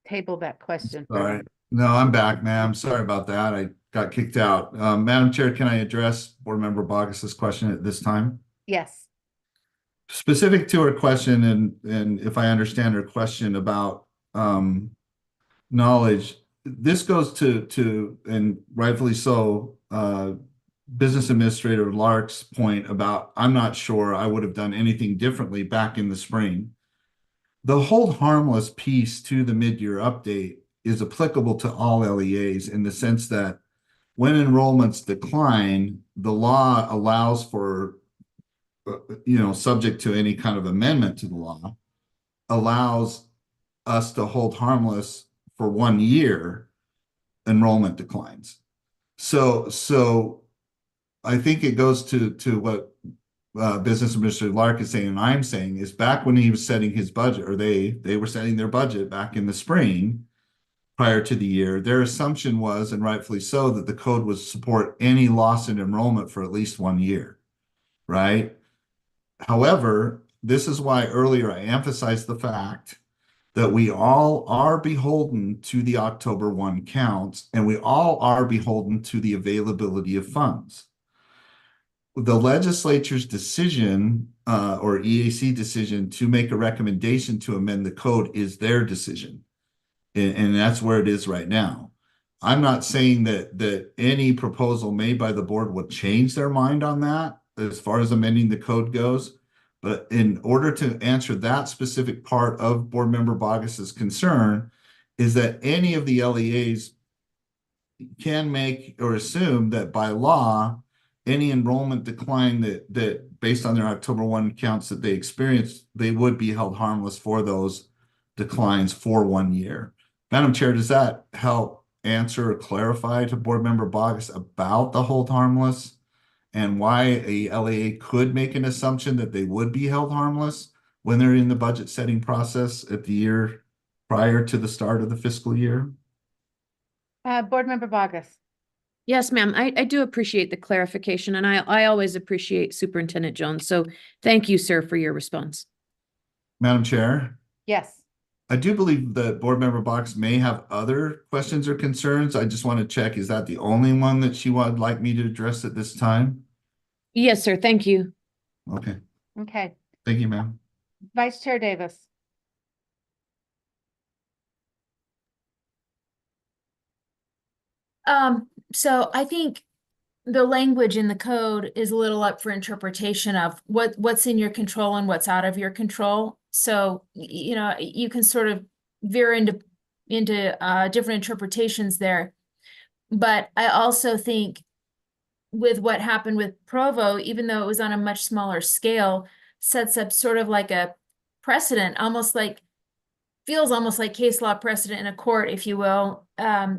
Speaker 1: table that question.
Speaker 17: All right. No, I'm back, ma'am. Sorry about that. I got kicked out. Madam Chair, can I address Board Member Bogus's question at this time?
Speaker 1: Yes.
Speaker 17: Specific to her question, and if I understand her question about knowledge, this goes to and rightfully so, Business Administrator Lark's point about, I'm not sure I would have done anything differently back in the spring. The hold harmless piece to the mid-year update is applicable to all LEAs in the sense that when enrollments decline, the law allows for, subject to any kind of amendment to the law, allows us to hold harmless for 1 year enrollment declines. So I think it goes to what Business Administrator Lark is saying, and I'm saying, is back when he was setting his budget, or they were setting their budget back in the spring prior to the year, their assumption was, and rightfully so, that the code would support any loss in enrollment for at least 1 year, right? However, this is why earlier I emphasized the fact that we all are beholden to the October 1 counts, and we all are beholden to the availability of funds. The legislature's decision or EAC decision to make a recommendation to amend the code is their decision. And that's where it is right now. I'm not saying that any proposal made by the board would change their mind on that as far as amending the code goes. But in order to answer that specific part of Board Member Bogus's concern is that any of the LEAs can make or assume that by law, any enrollment decline that based on their October 1 counts that they experienced, they would be held harmless for those declines for 1 year. Madam Chair, does that help answer or clarify to Board Member Bogus about the hold harmless and why a LEA could make an assumption that they would be held harmless when they're in the budget setting process at the year prior to the start of the fiscal year?
Speaker 1: Board Member Bogus.
Speaker 4: Yes, ma'am. I do appreciate the clarification, and I always appreciate Superintendent Jones. So thank you, sir, for your response.
Speaker 17: Madam Chair?
Speaker 1: Yes.
Speaker 17: I do believe that Board Member Box may have other questions or concerns. I just want to check, is that the only one that she would like me to address at this time?
Speaker 4: Yes, sir. Thank you.
Speaker 17: Okay.
Speaker 1: Okay.
Speaker 17: Thank you, ma'am.
Speaker 1: Vice Chair Davis.
Speaker 2: So I think the language in the code is a little up for interpretation of what's in your control and what's out of your control. So, you know, you can sort of veer into different interpretations there. But I also think with what happened with Provo, even though it was on a much smaller scale, sets up sort of like a precedent, feels almost like case law precedent in a court, if you will.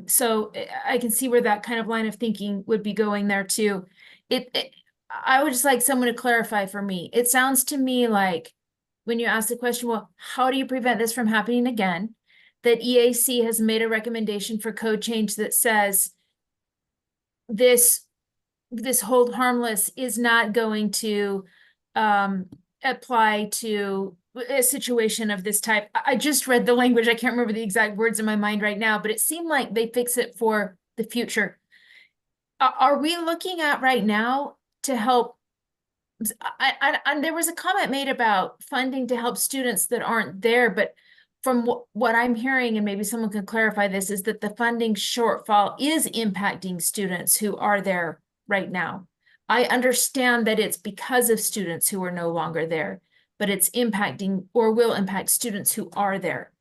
Speaker 2: So I can see where that kind of line of thinking would be going there too. I would just like someone to clarify for me. It sounds to me like when you ask the question, well, how do you prevent this from happening again? That EAC has made a recommendation for code change that says this hold harmless is not going to apply to a situation of this type. I just read the language. I can't remember the exact words in my mind right now, but it seemed like they fix it for the future. Are we looking at right now to help? There was a comment made about funding to help students that aren't there, but from what I'm hearing, and maybe someone can clarify this, is that the funding shortfall is impacting students who are there right now. I understand that it's because of students who are no longer there, but it's impacting or will impact students who are there.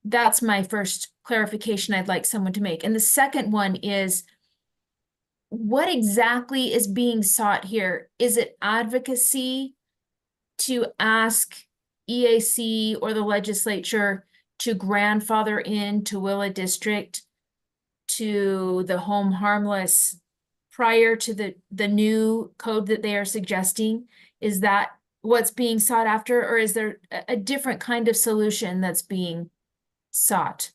Speaker 2: That's my first clarification I'd like someone to make. And the second one is, what exactly is being sought here? Is it advocacy to ask EAC or the legislature to grandfather in Tooele District to the home harmless prior to the new code that they are suggesting? Is that what's being sought after, or is there a different kind of solution that's being sought?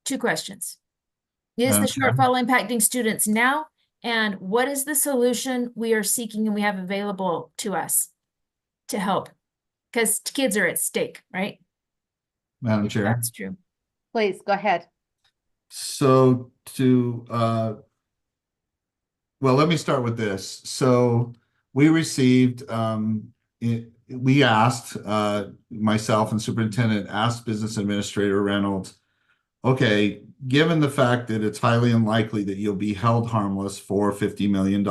Speaker 2: Two questions. Is the shortfall impacting students now? And what is the solution we are seeking and we have available to us to help? Because kids are at stake, right?
Speaker 17: Madam Chair.
Speaker 2: That's true.
Speaker 1: Please, go ahead.
Speaker 17: So well, let me start with this. So we received, we asked, myself and Superintendent asked Business Administrator Reynolds, okay, given the fact that it's highly unlikely that you'll be held harmless for $50 million,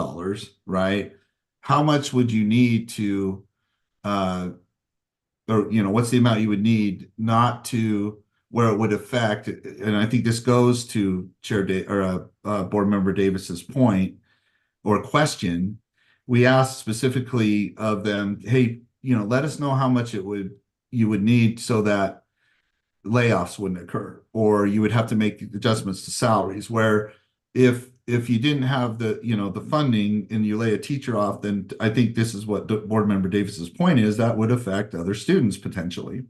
Speaker 17: right? How much would you need to, or, you know, what's the amount you would need not to where it would affect, and I think this goes to Board Member Davis's point or question. We asked specifically of them, hey, you know, let us know how much you would need so that layoffs wouldn't occur, or you would have to make adjustments to salaries, where if you didn't have the, you know, the funding and you lay a teacher off, then I think this is what Board Member Davis's point is, that would affect other students potentially.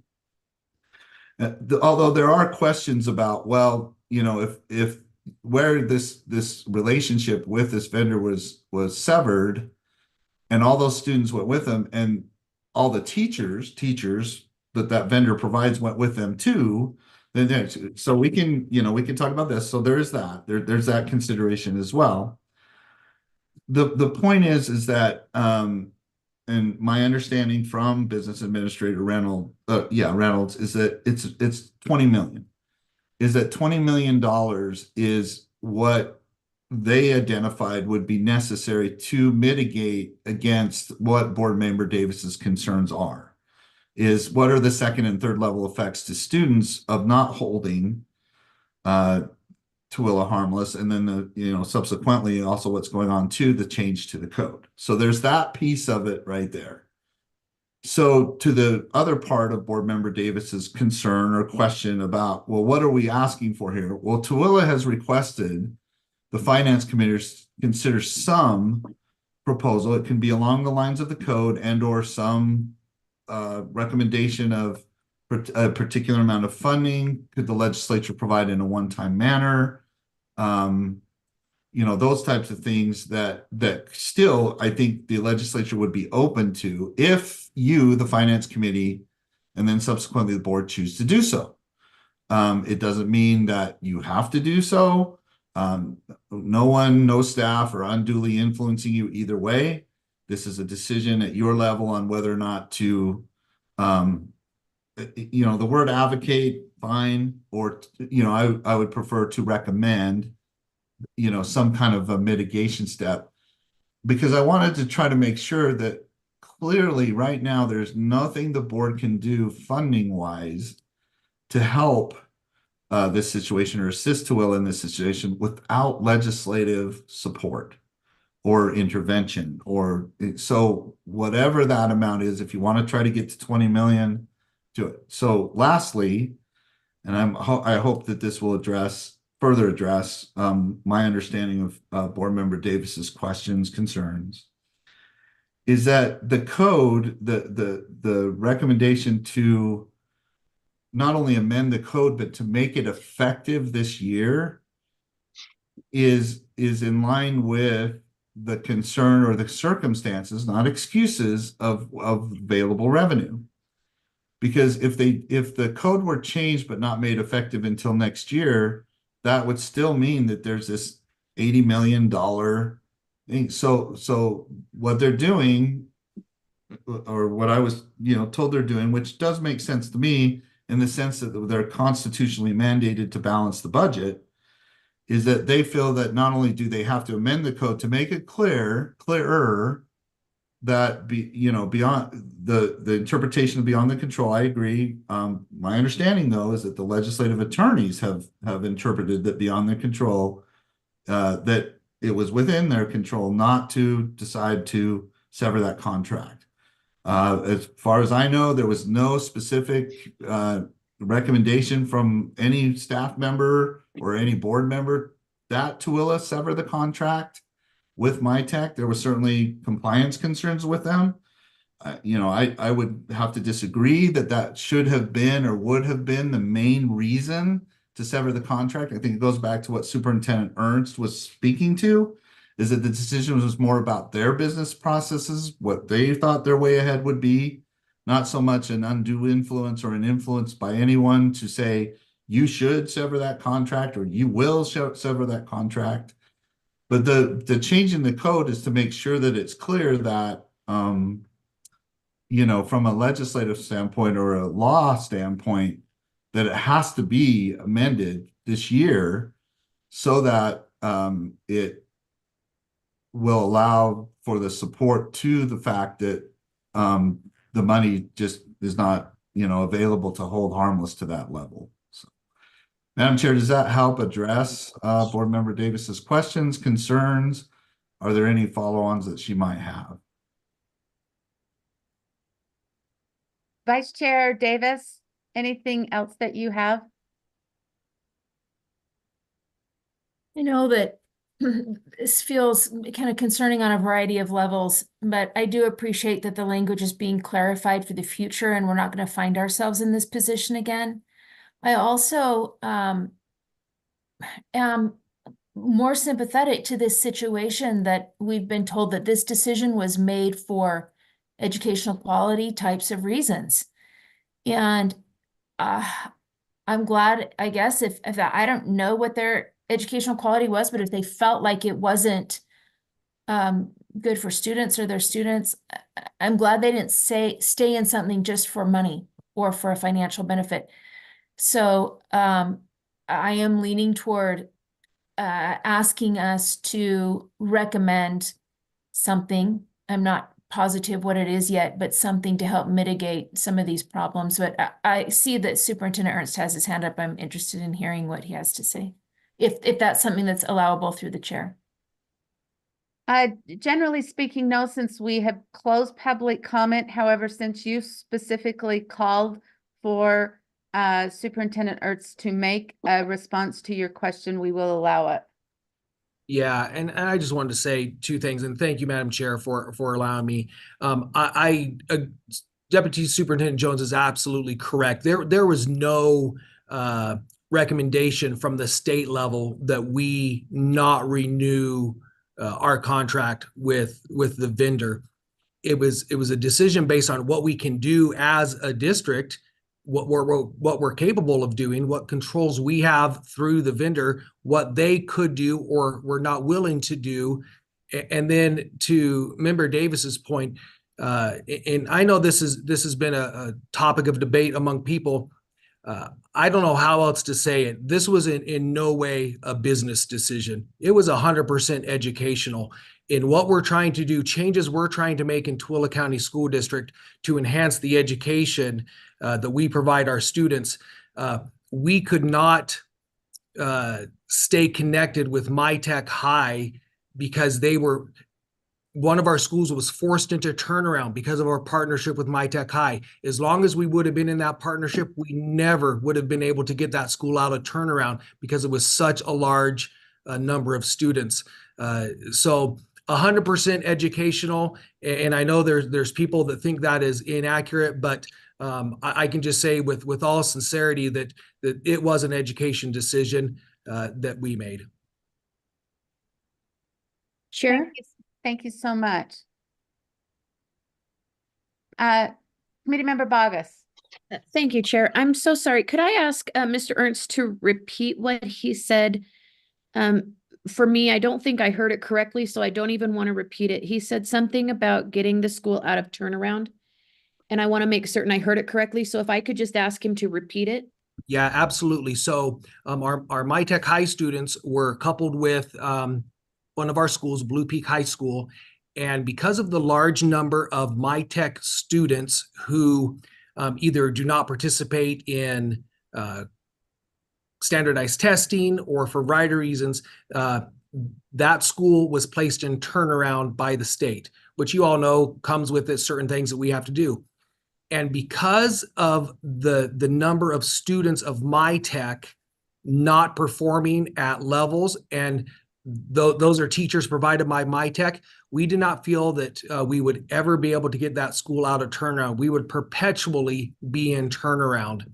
Speaker 17: Although there are questions about, well, you know, if where this relationship with this vendor was severed and all those students went with them and all the teachers that vendor provides went with them too, then so we can, you know, we can talk about this. So there is that, there's that consideration as well. The point is that and my understanding from Business Administrator Reynolds is that it's 20 million. Is that $20 million is what they identified would be necessary to mitigate against what Board Member Davis's concerns are. Is what are the second and third level effects to students of not holding Tooele harmless, and then subsequently also what's going on to the change to the code. So there's that piece of it right there. So to the other part of Board Member Davis's concern or question about, well, what are we asking for here? Well, Tooele has requested the Finance Committee consider some proposal. It can be along the lines of the code and or some recommendation of a particular amount of funding. Could the legislature provide in a one-time manner? Those types of things that still I think the legislature would be open to if you, the Finance Committee, and then subsequently the board choose to do so. It doesn't mean that you have to do so. No staff are unduly influencing you either way. This is a decision at your level on whether or not to, the word advocate, fine, or, I would prefer to recommend some kind of a mitigation step. Because I wanted to try to make sure that clearly right now, there's nothing the board can do funding wise to help this situation or assist Tooele in this situation without legislative support or intervention, or so whatever that amount is, if you want to try to get to 20 million, do it. So lastly, and I hope that this will further address my understanding of Board Member Davis's questions, concerns, is that the code, the recommendation to not only amend the code, but to make it effective this year is in line with the concern or the circumstances, not excuses, of available revenue. Because if the code were changed but not made effective until next year, that would still mean that there's this $80 million thing. So what they're doing, or what I was told they're doing, which does make sense to me in the sense that they're constitutionally mandated to balance the budget, is that they feel that not only do they have to amend the code to make it clearer that beyond the interpretation of beyond the control. I agree. My understanding though is that the legislative attorneys have interpreted that beyond their control, that it was within their control not to decide to sever that contract. As far as I know, there was no specific recommendation from any staff member or any board member that Tooele sever the contract with MyTech. There were certainly compliance concerns with them. I would have to disagree that should have been or would have been the main reason to sever the contract. I think it goes back to what Superintendent Ernst was speaking to, is that the decision was more about their business processes, what they thought their way ahead would be, not so much an undue influence or an influence by anyone to say, you should sever that contract or you will sever that contract. But the change in the code is to make sure that it's clear that, from a legislative standpoint or a law standpoint, that it has to be amended this year so that it will allow for the support to the fact that the money just is not, available to hold harmless to that level. So, Madam Chair, does that help address Board Member Davis's questions, concerns? Are there any follow-ons that she might have?
Speaker 1: Vice Chair Davis, anything else that you have?
Speaker 2: I know that this feels kind of concerning on a variety of levels, but I do appreciate that the language is being clarified for the future and we're not going to find ourselves in this position again. I also am more sympathetic to this situation that we've been told that this decision was made for educational quality types of reasons. And I'm glad, I guess, if I don't know what their educational quality was, but if they felt like it wasn't good for students or their students, I'm glad they didn't stay in something just for money or for a financial benefit. So I am leaning toward asking us to recommend something. I'm not positive what it is yet, but something to help mitigate some of these problems. But I see that Superintendent Ernst has his hand up. I'm interested in hearing what he has to say, if that's something that's allowable through the chair.
Speaker 1: Generally speaking, no, since we have closed public comment. However, since you specifically called for Superintendent Ernst to make a response to your question, we will allow it.
Speaker 15: Yeah, and I just wanted to say two things, and thank you, Madam Chair, for allowing me. Deputy Superintendent Jones is absolutely correct. There was no recommendation from the state level that we not renew our contract with the vendor. It was a decision based on what we can do as a district, what we're capable of doing, what controls we have through the vendor, what they could do or were not willing to do. And then to Member Davis's point, and I know this has been a topic of debate among people. I don't know how else to say it. This was in no way a business decision. It was 100% educational in what we're trying to do, changes we're trying to make in Tooele County School District to enhance the education that we provide our students. We could not stay connected with MyTech High because one of our schools was forced into turnaround because of our partnership with MyTech High. As long as we would have been in that partnership, we never would have been able to get that school out of turnaround because it was such a large number of students. So 100% educational. And I know there's people that think that is inaccurate, but I can just say with all sincerity that it was an education decision that we made.
Speaker 4: Chair?
Speaker 1: Thank you so much. Committee Member Bogus.
Speaker 4: Thank you, Chair. I'm so sorry. Could I ask Mr. Ernst to repeat what he said? For me, I don't think I heard it correctly, so I don't even want to repeat it. He said something about getting the school out of turnaround, and I want to make certain I heard it correctly. So if I could just ask him to repeat it.
Speaker 15: Yeah, absolutely. So our MyTech High students were coupled with one of our schools, Blue Peak High School. And because of the large number of MyTech students who either do not participate in standardized testing or for a variety of reasons, that school was placed in turnaround by the state, which you all know comes with it certain things that we have to do. And because of the number of students of MyTech not performing at levels, and those are teachers provided by MyTech, we did not feel that we would ever be able to get that school out of turnaround. We would perpetually be in turnaround.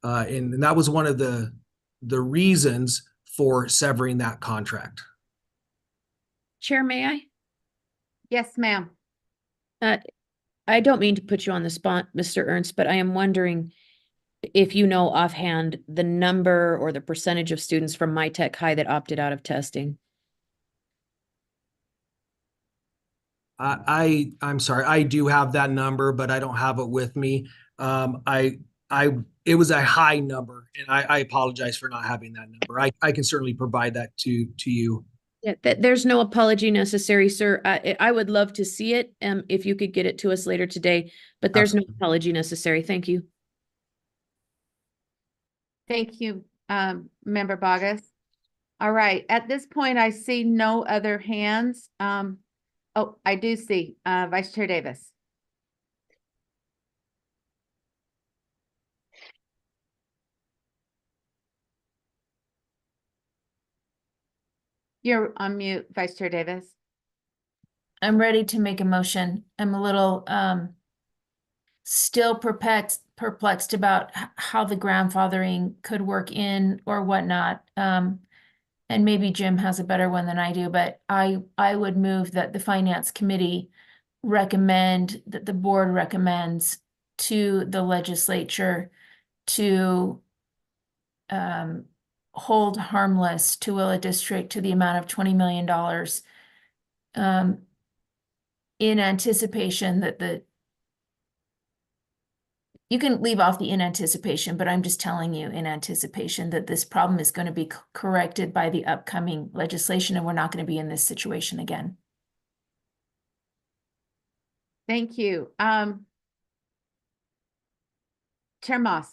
Speaker 15: And that was one of the reasons for severing that contract.
Speaker 4: Chair, may I?
Speaker 1: Yes, ma'am.
Speaker 4: I don't mean to put you on the spot, Mr. Ernst, but I am wondering if you know offhand the number or the percentage of students from MyTech High that opted out of testing.
Speaker 15: I'm sorry, I do have that number, but I don't have it with me. It was a high number, and I apologize for not having that number. I can certainly provide that to you.
Speaker 4: Yeah, there's no apology necessary, sir. I would love to see it, if you could get it to us later today, but there's no apology necessary. Thank you.
Speaker 1: Thank you, Member Bogus. All right, at this point, I see no other hands. Oh, I do see, Vice Chair Davis. You're on mute, Vice Chair Davis.
Speaker 2: I'm ready to make a motion. I'm a little still perplexed about how the grandfathering could work in or whatnot. And maybe Jim has a better one than I do, but I would move that the Finance Committee recommend, that the board recommends to the legislature to hold harmless Tooele District to the amount of $20 million in anticipation that you can leave off the in anticipation, but I'm just telling you in anticipation that this problem is going to be corrected by the upcoming legislation, and we're not going to be in this situation again.
Speaker 1: Thank you. Chair Moss.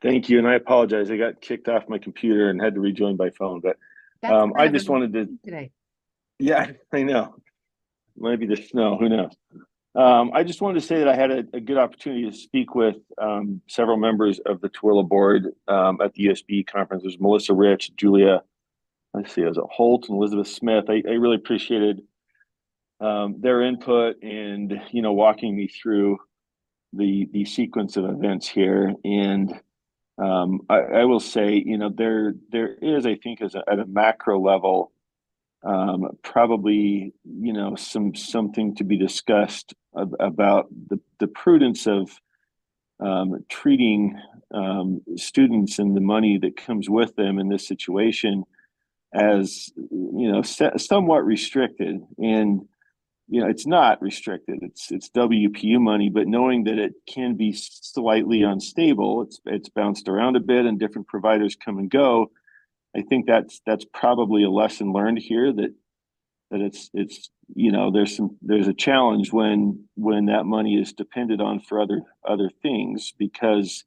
Speaker 18: Thank you, and I apologize. I got kicked off my computer and had to rejoin by phone, but I just wanted to.
Speaker 1: Today.
Speaker 18: Yeah, I know. Maybe the snow. Who knows? I just wanted to say that I had a good opportunity to speak with several members of the Tooele board at the USB conference. There's Melissa Rich, Julia. Let's see, it was Holt and Elizabeth Smith. I really appreciated their input and walking me through the sequence of events here. And I will say, there is, I think, at a macro level, probably something to be discussed about the prudence of treating students and the money that comes with them in this situation as somewhat restricted. And it's not restricted. It's WPU money, but knowing that it can be slightly unstable, it's bounced around a bit and different providers come and go. I think that's probably a lesson learned here, that it's there's a challenge when that money is depended on for other things, because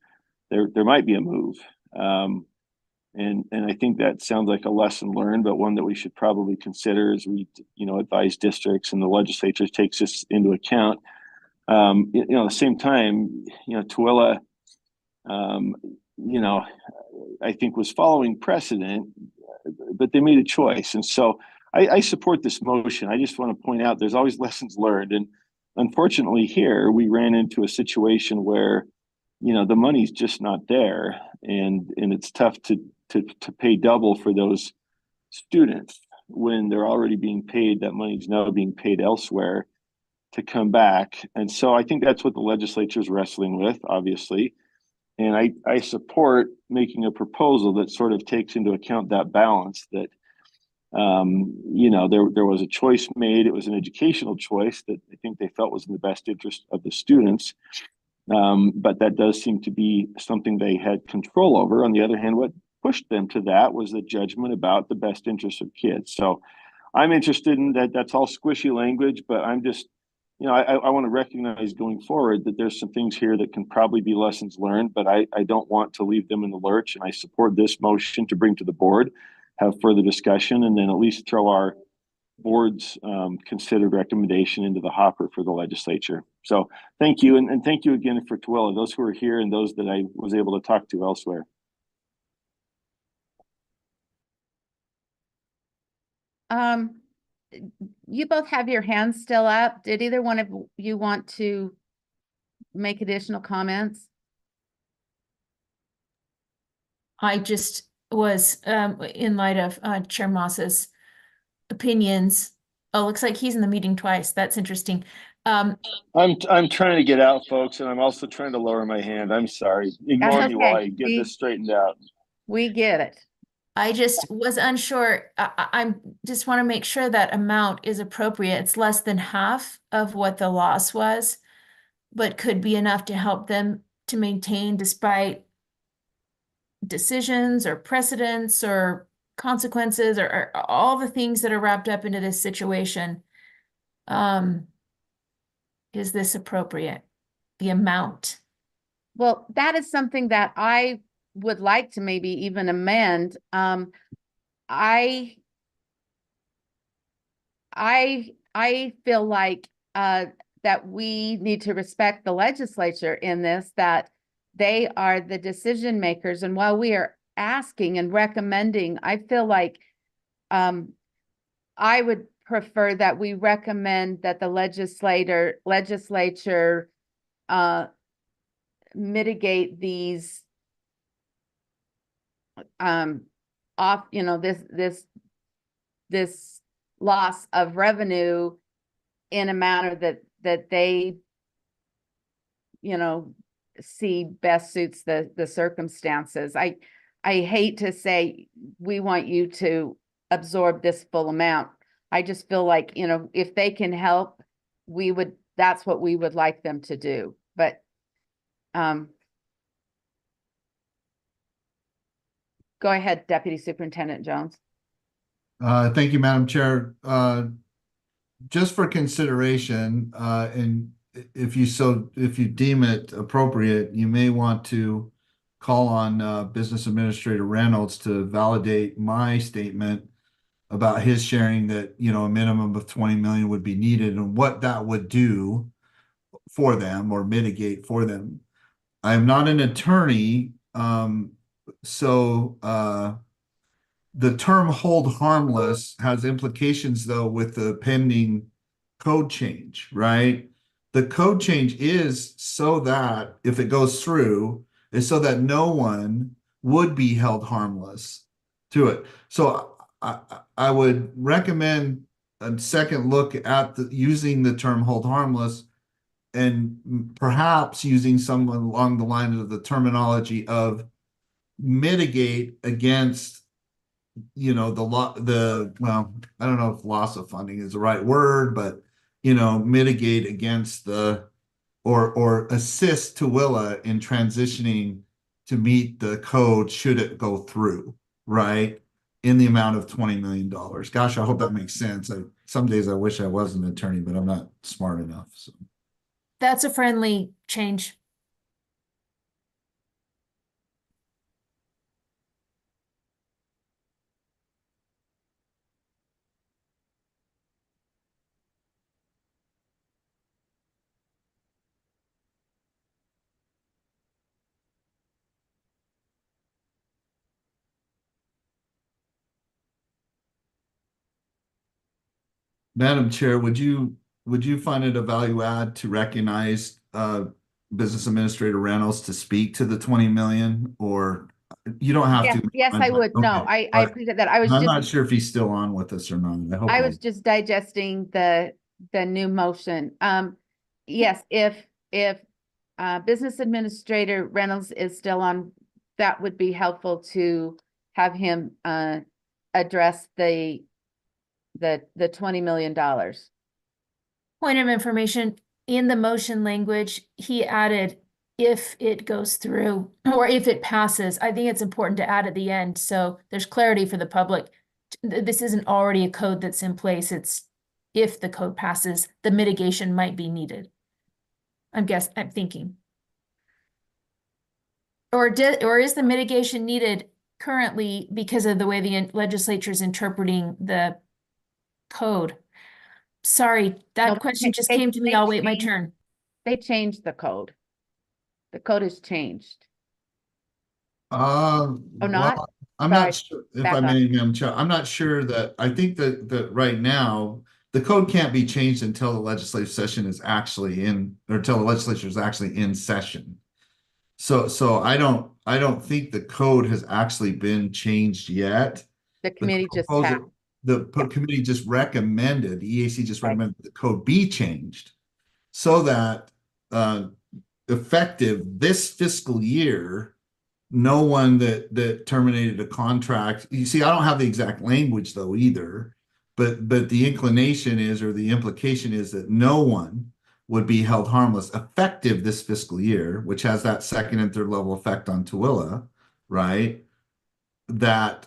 Speaker 18: there might be a move. And I think that sounds like a lesson learned, but one that we should probably consider as we, advise districts, and the legislature takes this into account. At the same time, Tooele, I think was following precedent, but they made a choice. And so I support this motion. I just want to point out there's always lessons learned. And unfortunately here, we ran into a situation where, the money's just not there. And it's tough to pay double for those students when they're already being paid. That money's now being paid elsewhere to come back. And so I think that's what the legislature is wrestling with, obviously. And I support making a proposal that sort of takes into account that balance, that, there was a choice made. It was an educational choice that I think they felt was in the best interest of the students. But that does seem to be something they had control over. On the other hand, what pushed them to that was the judgment about the best interest of kids. So I'm interested in that. That's all squishy language, but I'm just, I want to recognize going forward that there's some things here that can probably be lessons learned, but I don't want to leave them in the lurch. And I support this motion to bring to the board, have further discussion, and then at least throw our board's considered recommendation into the hopper for the legislature. So thank you. And thank you again for Tooele, those who are here and those that I was able to talk to elsewhere.
Speaker 1: You both have your hands still up. Did either one of you want to make additional comments?
Speaker 2: I just was, in light of Chair Moss's opinions. Oh, looks like he's in the meeting twice. That's interesting.
Speaker 18: I'm trying to get out, folks, and I'm also trying to lower my hand. I'm sorry. Ignore me while I get this straightened out.
Speaker 1: We get it.
Speaker 2: I just was unsure. I just want to make sure that amount is appropriate. It's less than half of what the loss was, but could be enough to help them to maintain despite decisions or precedents or consequences or all the things that are wrapped up into this situation. Is this appropriate? The amount?
Speaker 1: Well, that is something that I would like to maybe even amend. I feel like that we need to respect the legislature in this, that they are the decision makers. And while we are asking and recommending, I feel like I would prefer that we recommend that the legislature mitigate these off, this loss of revenue in a manner that they see best suits the circumstances. I hate to say we want you to absorb this full amount. I just feel like, if they can help, that's what we would like them to do. But go ahead, Deputy Superintendent Jones.
Speaker 17: Thank you, Madam Chair. Just for consideration, and if you deem it appropriate, you may want to call on Business Administrator Reynolds to validate my statement about his sharing that, a minimum of 20 million would be needed and what that would do for them or mitigate for them. I'm not an attorney, so the term hold harmless has implications, though, with the pending code change, right? The code change is so that if it goes through, is so that no one would be held harmless to it. So I would recommend a second look at using the term hold harmless, and perhaps using some along the lines of the terminology of mitigate against, well, I don't know if loss of funding is the right word, but mitigate against or assist Tooele in transitioning to meet the code should it go through, right? In the amount of $20 million. Gosh, I hope that makes sense. Some days I wish I was an attorney, but I'm not smart enough. So.
Speaker 2: That's a friendly change.
Speaker 17: Madam Chair, would you find it a value add to recognize Business Administrator Reynolds to speak to the 20 million, or you don't have to?
Speaker 1: Yes, I would. No,
Speaker 17: Okay.
Speaker 1: I appreciate that. I'm
Speaker 17: not sure if he's still on with us or not. I hope
Speaker 1: I was just digesting the new motion. Yes, if Business Administrator Reynolds is still on, that would be helpful to have him address the $20 million.
Speaker 2: Point of information, in the motion language, he added if it goes through or if it passes. I think it's important to add at the end so there's clarity for the public. This isn't already a code that's in place. It's if the code passes, the mitigation might be needed. I'm thinking. Or is the mitigation needed currently because of the way the legislature is interpreting the code? Sorry, that question just came to me. I'll wait my turn.
Speaker 1: They changed the code. The code has changed.
Speaker 17: not? I'm
Speaker 1: Sorry.
Speaker 17: not sure if
Speaker 1: Back
Speaker 17: I
Speaker 1: up.
Speaker 17: may, Madam Chair. I'm not sure that I think that right now the code can't be changed until the legislative session is actually in, or until the legislature is actually in session. So I don't think the code has actually been changed yet.
Speaker 1: The committee just
Speaker 17: proposal-
Speaker 1: passed.
Speaker 17: The committee just recommended, the EAC just recommended the code be changed so that effective this fiscal year, no one that terminated a contract. You see, I don't have the exact language though either, but the inclination is, or the implication is, that no one would be held harmless effective this fiscal year, which has that second and third level effect on Tooele, right? That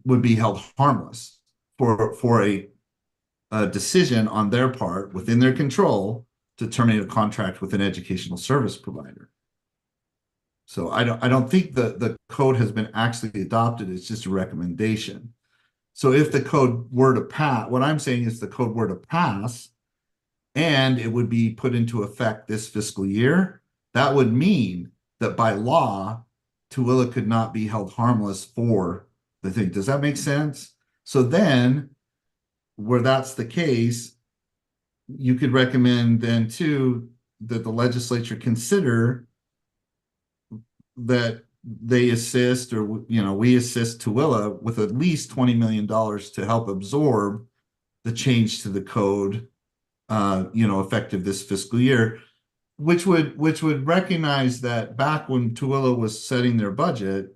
Speaker 17: would be held harmless for a decision on their part within their control to terminate a contract with an educational service provider. So I don't think the code has been actually adopted. It's just a recommendation. So if the code were to pass, what I'm saying is the code were to pass and it would be put into effect this fiscal year, that would mean that by law, Tooele could not be held harmless for the thing. Does that make sense? So then, where that's the case, you could recommend then too that the legislature consider that they assist, or we assist Tooele with at least $20 million to help absorb the change to the code, effective this fiscal year, which would recognize that back when Tooele was setting their budget,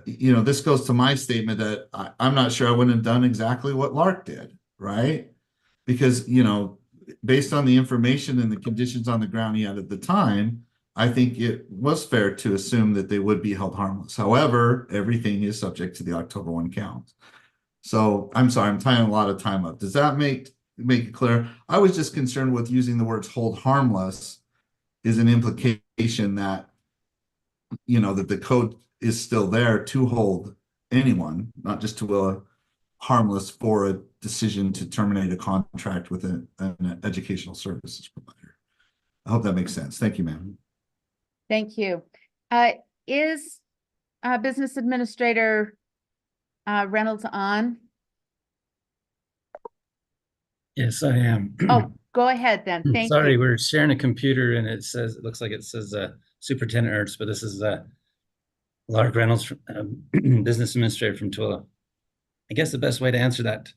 Speaker 17: this goes to my statement that I'm not sure I wouldn't have done exactly what Lark did, right? Because, based on the information and the conditions on the ground he had at the time, I think it was fair to assume that they would be held harmless. However, everything is subject to the October 1 count. So I'm sorry, I'm tying a lot of time up. Does that make it clear? I was just concerned with using the words hold harmless is an implication that, that the code is still there to hold anyone, not just to harmless for a decision to terminate a contract with an educational services provider. I hope that makes sense. Thank you, ma'am.
Speaker 1: Thank you. Is Business Administrator Reynolds on?
Speaker 16: Yes, I am.
Speaker 1: Oh, go ahead then. Thank
Speaker 16: Sorry,
Speaker 1: you.
Speaker 16: we're sharing a computer and it looks like it says Superintendent Ernst, but this is Lark Reynolds, Business Administrator from Tooele. I guess the best way to answer that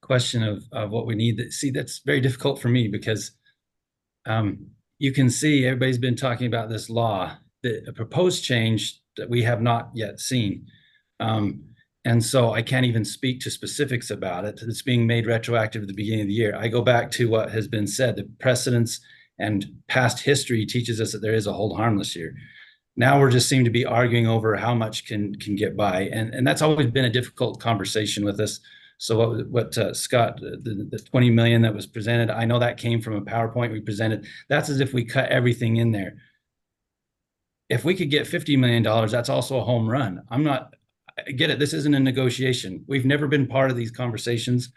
Speaker 16: question of what we need, that's very difficult for me because you can see everybody's been talking about this law, a proposed change that we have not yet seen. And so I can't even speak to specifics about it. It's being made retroactive at the beginning of the year. I go back to what has been said. The precedents and past history teaches us that there is a hold harmless year. Now we're just seem to be arguing over how much can get by. And that's always been a difficult conversation with us. So what Scott, the 20 million that was presented, I know that came from a PowerPoint we presented. That's as if we cut everything in there. If we could get $50 million, that's also a home run. I get it. This isn't a negotiation. We've never been part of these conversations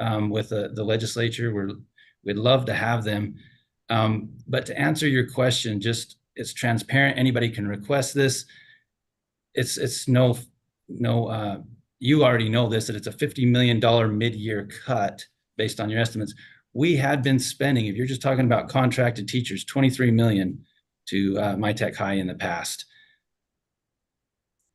Speaker 16: with the legislature. We'd love to have them. But to answer your question, it's transparent. Anybody can request this. It's no, you already know this, that it's a $50 million mid-year cut based on your estimates. We had been spending, if you're just talking about contracted teachers, $23 million to MyTech High in the past.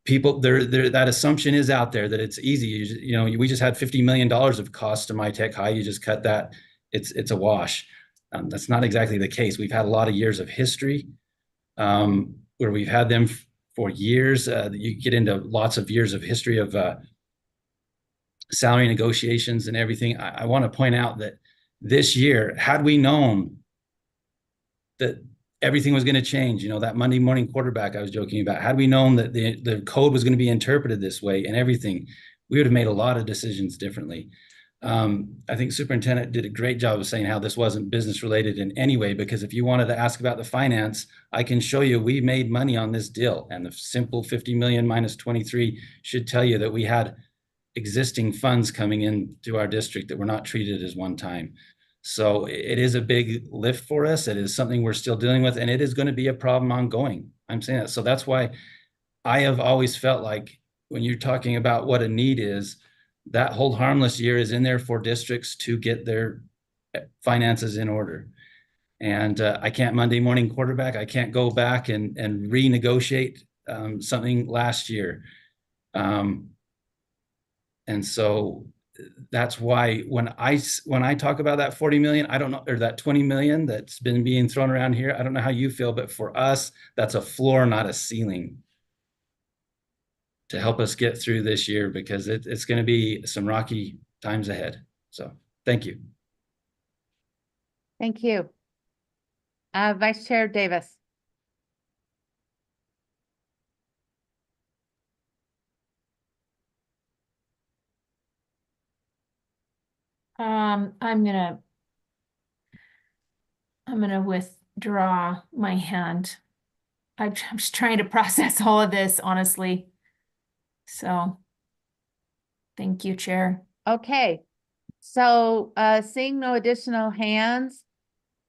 Speaker 16: People, that assumption is out there that it's easy. We just had $50 million of cost to MyTech High. You just cut that, it's a wash. That's not exactly the case. We've had a lot of years of history where we've had them for years. You get into lots of years of history of salary negotiations and everything. I want to point out that this year, had we known that everything was going to change, that Monday morning quarterback I was joking about, had we known that the code was going to be interpreted this way and everything, we would have made a lot of decisions differently. I think Superintendent did a great job of saying how this wasn't business related in any way, because if you wanted to ask about the finance, I can show you we made money on this deal, and the simple 50 million minus 23 should tell you that we had existing funds coming into our district that were not treated as one time. So it is a big lift for us. It is something we're still dealing with, and it is going to be a problem ongoing. I'm saying that. So that's why I have always felt like when you're talking about what a need is, that hold harmless year is in there for districts to get their finances in order. And I can't Monday morning quarterback. I can't go back and renegotiate something last year. And so that's why when I talk about that 40 million, I don't know, or that 20 million that's been being thrown around here, I don't know how you feel, but for us, that's a floor, not a ceiling, to help us get through this year, because it's going to be some rocky times ahead. So thank you.
Speaker 1: Thank you. Vice Chair Davis.
Speaker 2: I'm gonna withdraw my hand. I'm just trying to process all of this, honestly. So, thank you, Chair.
Speaker 1: Okay, so seeing no additional hands,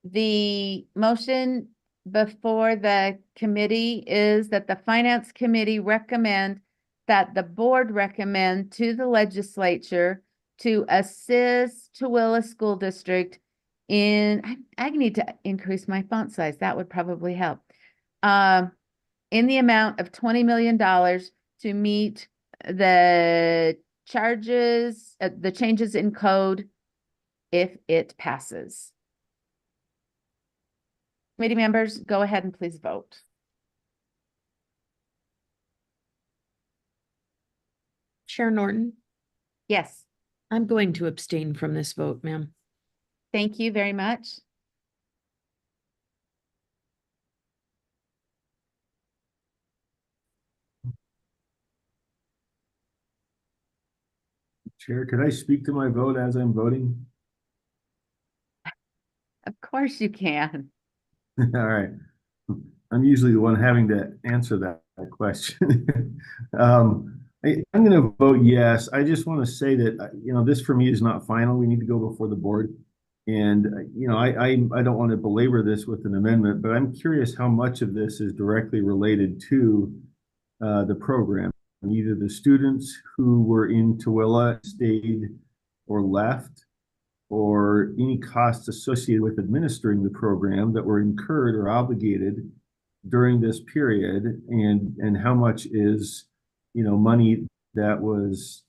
Speaker 1: the motion before the committee is that the Finance Committee recommend that the board recommend to the legislature to assist Tooele School District in, I need to increase my font size. That would probably help. In the amount of $20 million to meet the charges, the changes in code if it passes. Committee members, go ahead and please vote.
Speaker 4: Chair Norton,
Speaker 1: Yes,
Speaker 4: I'm going to abstain from this vote, ma'am.
Speaker 1: thank you very much.
Speaker 5: Chair, could I speak to my vote as I'm voting?
Speaker 1: Of course you can.
Speaker 5: All right. I'm usually the one having to answer that question. I'm going to vote yes. I just want to say that, this for me is not final. We need to go before the board. And, I don't want to belabor this with an amendment, but I'm curious how much of this is directly related to the program. Either the students who were in Tooele stayed or left, or any costs associated with administering the program that were incurred or obligated during this period, and how much is, money that was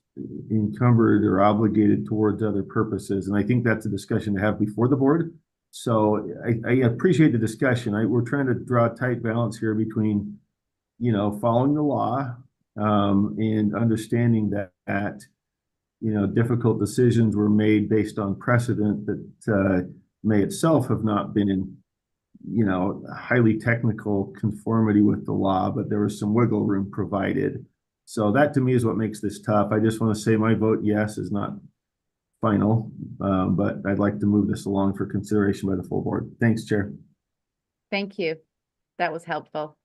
Speaker 5: encumbered or obligated towards other purposes. And I think that's a discussion to have before the board. So I appreciate the discussion. We're trying to draw a tight balance here between, following the law and understanding that, you know, difficult decisions were made based on precedent that may itself have not been in, you know, highly technical conformity with the law, but there was some wiggle room provided. So that to me is what makes this tough. I just want to say my vote yes is not final, but I'd like to move this along for consideration by the full board. Thanks, Chair.
Speaker 1: Thank you. That was helpful.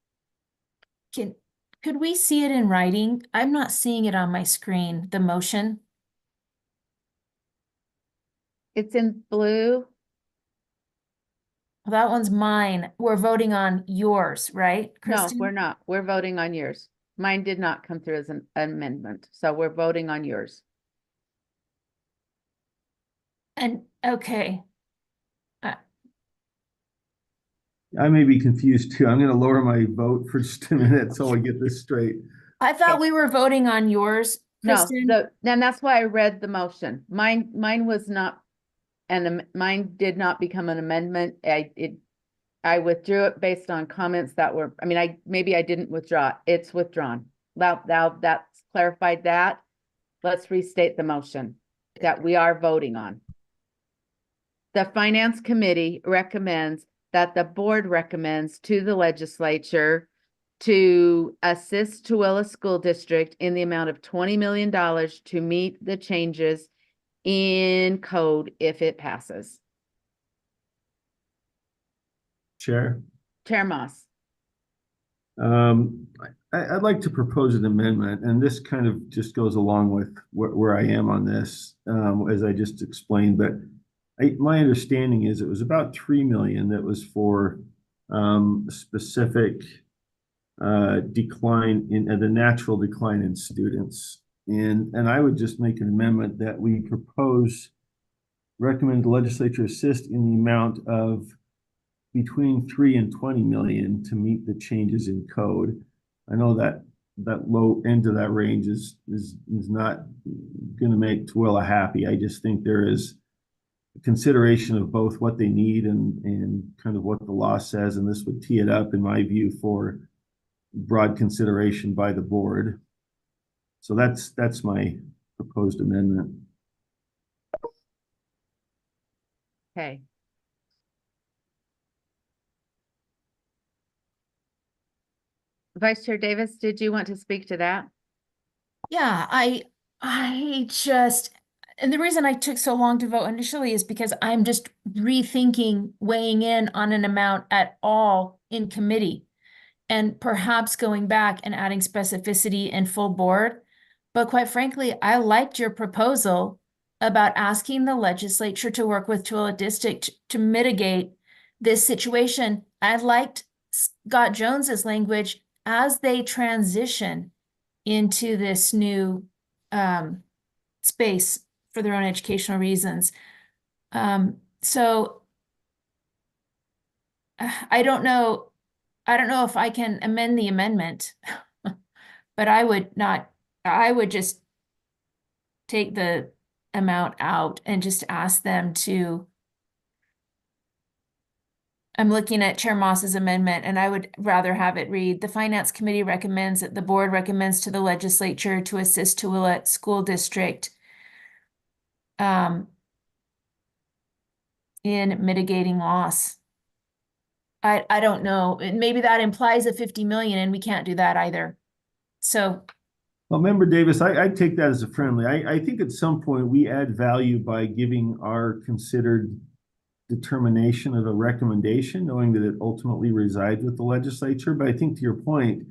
Speaker 2: Could we see it in writing? I'm not seeing it on my screen, the motion.
Speaker 1: It's in blue.
Speaker 2: Well, that one's mine. We're voting on yours, right,
Speaker 1: No,
Speaker 2: Kristen?
Speaker 1: we're not. We're voting on yours. Mine did not come through as an amendment, so we're voting on yours.
Speaker 2: And, okay.
Speaker 5: I may be confused too. I'm going to lower my vote for just a minute so I get this straight.
Speaker 2: I thought we were voting on yours,
Speaker 1: No,
Speaker 2: Kristen.
Speaker 1: and that's why I read the motion. Mine was not, and mine did not become an amendment. I withdrew it based on comments that were, I mean, maybe I didn't withdraw. It's withdrawn. Now that's clarified that. Let's restate the motion that we are voting on. The Finance Committee recommends that the board recommends to the legislature to assist Tooele School District in the amount of $20 million to meet the changes in code if it passes.
Speaker 5: Chair.
Speaker 1: Chair Moss.
Speaker 5: I'd like to propose an amendment, and this kind of just goes along with where I am on this, as I just explained, but my understanding is it was about 3 million that was for specific decline in the natural decline in students. And I would just make an amendment that we recommend the legislature assist in the amount of between 3 and 20 million to meet the changes in code. I know that low end of that range is not going to make Tooele happy. I just think there is consideration of both what they need and kind of what the law says, and this would tee it up, in my view, for broad consideration by the board. So that's my proposed amendment.
Speaker 1: Okay. Vice Chair Davis, did you want to speak to that?
Speaker 2: Yeah, I just, and the reason I took so long to vote initially is because I'm just rethinking weighing in on an amount at all in committee and perhaps going back and adding specificity in full board. But quite frankly, I liked your proposal about asking the legislature to work with Tooele District to mitigate this situation. I liked Scott Jones's language as they transition into this new space for their own educational reasons. So I don't know if I can amend the amendment, but I would just take the amount out and just ask them to, I'm looking at Chair Moss's amendment, and I would rather have it read, the Finance Committee recommends that the board recommends to the legislature to assist Tooele School District in mitigating loss. I don't know. Maybe that implies a 50 million, and we can't do that either. So.
Speaker 5: Well, Member Davis, I take that as a friendly. I think at some point we add value by giving our considered determination of a recommendation, knowing that it ultimately resides with the legislature. But I think to your point,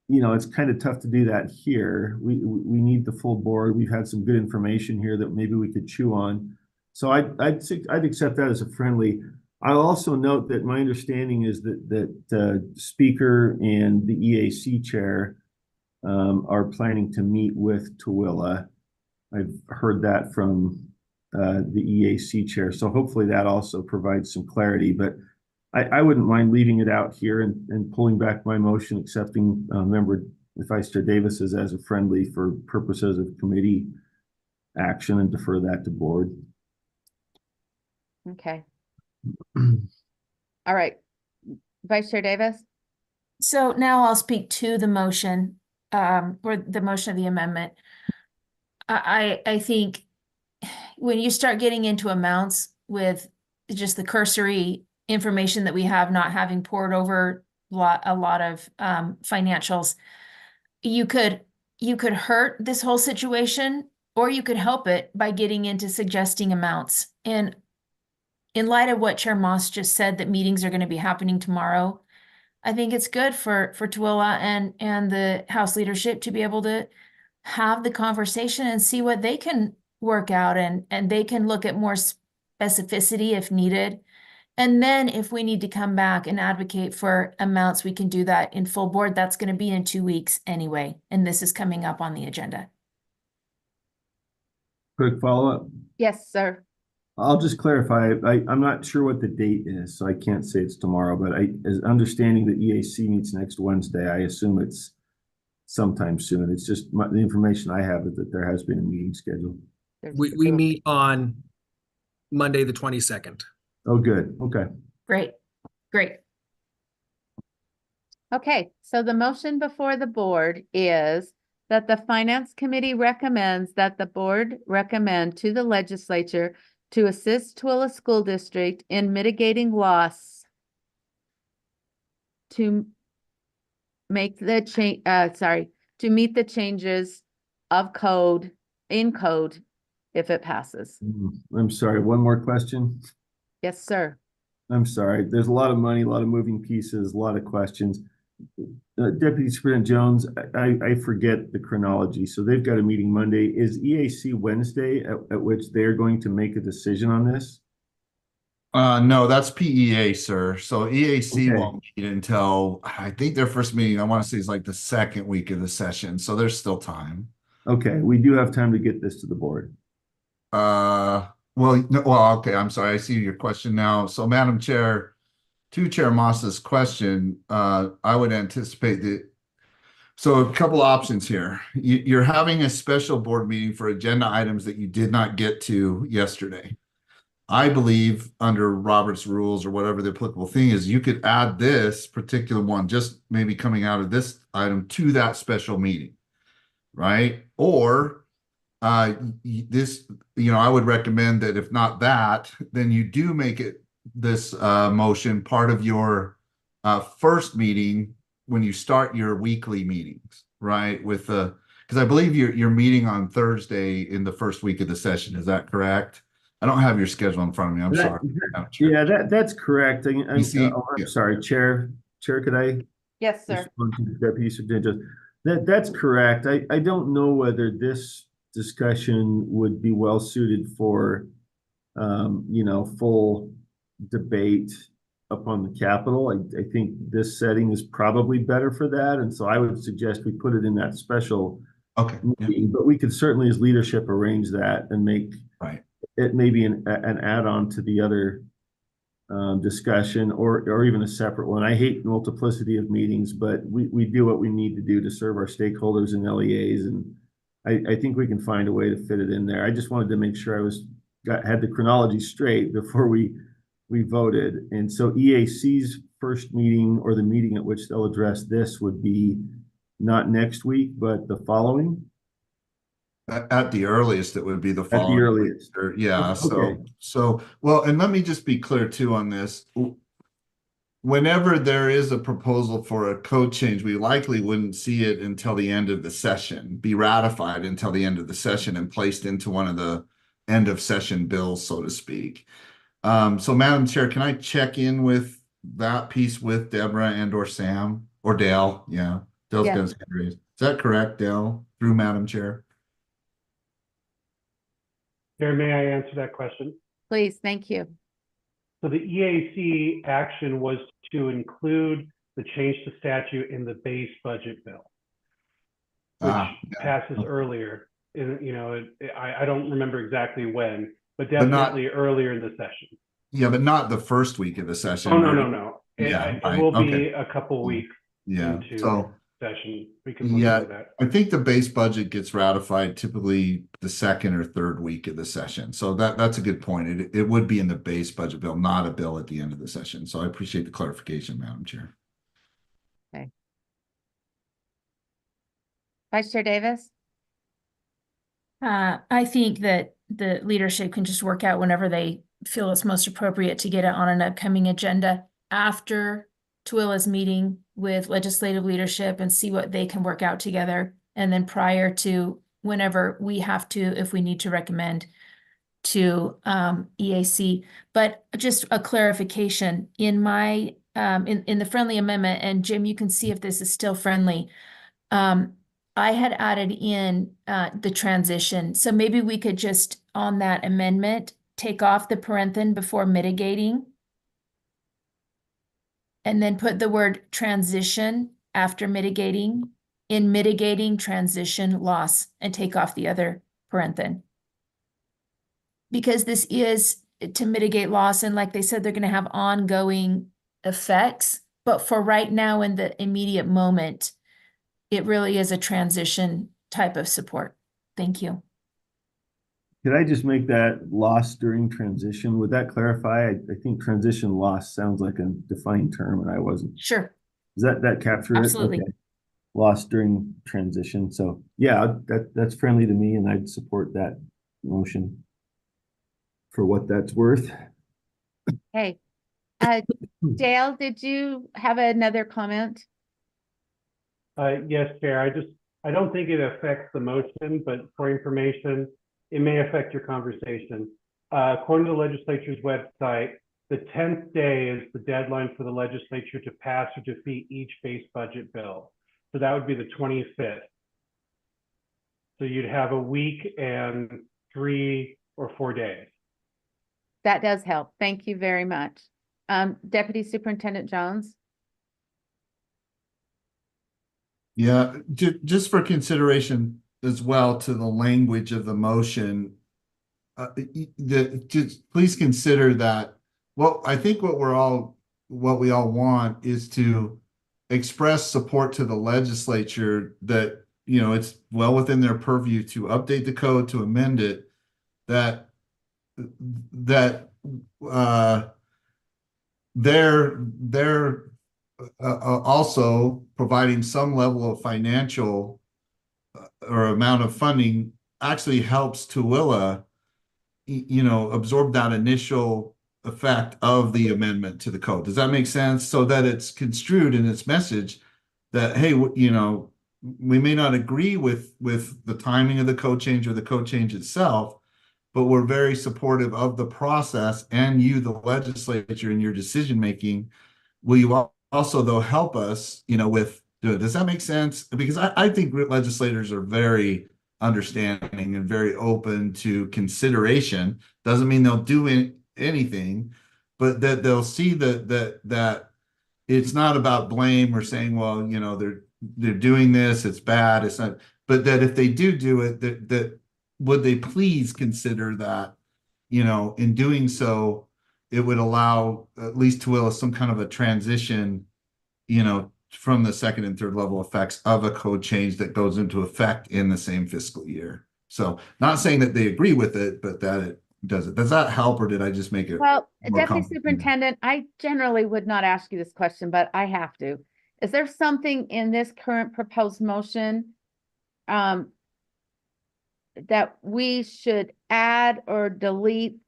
Speaker 5: you know, it's kind of tough to do that here. We need the full board. We've had some good information here that maybe we could chew on. So I'd accept that as a friendly. I'll also note that my understanding is that Speaker and the EAC chair are planning to meet with Tooele. I've heard that from the EAC chair. So hopefully that also provides some clarity, but I wouldn't mind leaving it out here and pulling back my motion, accepting Member Vice Chair Davis's as a friendly for purposes of committee action and defer that to board.
Speaker 1: Okay. All right. Vice Chair Davis?
Speaker 2: So now I'll speak to the motion. or the motion of the amendment. I think when you start getting into amounts with just the cursory information that we have, not having poured over a lot of financials, you could hurt this whole situation, or you could help it by getting into suggesting amounts. And in light of what Chair Moss just said, that meetings are going to be happening tomorrow, I think it's good for Tooele and the House leadership to be able to have the conversation and see what they can work out, and they can look at more specificity if needed. And then if we need to come back and advocate for amounts, we can do that in full board. That's going to be in 2 weeks anyway, and this is coming up on the agenda.
Speaker 5: Quick follow-up.
Speaker 1: Yes, sir.
Speaker 5: I'll just clarify, I'm not sure what the date is, so I can't say it's tomorrow, but as understanding that EAC meets next Wednesday, I assume it's sometime soon. It's just the information I have is that there has been a meeting scheduled.
Speaker 15: We meet on Monday, the 22nd.
Speaker 5: Oh, good. Okay.
Speaker 2: Great.
Speaker 1: Okay, so the motion before the board is that the Finance Committee recommends that the board recommend to the legislature to assist Tooele School District in mitigating loss to make the to meet the changes of code if it passes.
Speaker 5: I'm sorry, one more question.
Speaker 1: Yes, sir.
Speaker 5: I'm sorry. There's a lot of money, a lot of moving pieces, a lot of questions. Deputy Superintendent Jones, I forget the chronology. So they've got a meeting Monday. Is EAC Wednesday at which they're going to make a decision on this?
Speaker 17: No, that's PEA, sir. So EAC won't meet until, I think their first meeting, I want to say, is like the second week of the session. So there's still time.
Speaker 5: Okay, we do have time to get this to the board.
Speaker 17: Okay, I'm sorry. I see your question now. So, Madam Chair, to Chair Moss's question, I would anticipate that. So a couple options here. You're having a special board meeting for agenda items that you did not get to yesterday. I believe under Robert's rules or whatever the applicable thing is, you could add this particular one, just maybe coming out of this item, to that special meeting, right? Or I would recommend that if not that, then you do make it this motion part of your first meeting when you start your weekly meetings, right? Because I believe you're meeting on Thursday in the first week of the session. Is that correct? I don't have your schedule in front of me. I'm sorry.
Speaker 5: Yeah, that's correct. I'm sorry, Chair, could I?
Speaker 1: Yes, sir.
Speaker 5: Deputy Superintendent, that's correct. I don't know whether this discussion would be well suited for, full debate upon the Capitol. I think this setting is probably better for that. And so I would suggest we put it in that special meeting, but we could certainly as leadership arrange that and make it maybe an add-on to the other discussion or even a separate one. I hate multiplicity of meetings, but we do what we need to do to serve our stakeholders and LEAs. And I think we can find a way to fit it in there. I just wanted to make sure I had the chronology straight before we voted. And so EAC's first meeting, or the meeting at which they'll address this, would be not next week, but the following.
Speaker 17: At the earliest, it would be the following.
Speaker 5: At the earliest.
Speaker 17: Yeah.
Speaker 5: Okay.
Speaker 17: So, and let me just be clear too on this. Whenever there is a proposal for a code change, we likely wouldn't see it until the end of the session, be ratified until the end of the session and placed into one of the end of session bills, so to speak. So Madam Chair, can I check in with that piece with Deborah and or Sam or Dale? Yeah. Dale's got his hand raised. Is that correct, Dale? Through Madam Chair.
Speaker 11: Chair, may I answer that question?
Speaker 1: Please, thank you.
Speaker 11: So the EAC action was to include the change to statute in the base budget bill, which passes earlier. I don't remember exactly when, but definitely earlier in the session.
Speaker 17: Yeah, but not the first week of the session.
Speaker 11: Oh, no.
Speaker 17: Yeah,
Speaker 11: it will be a couple weeks into
Speaker 17: so
Speaker 11: session. We can look into that.
Speaker 17: I think the base budget gets ratified typically the second or third week of the session. So that's a good point. It would be in the base budget bill, not a bill at the end of the session. So I appreciate the clarification, Madam Chair.
Speaker 1: Okay. Vice Chair Davis?
Speaker 2: I think that the leadership can just work out whenever they feel it's most appropriate to get it on an upcoming agenda after Twilla's meeting with legislative leadership and see what they can work out together. And then prior to whenever we have to, if we need to recommend to EAC. But just a clarification in my in the friendly amendment, and Jim, you can see if this is still friendly. I had added in the transition. So maybe we could just on that amendment take off the parenthesis before mitigating and then put the word transition after mitigating, in mitigating transition loss, and take off the other parenthesis. Because this is to mitigate loss, and like they said, they're going to have ongoing effects. But for right now, in the immediate moment, it really is a transition type of support. Thank you.
Speaker 5: Could I just make that loss during transition? Would that clarify? I think transition loss sounds like a defined term, and I wasn't.
Speaker 2: Sure.
Speaker 5: Does that capture it?
Speaker 2: Absolutely.
Speaker 5: Okay. Loss during transition. So yeah, that's friendly to me, and I'd support that motion for what that's worth.
Speaker 1: Hey, Dale, did you have another comment?
Speaker 11: Yes, Chair. I don't think it affects the motion, but for information, it may affect your conversation. According to the legislature's website, the 10th day is the deadline for the legislature to pass or defeat each base budget bill. So that would be the 25th. So you'd have a week and 3 or 4 days.
Speaker 1: That does help. Thank you very much. Deputy Superintendent Jones?
Speaker 17: Yeah, just for consideration as well to the language of the motion, just please consider that. Well, I think what we all want is to express support to the legislature that, you know, it's well within their purview to update the code, to amend it, that they're also providing some level of financial or amount of funding actually helps Tooele, you know, absorb that initial effect of the amendment to the code. Does that make sense? So that it's construed in its message that, hey, you know, we may not agree with the timing of the code change or the code change itself, but we're very supportive of the process, and you, the legislature, in your decision making. Will you also, though, help us, you know, with does that make sense? Because I think legislators are very understanding and very open to consideration. Doesn't mean they'll do anything, but that they'll see that it's not about blame or saying, well, you know, they're doing this, it's bad, it's not. But that if they do it, that would they please consider that, you know, in doing so, it would allow at least Tooele some kind of a transition, you know, from the second and third level effects of a code change that goes into effect in the same fiscal year. So not saying that they agree with it, but that it does it. Does that help, or did I just make it?
Speaker 1: Well,
Speaker 17: more
Speaker 1: Deputy
Speaker 17: complicated?
Speaker 1: Superintendent, I generally would not ask you this question, but I have to. Is there something in this current proposed motion that we should add or delete,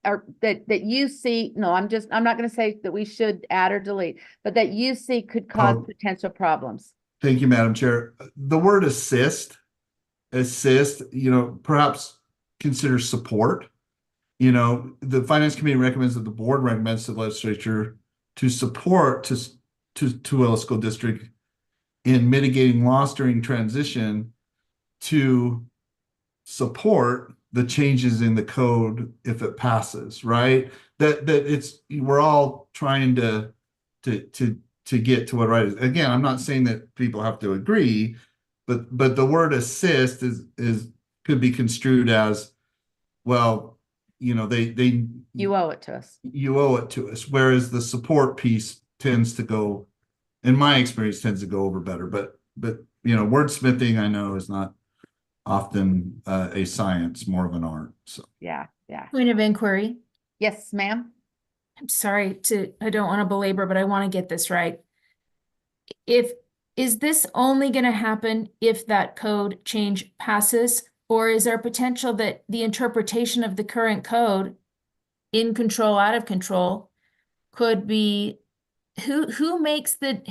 Speaker 1: or that you see? No, I'm not going to say that we should add or delete, but that you see could cause potential problems.
Speaker 17: Thank you, Madam Chair. The word assist, you know, perhaps consider support. You know, the Finance Committee recommends that the board recommends to the legislature to support to Tooele School District in mitigating loss during transition, to support the changes in the code if it passes, right? That it's, we're all trying to get to what right is. Again, I'm not saying that people have to agree, but the word assist is could be construed as, well, you know,
Speaker 1: you owe it to us.
Speaker 17: You owe it to us. Whereas the support piece tends to go, in my experience, tends to go over better. But you know, wordsmithing, I know, is not often a science, more of an art. So
Speaker 1: yeah.
Speaker 2: Point of inquiry.
Speaker 1: Yes, ma'am.
Speaker 2: I'm sorry I don't want to belabor, but I want to get this right. If is this only going to happen if that code change passes? Or is there potential that the interpretation of the current code, in control, out of control, could be who makes the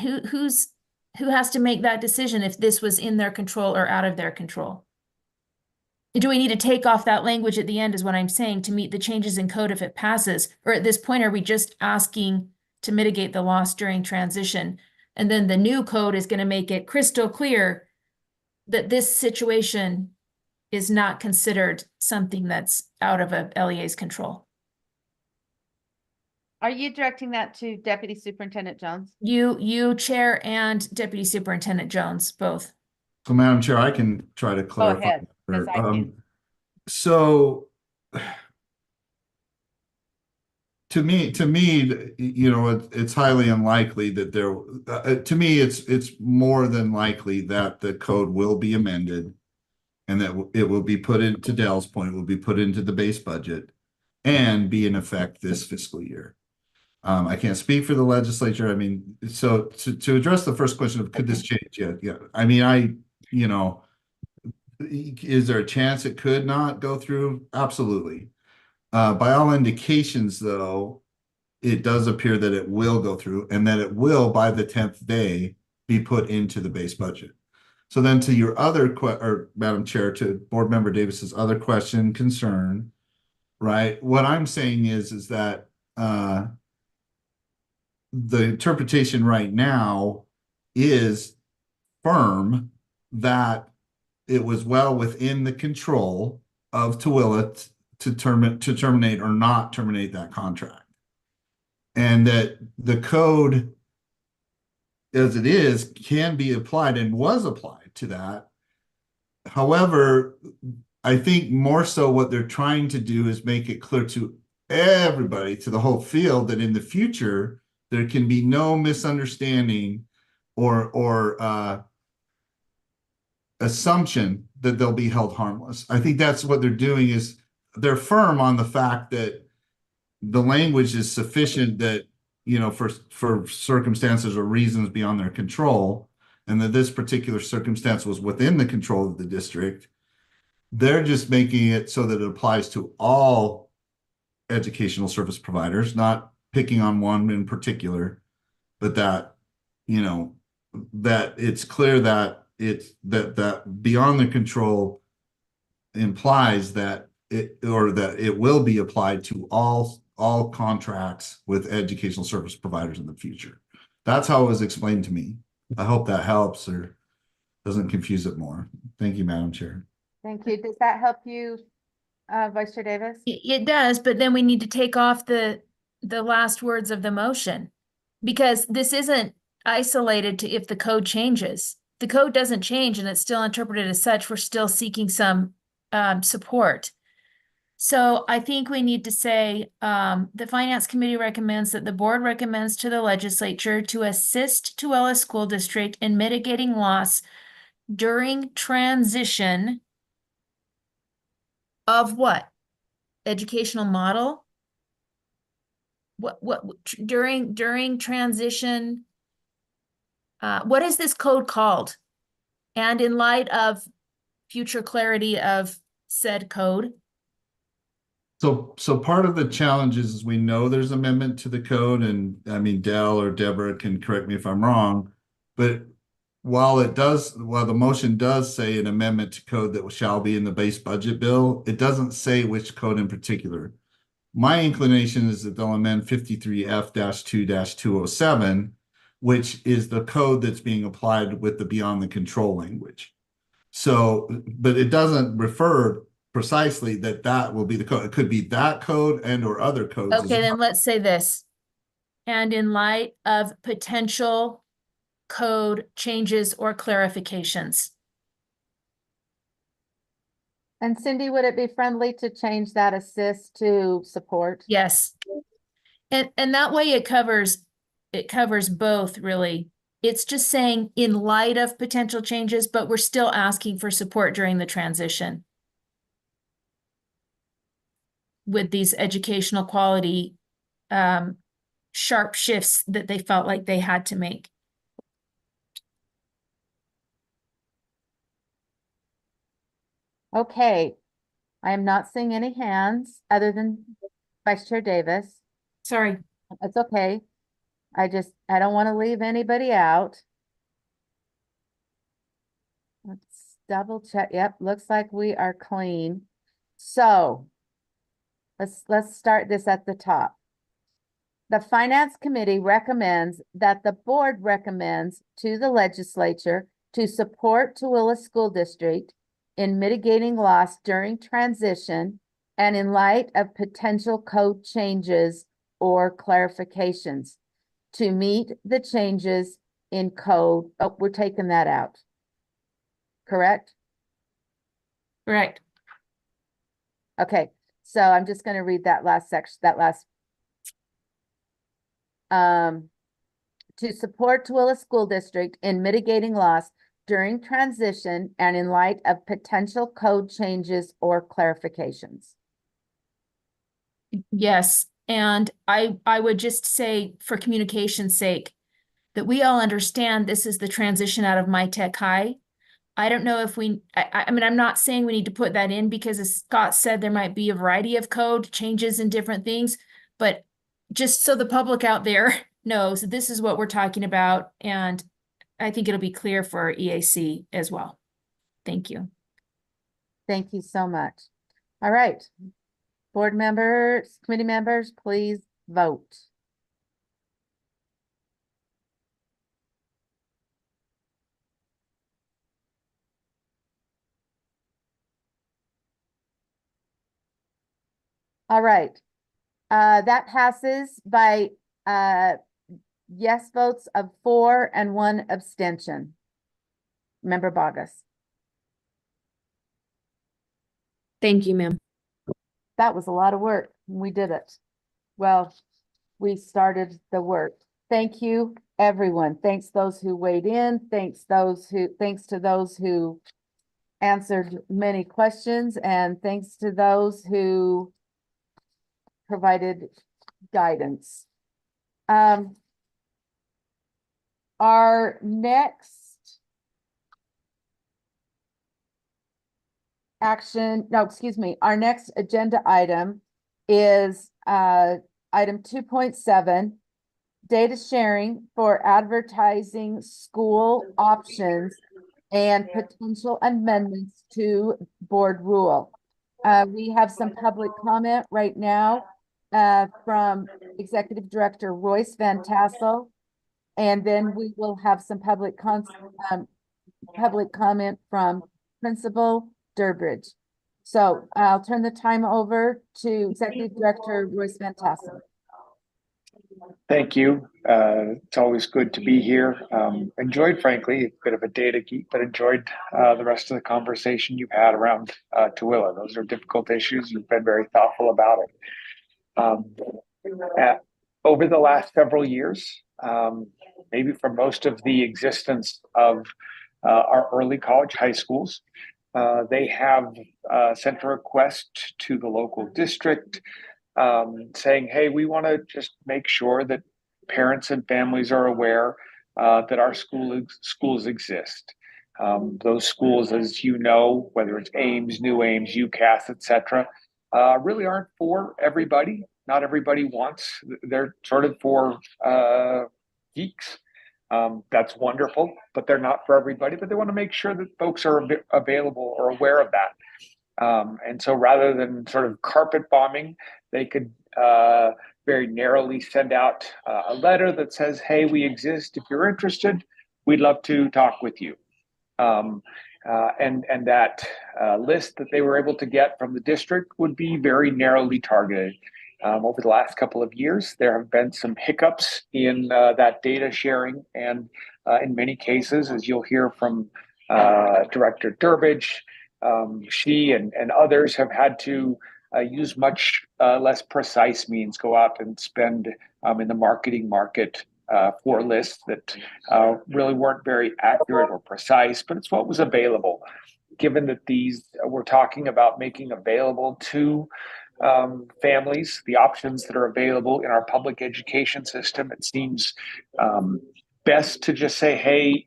Speaker 2: who has to make that decision if this was in their control or out of their control? Do we need to take off that language at the end is what I'm saying to meet the changes in code if it passes? Or at this point, are we just asking to mitigate the loss during transition? And then the new code is going to make it crystal clear that this situation is not considered something that's out of a LEA's control.
Speaker 1: Are you directing that to Deputy Superintendent Jones?
Speaker 2: You, Chair, and Deputy Superintendent Jones, both.
Speaker 17: So Madam Chair, I can try to
Speaker 1: Go
Speaker 17: clarify.
Speaker 1: ahead, 'cause I can.
Speaker 17: So to me, you know, it's highly unlikely that there, to me, it's more than likely that the code will be amended and that it will be put into Dell's point, it will be put into the base budget and be in effect this fiscal year. I can't speak for the legislature. I mean, so to address the first question of could this change? Yeah. I mean, you know, is there a chance it could not go through? Absolutely. By all indications, though, it does appear that it will go through and that it will, by the 10th day, be put into the base budget. So then to your other or Madam Chair, to Board Member Davis's other question, concern, right? What I'm saying is that the interpretation right now is firm that it was well within the control of Tooele to terminate or not terminate that contract. And that the code as it is can be applied and was applied to that. However, I think more so what they're trying to do is make it clear to everybody, to the whole field, that in the future, there can be no misunderstanding or assumption that they'll be held harmless. I think that's what they're doing, is they're firm on the fact that the language is sufficient that, you know, for circumstances or reasons beyond their control, and that this particular circumstance was within the control of the district. They're just making it so that it applies to all educational service providers, not picking on one in particular, but that, you know, that it's clear that it's that beyond the control implies that it will be applied to all contracts with educational service providers in the future. That's how it was explained to me. I hope that helps or doesn't confuse it more. Thank you, Madam Chair.
Speaker 1: Thank you. Does that help you, Vice Chair Davis?
Speaker 2: It does, but then we need to take off the last words of the motion, because this isn't isolated to if the code changes. The code doesn't change and it's still interpreted as such. We're still seeking some support. So I think we need to say the Finance Committee recommends that the board recommends to the legislature to assist Tooele School District in mitigating loss during transition of what? Educational model? What during transition? What is this code called? And in light of future clarity of said code.
Speaker 17: So part of the challenge is we know there's amendment to the code, and I mean, Dell or Deborah can correct me if I'm wrong, but while the motion does say an amendment to code that shall be in the base budget bill, it doesn't say which code in particular. My inclination is that they'll amend 53F-2-207, which is the code that's being applied with the beyond the control language. So, but it doesn't refer precisely that will be the code. It could be that code and or other codes.
Speaker 2: Okay, then let's say this. And in light of potential code changes or clarifications.
Speaker 1: And Cindy, would it be friendly to change that assist to support?
Speaker 2: Yes. And that way it covers both, really. It's just saying in light of potential changes, but we're still asking for support during the transition with these educational quality sharp shifts that they felt like they had to make.
Speaker 1: Okay. I am not seeing any hands other than Vice Chair Davis.
Speaker 2: Sorry.
Speaker 1: It's okay. I don't want to leave anybody out. Let's double check. Yep, looks like we are clean. So let's start this at the top. The Finance Committee recommends that the board recommends to the legislature to support Tooele School District in mitigating loss during transition and in light of potential code changes or clarifications to meet the changes in code. Oh, we're taking that out. Correct?
Speaker 2: Correct.
Speaker 1: Okay, so I'm just going to read that last section, to support Tooele School District in mitigating loss during transition and in light of potential code changes or clarifications.
Speaker 2: Yes, and I would just say for communication's sake that we all understand this is the transition out of My Tech High. I don't know if I mean, I'm not saying we need to put that in because as Scott said, there might be a variety of code changes and different things, but just so the public out there knows that this is what we're talking about. And I think it'll be clear for our EAC as well. Thank you.
Speaker 1: Thank you so much. All right. Board members, committee members, please vote. All right. That passes by yes votes of 4 and 1 abstention. Member Bogus.
Speaker 4: Thank you, ma'am.
Speaker 1: That was a lot of work. We did it. Well, we started the work. Thank you, everyone. Thanks those who weighed in. Thanks to those who answered many questions, and thanks to those who provided guidance. Our next our next agenda item is item 2.7, data sharing for advertising school options and potential amendments to board rule. We have some public comment right now from Executive Director Royce Van Tassel, and then we will have some public comment from Principal Durbridge. So I'll turn the time over to Executive Director Royce Van Tassel.
Speaker 19: Thank you. It's always good to be here. Enjoyed, frankly, a bit of a data geek, but enjoyed the rest of the conversation you've had around Tooele. Those are difficult issues. You've been very thoughtful about it. Over the last several years, maybe for most of the existence of our early college high schools, they have sent a request to the local district saying, hey, we want to just make sure that parents and families are aware that our schools exist. Those schools, as you know, whether it's Ames, New Ames, UCAS, etc., really aren't for everybody. Not everybody wants. They're sort of for geeks. That's wonderful, but they're not for everybody. But they want to make sure that folks are available or aware of that. And so rather than sort of carpet bombing, they could very narrowly send out a letter that says, hey, we exist. If you're interested, we'd love to talk with you. And that list that they were able to get from the district would be very narrowly targeted. Over the last couple of years, there have been some hiccups in that data sharing. And in many cases, as you'll hear from Director Durbridge, she and others have had to use much less precise means, go out and spend in the marketing market for lists that really weren't very accurate or precise, but it's what was available. Given that these we're talking about making available to families the options that are available in our public education system, it seems best to just say, hey,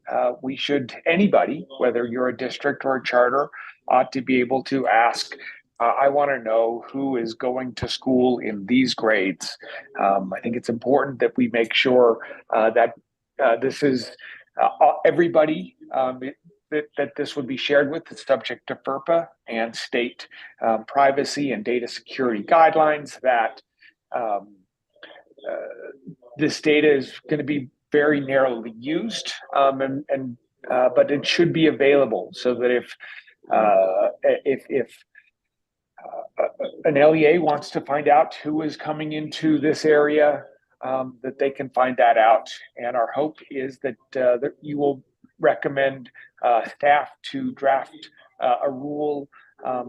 Speaker 19: anybody, whether you're a district or a charter, ought to be able to ask, I want to know who is going to school in these grades. I think it's important that we make sure that this is everybody, that this would be shared with. It's subject to FERPA and state privacy and data security guidelines, that this data is going to be very narrowly used, but it should be available so that if an LEA wants to find out who is coming into this area, that they can find that out. And our hope is that you will recommend staff to draft a rule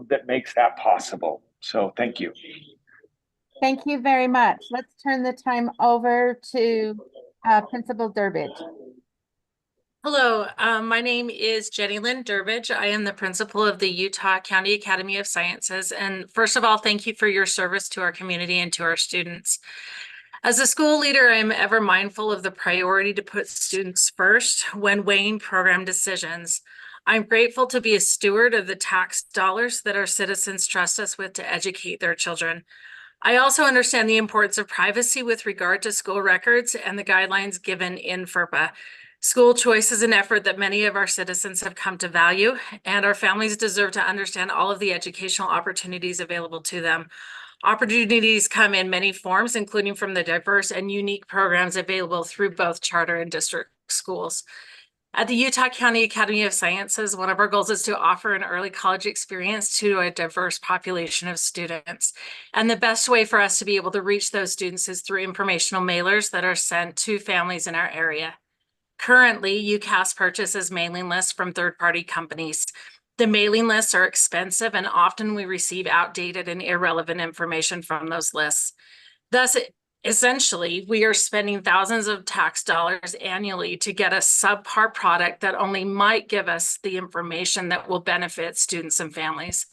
Speaker 19: that makes that possible. So thank you.
Speaker 1: Thank you very much. Let's turn the time over to Principal Durbridge.
Speaker 20: Hello, my name is Jenny Lynn Durbridge. I am the principal of the Utah County Academy of Sciences. And first of all, thank you for your service to our community and to our students. As a school leader, I am ever mindful of the priority to put students first when weighing program decisions. I'm grateful to be a steward of the tax dollars that our citizens trust us with to educate their children. I also understand the importance of privacy with regard to school records and the guidelines given in FERPA. School choice is an effort that many of our citizens have come to value, and our families deserve to understand all of the educational opportunities available to them. Opportunities come in many forms, including from the diverse and unique programs available through both charter and district schools. At the Utah County Academy of Sciences, one of our goals is to offer an early college experience to a diverse population of students. And the best way for us to be able to reach those students is through informational mailers that are sent to families in our area. Currently, UCAS purchases mailing lists from third-party companies. The mailing lists are expensive, and often we receive outdated and irrelevant information from those lists. Thus, essentially, we are spending thousands of tax dollars annually to get a subpar product that only might give us the information that will benefit students and families.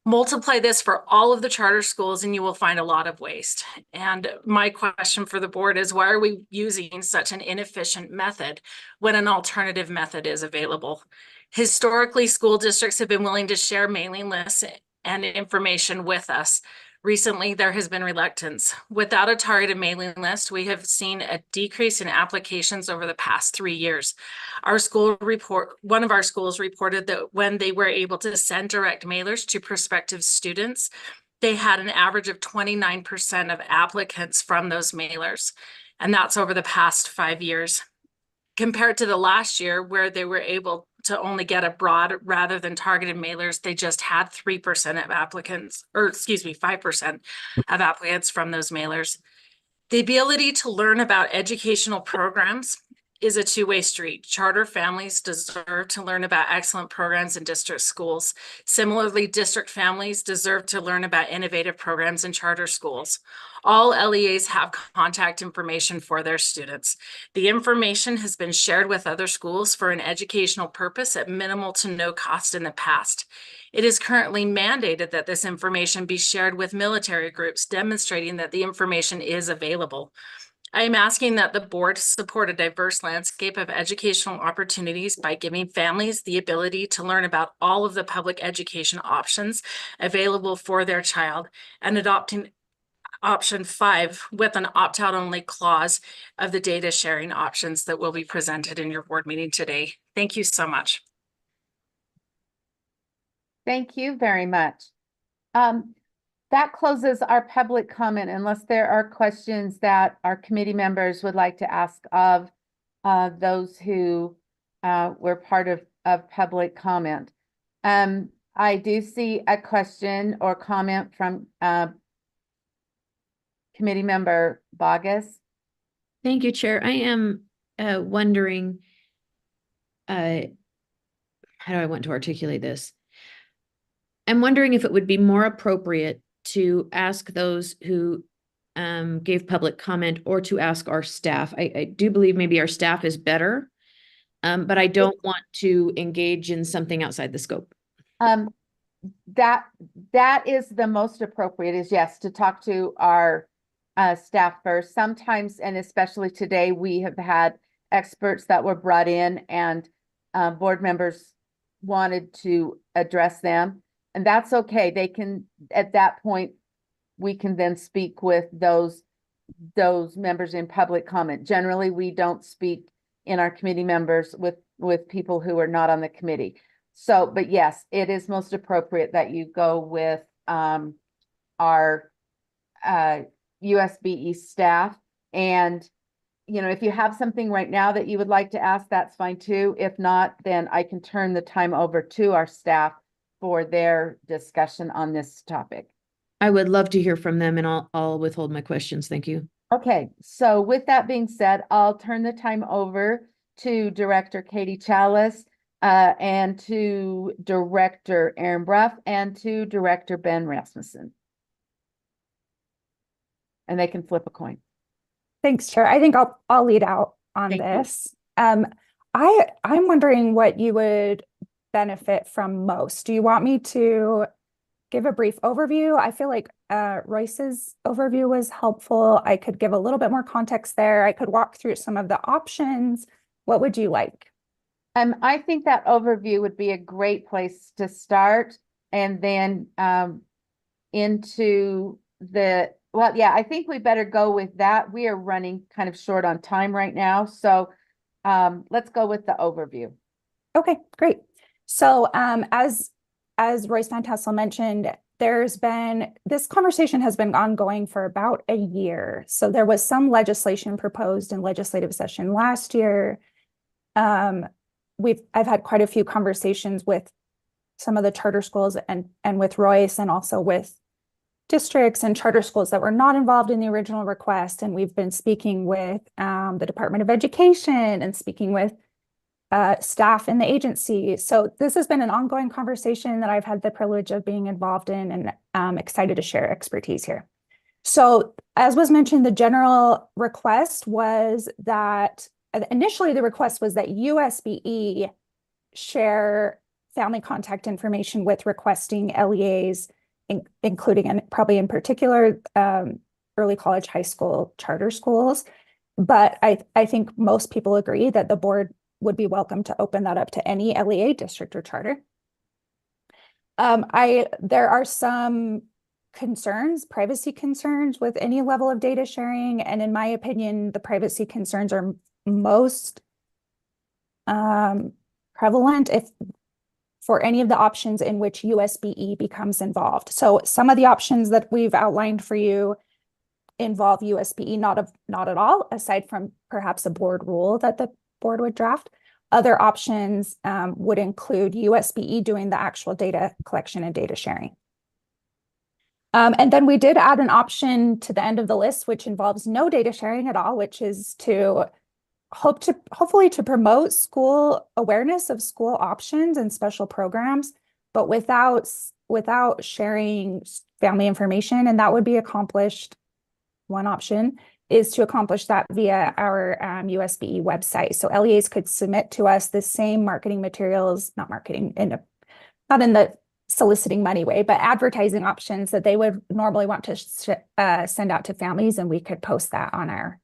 Speaker 20: Multiply this for all of the charter schools and you will find a lot of waste. And my question for the board is, why are we using such an inefficient method when an alternative method is available? Historically, school districts have been willing to share mailing lists and information with us. Recently, there has been reluctance. Without a targeted mailing list, we have seen a decrease in applications over the past 3 years. One of our schools reported that when they were able to send direct mailers to prospective students, they had an average of 29% of applicants from those mailers. And that's over the past 5 years. Compared to the last year where they were able to only get a broad rather than targeted mailers, they just had 3% of applicants, or excuse me, 5% of applicants from those mailers. The ability to learn about educational programs is a two-way street. Charter families deserve to learn about excellent programs in district schools. Similarly, district families deserve to learn about innovative programs in charter schools. All LEAs have contact information for their students. The information has been shared with other schools for an educational purpose at minimal to no cost in the past. It is currently mandated that this information be shared with military groups, demonstrating that the information is available. I am asking that the board support a diverse landscape of educational opportunities by giving families the ability to learn about all of the public education options available for their child and adopting option 5 with an opt-out only clause of the data sharing options that will be presented in your board meeting today. Thank you so much.
Speaker 1: Thank you very much. That closes our public comment unless there are questions that our committee members would like to ask of those who were part of public comment. I do see a question or comment from committee member Bogus.
Speaker 4: Thank you, Chair. I am wondering, how do I want to articulate this? I'm wondering if it would be more appropriate to ask those who gave public comment or to ask our staff. I do believe maybe our staff is better, but I don't want to engage in something outside the scope.
Speaker 1: That is the most appropriate, is yes, to talk to our staff first. Sometimes, and especially today, we have had experts that were brought in and board members wanted to address them. And that's okay. They can, at that point, we can then speak with those members in public comment. Generally, we don't speak in our committee members with people who are not on the committee. So, but yes, it is most appropriate that you go with our USBE staff. And, you know, if you have something right now that you would like to ask, that's fine too. If not, then I can turn the time over to our staff for their discussion on this topic.
Speaker 4: I would love to hear from them, and I'll withhold my questions. Thank you.
Speaker 1: Okay, so with that being said, I'll turn the time over to Director Katie Chalice, and to Director Aaron Bruff, and to Director Ben Rasmussen. And they can flip a coin.
Speaker 21: Thanks, Chair. I think I'll lead out on this. I'm wondering what you would benefit from most. Do you want me to give a brief overview? I feel like Royce's overview was helpful. I could give a little bit more context there. I could walk through some of the options. What would you like?
Speaker 1: I think that overview would be a great place to start, and then into the, well, yeah, I think we better go with that. We are running kind of short on time right now. So let's go with the overview.
Speaker 21: Okay, great. So as Royce Van Tassel mentioned, this conversation has been ongoing for about a year. So there was some legislation proposed in legislative session last year. I've had quite a few conversations with some of the charter schools and with Royce, and also with districts and charter schools that were not involved in the original request. And we've been speaking with the Department of Education and speaking with staff in the agency. So this has been an ongoing conversation that I've had the privilege of being involved in, and I'm excited to share expertise here. So as was mentioned, the general request was that, initially the request was that USBE share family contact information with requesting LEAs, including, and probably in particular, early college, high school charter schools. But I think most people agree that the board would be welcome to open that up to any LEA district or charter. There are some concerns, privacy concerns with any level of data sharing. And in my opinion, the privacy concerns are most prevalent for any of the options in which USBE becomes involved. So some of the options that we've outlined for you involve USBE, not at all, aside from perhaps a board rule that the board would draft. Other options would include USBE doing the actual data collection and data sharing. And then we did add an option to the end of the list, which involves no data sharing at all, which is to hopefully to promote school awareness of school options and special programs, but without sharing family information. And that would be accomplished. One option is to accomplish that via our USBE website. So LEAs could submit to us the same marketing materials, not in the soliciting money way, but advertising options that they would normally want to send out to families, and we could post that on our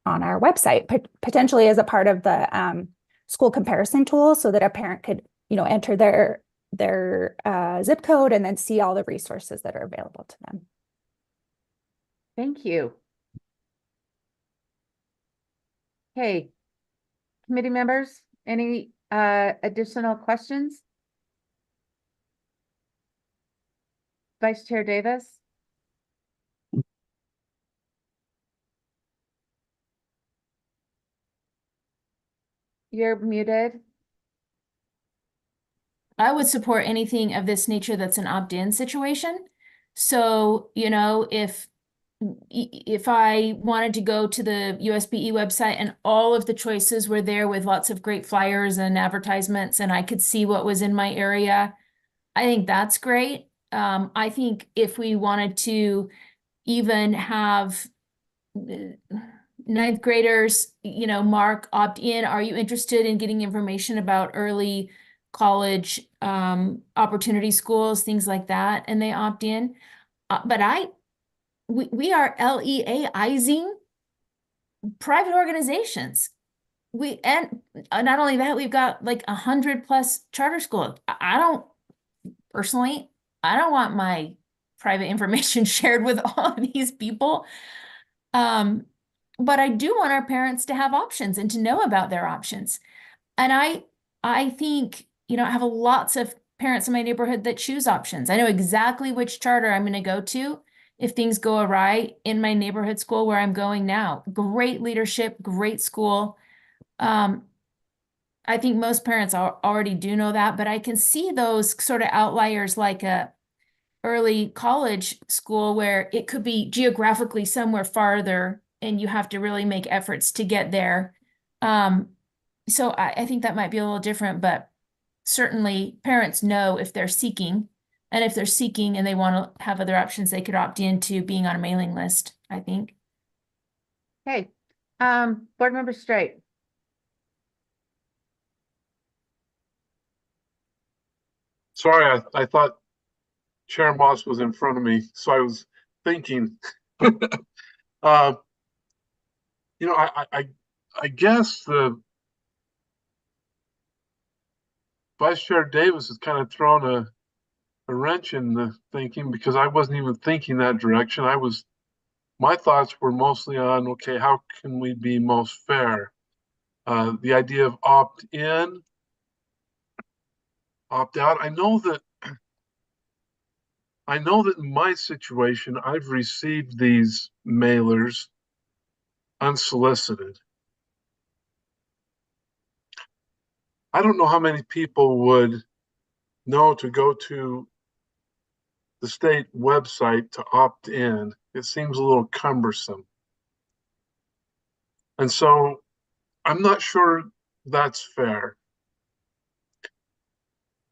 Speaker 21: website, potentially as a part of the school comparison tool, so that a parent could, enter their zip code and then see all the resources that are available to them.
Speaker 1: Thank you. Okay, committee members, any additional questions? Vice Chair Davis? You're muted.
Speaker 2: I would support anything of this nature that's an opt-in situation. So, if I wanted to go to the USBE website and all of the choices were there with lots of great flyers and advertisements, and I could see what was in my area, I think that's great. I think if we wanted to even have ninth graders, mark opt-in, are you interested in getting information about early college opportunity schools, things like that, and they opt in. But we are LEAizing private organizations. and not only that, we've got like 100+ charter schools. I don't personally, I don't want my private information shared with all of these people. But I do want our parents to have options and to know about their options. And I think, you know, I have lots of parents in my neighborhood that choose options. I know exactly which charter I'm going to go to if things go awry in my neighborhood school where I'm going now. Great leadership, great school. I think most parents already do know that, but I can see those sort of outliers like a early college school where it could be geographically somewhere farther and you have to really make efforts to get there. So I think that might be a little different, but certainly parents know if they're seeking, and if they're seeking and they want to have other options, they could opt into being on a mailing list, I think.
Speaker 1: Okay, Board Member Straight.
Speaker 3: Sorry, I thought Chair Moss was in front of me, so I was thinking. You know, I guess the Vice Chair Davis has kind of thrown a wrench in the thinking, because I wasn't even thinking that direction. My thoughts were mostly on, okay, how can we be most fair? The idea of opt-in, opt-out. I know that in my situation, I've received these mailers unsolicited. I don't know how many people would know to go to the state website to opt in. It seems a little cumbersome. And so I'm not sure that's fair.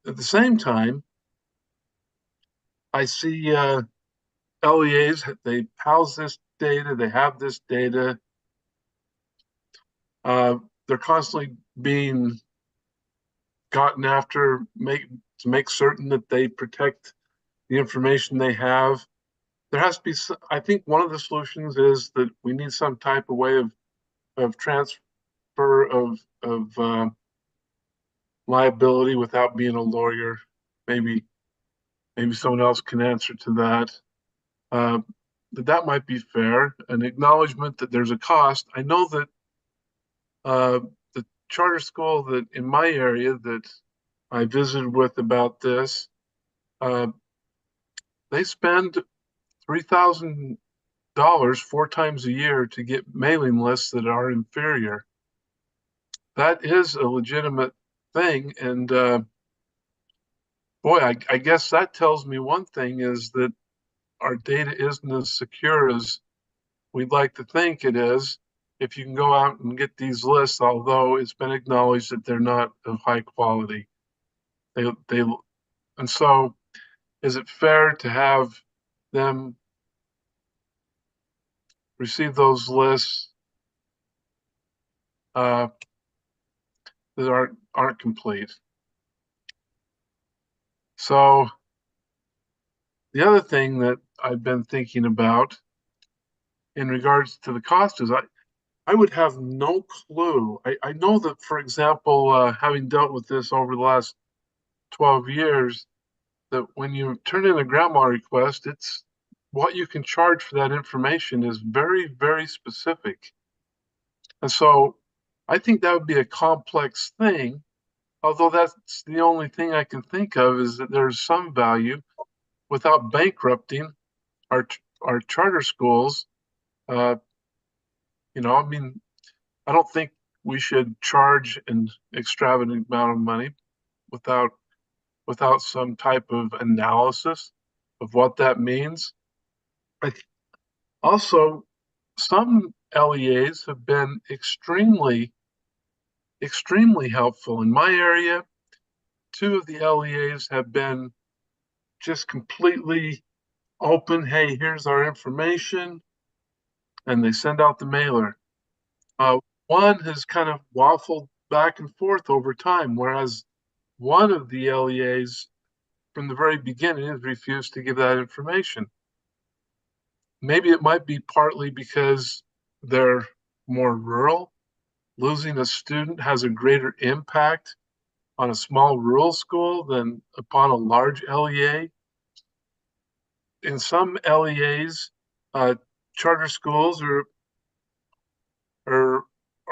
Speaker 3: At the same time, I see LEAs, they house this data, they have this data. They're constantly being gotten after to make certain that they protect the information they have. There has to be, I think one of the solutions is that we need some type of way of transfer of liability without being a lawyer. Maybe someone else can answer to that. That might be fair. An acknowledgement that there's a cost. I know that the charter school that in my area that I visited with about this, they spend $3,000 4 times a year to get mailing lists that are inferior. That is a legitimate thing. And boy, I guess that tells me one thing, is that our data isn't as secure as we'd like to think it is. If you can go out and get these lists, although it's been acknowledged that they're not of high quality. And so is it fair to have them receive those lists that aren't complete? So the other thing that I've been thinking about in regards to the cost is I would have no clue. I know that, for example, having dealt with this over the last 12 years, that when you turn in a grandma request, it's what you can charge for that information is very, very specific. And so I think that would be a complex thing, although that's the only thing I can think of, is that there's some value without bankrupting our charter schools. You know, I mean, I don't think we should charge an extravagant amount of money without some type of analysis of what that means. Also, some LEAs have been extremely helpful. In my area, 2 of the LEAs have been just completely open. Hey, here's our information. And they send out the mailer. One has kind of waffled back and forth over time, whereas one of the LEAs from the very beginning has refused to give that information. Maybe it might be partly because they're more rural, losing a student has a greater impact on a small rural school than upon a large LEA. In some LEAs, charter schools are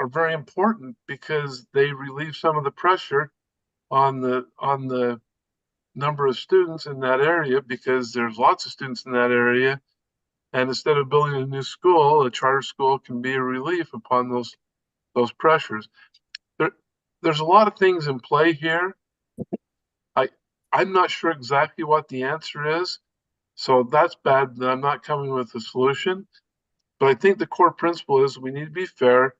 Speaker 3: very important because they relieve some of the pressure on the number of students in that area, because there's lots of students in that area. And instead of building a new school, a charter school can be a relief upon those pressures. There's a lot of things in play here. I'm not sure exactly what the answer is, so that's bad that I'm not coming with a solution. But I think the core principle is we need to be fair.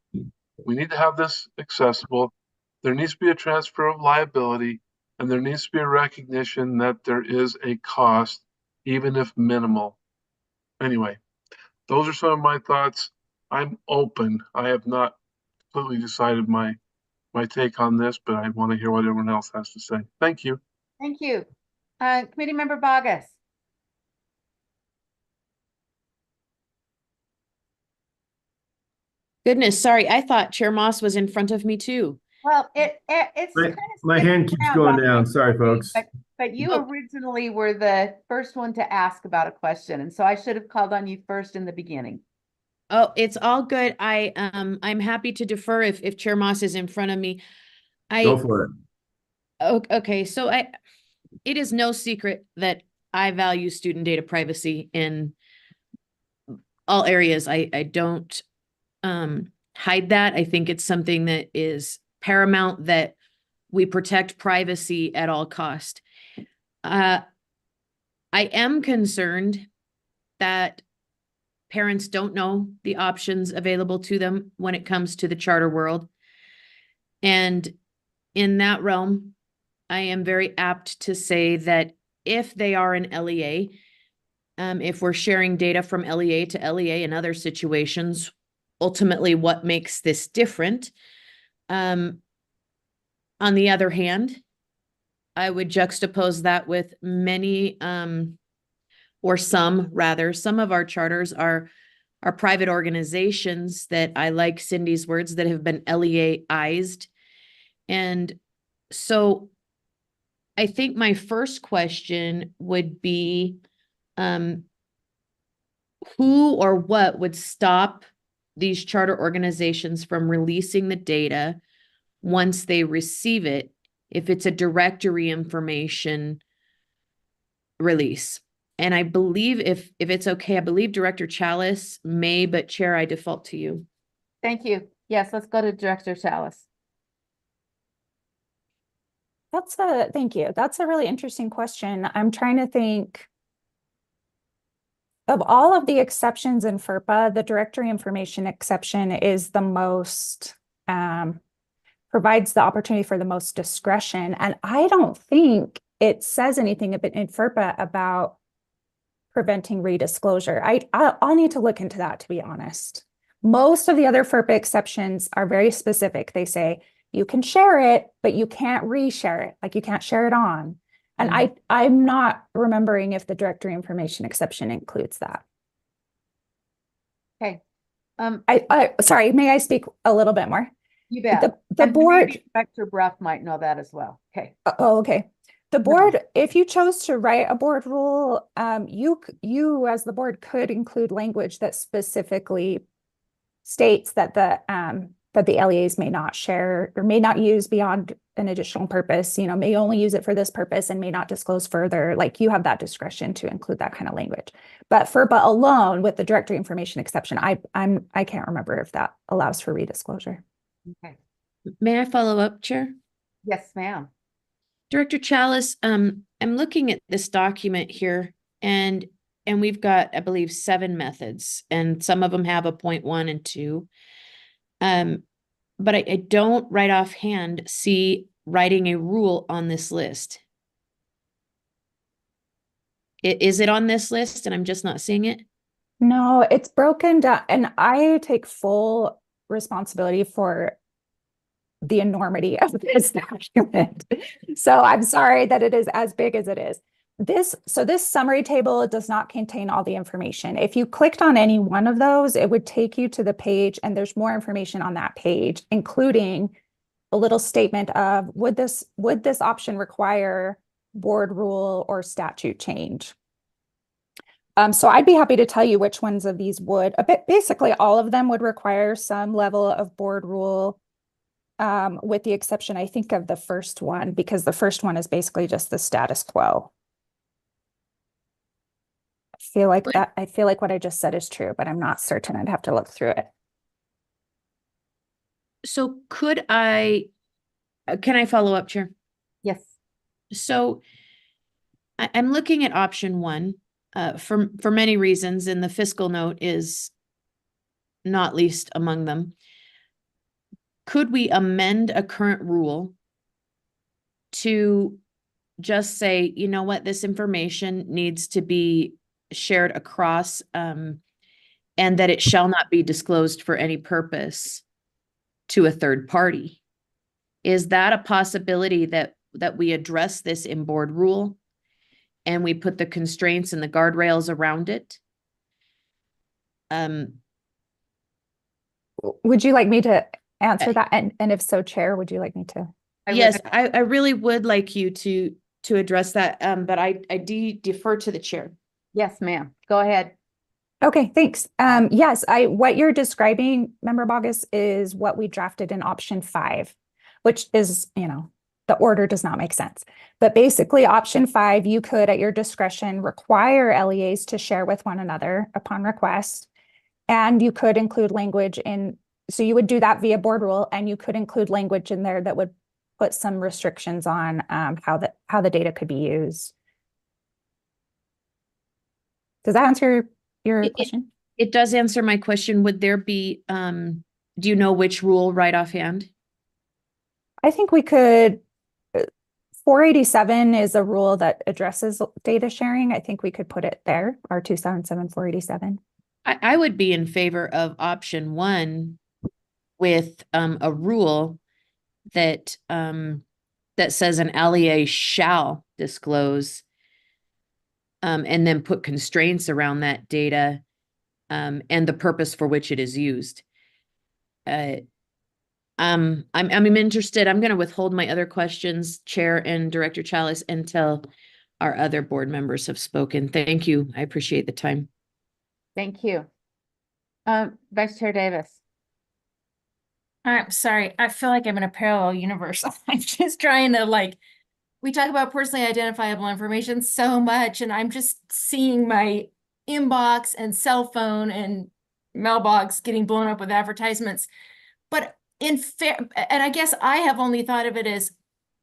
Speaker 3: We need to have this accessible. There needs to be a transfer of liability, and there needs to be a recognition that there is a cost, even if minimal. Anyway, those are some of my thoughts. I'm open. I have not completely decided my take on this, but I want to hear what everyone else has to say. Thank you.
Speaker 1: Thank you. Committee Member Bogus.
Speaker 4: Goodness, sorry, I thought Chair Moss was in front of me too.
Speaker 1: Well, it's kind of.
Speaker 5: My hand keeps going down. Sorry, folks.
Speaker 1: But you originally were the first one to ask about a question, and so I should have called on you first in the beginning.
Speaker 4: Oh, it's all good. I'm happy to defer if Chair Moss is in front of me.
Speaker 5: Go for it.
Speaker 4: Okay, so it is no secret that I value student data privacy in all areas. I don't hide that. I think it's something that is paramount that we protect privacy at all cost. I am concerned that parents don't know the options available to them when it comes to the charter world. And in that realm, I am very apt to say that if they are an LEA, if we're sharing data from LEA to LEA in other situations, ultimately what makes this different? On the other hand, I would juxtapose that with many, or some of our charters are private organizations that, I like Cindy's words, that have been LEA-ized. And so I think my first question would be, who or what would stop these charter organizations from releasing the data once they receive it, if it's a directory information release? And I believe if it's okay, I believe Director Chalice may, but Chair, I default to you.
Speaker 1: Thank you. Yes, let's go to Director Chalice.
Speaker 21: Thank you. That's a really interesting question. I'm trying to think of all of the exceptions in FERPA, the directory information exception is the most, provides the opportunity for the most discretion. And I don't think it says anything in FERPA about preventing redisclosure. I'll need to look into that, to be honest. Most of the other FERPA exceptions are very specific. They say you can share it, but you can't reshare it. Like you can't share it on. And I'm not remembering if the directory information exception includes that.
Speaker 1: Okay.
Speaker 21: Sorry, may I speak a little bit more?
Speaker 1: You bet.
Speaker 21: The board,
Speaker 1: Director Bruff might know that as well. Okay.
Speaker 21: Okay. The board, if you chose to write a board rule, you as the board could include language that specifically states that the LEAs may not share or may not use beyond an additional purpose, may only use it for this purpose and may not disclose further. Like you have that discretion to include that kind of language. But FERPA alone with the directory information exception, I can't remember if that allows for redisclosure.
Speaker 1: Okay.
Speaker 4: May I follow up, Chair?
Speaker 1: Yes, ma'am.
Speaker 4: Director Chalice, I'm looking at this document here, and we've got, I believe, 7 methods, and some of them have a 0.1 and 2. But I don't right offhand see writing a rule on this list. Is it on this list and I'm just not seeing it?
Speaker 21: No, it's broken down, and I take full responsibility for the enormity of this document. So I'm sorry that it is as big as it is. this summary table does not contain all the information. If you clicked on any one of those, it would take you to the page, and there's more information on that page, including a little statement of would this option require board rule or statute change? So I'd be happy to tell you which ones of these would. Basically, all of them would require some level of board rule, with the exception, I think, of the first one, because the first one is basically just the status quo. I feel like what I just said is true, but I'm not certain. I'd have to look through it.
Speaker 4: So can I follow up, Chair?
Speaker 1: Yes.
Speaker 4: So I'm looking at option 1 for many reasons, and the fiscal note is not least among them. Could we amend a current rule to just say, you know what, this information needs to be shared across, and that it shall not be disclosed for any purpose to a third party? Is that a possibility that we address this in board rule and we put the constraints and the guardrails around it?
Speaker 21: Would you like me to answer that? And if so, Chair, would you like me to?
Speaker 4: Yes, I really would like you to address that, but I defer to the chair.
Speaker 1: Yes, ma'am. Go ahead.
Speaker 21: Okay, thanks. Yes, what you're describing, Member Bogus, is what we drafted in option 5, which is, the order does not make sense. But basically, option 5, you could, at your discretion, require LEAs to share with one another upon request. And you could include language so you would do that via board rule, and you could include language in there that would put some restrictions on how the data could be used. Does that answer your question?
Speaker 4: It does answer my question. Would there be, do you know which rule right offhand?
Speaker 21: I think we could, 487 is a rule that addresses data sharing. I think we could put it there, R277 487.
Speaker 4: I would be in favor of option 1 with a rule that says an LEA shall disclose, and then put constraints around that data, and the purpose for which it is used. I'm interested. I'm going to withhold my other questions, Chair and Director Chalice, until our other board members have spoken. Thank you. I appreciate the time.
Speaker 1: Thank you. Vice Chair Davis.
Speaker 2: I'm sorry. I feel like I'm in a parallel universe. I'm just trying to we talk about personally identifiable information so much, and I'm just seeing my inbox and cell phone and mailbox getting blown up with advertisements. But and I guess I have only thought of it as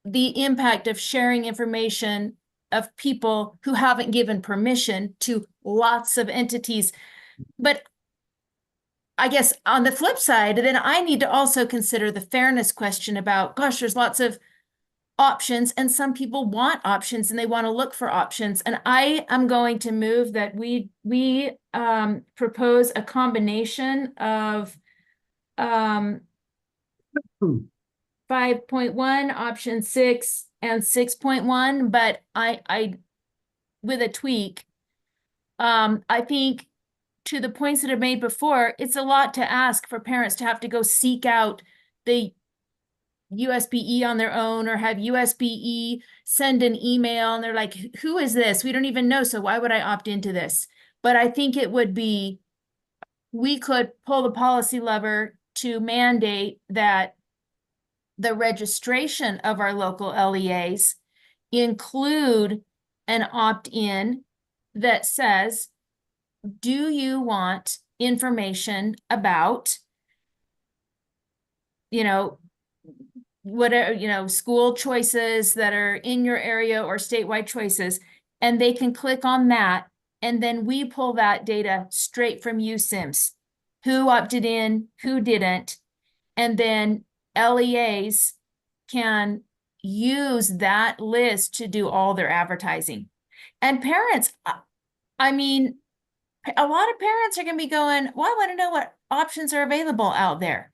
Speaker 2: the impact of sharing information of people who haven't given permission to lots of entities. But I guess on the flip side, then I need to also consider the fairness question about, gosh, there's lots of options, and some people want options and they want to look for options. And I am going to move that we propose a combination of 5.1, option 6, and 6.1, but I with a tweak. I think, to the points that I've made before, it's a lot to ask for parents to have to go seek out the USBE on their own, or have USBE send an email and they're like, who is this? We don't even know, so why would I opt into this? But I think it would be, we could pull the policy lever to mandate that the registration of our local LEAs include an opt-in that says, do you want information about, whatever, school choices that are in your area or statewide choices, and they can click on that, and then we pull that data straight from USIMS. Who opted in, who didn't, and then LEAs can use that list to do all their advertising. And parents, I mean, a lot of parents are going to be going, well, I want to know what options are available out there.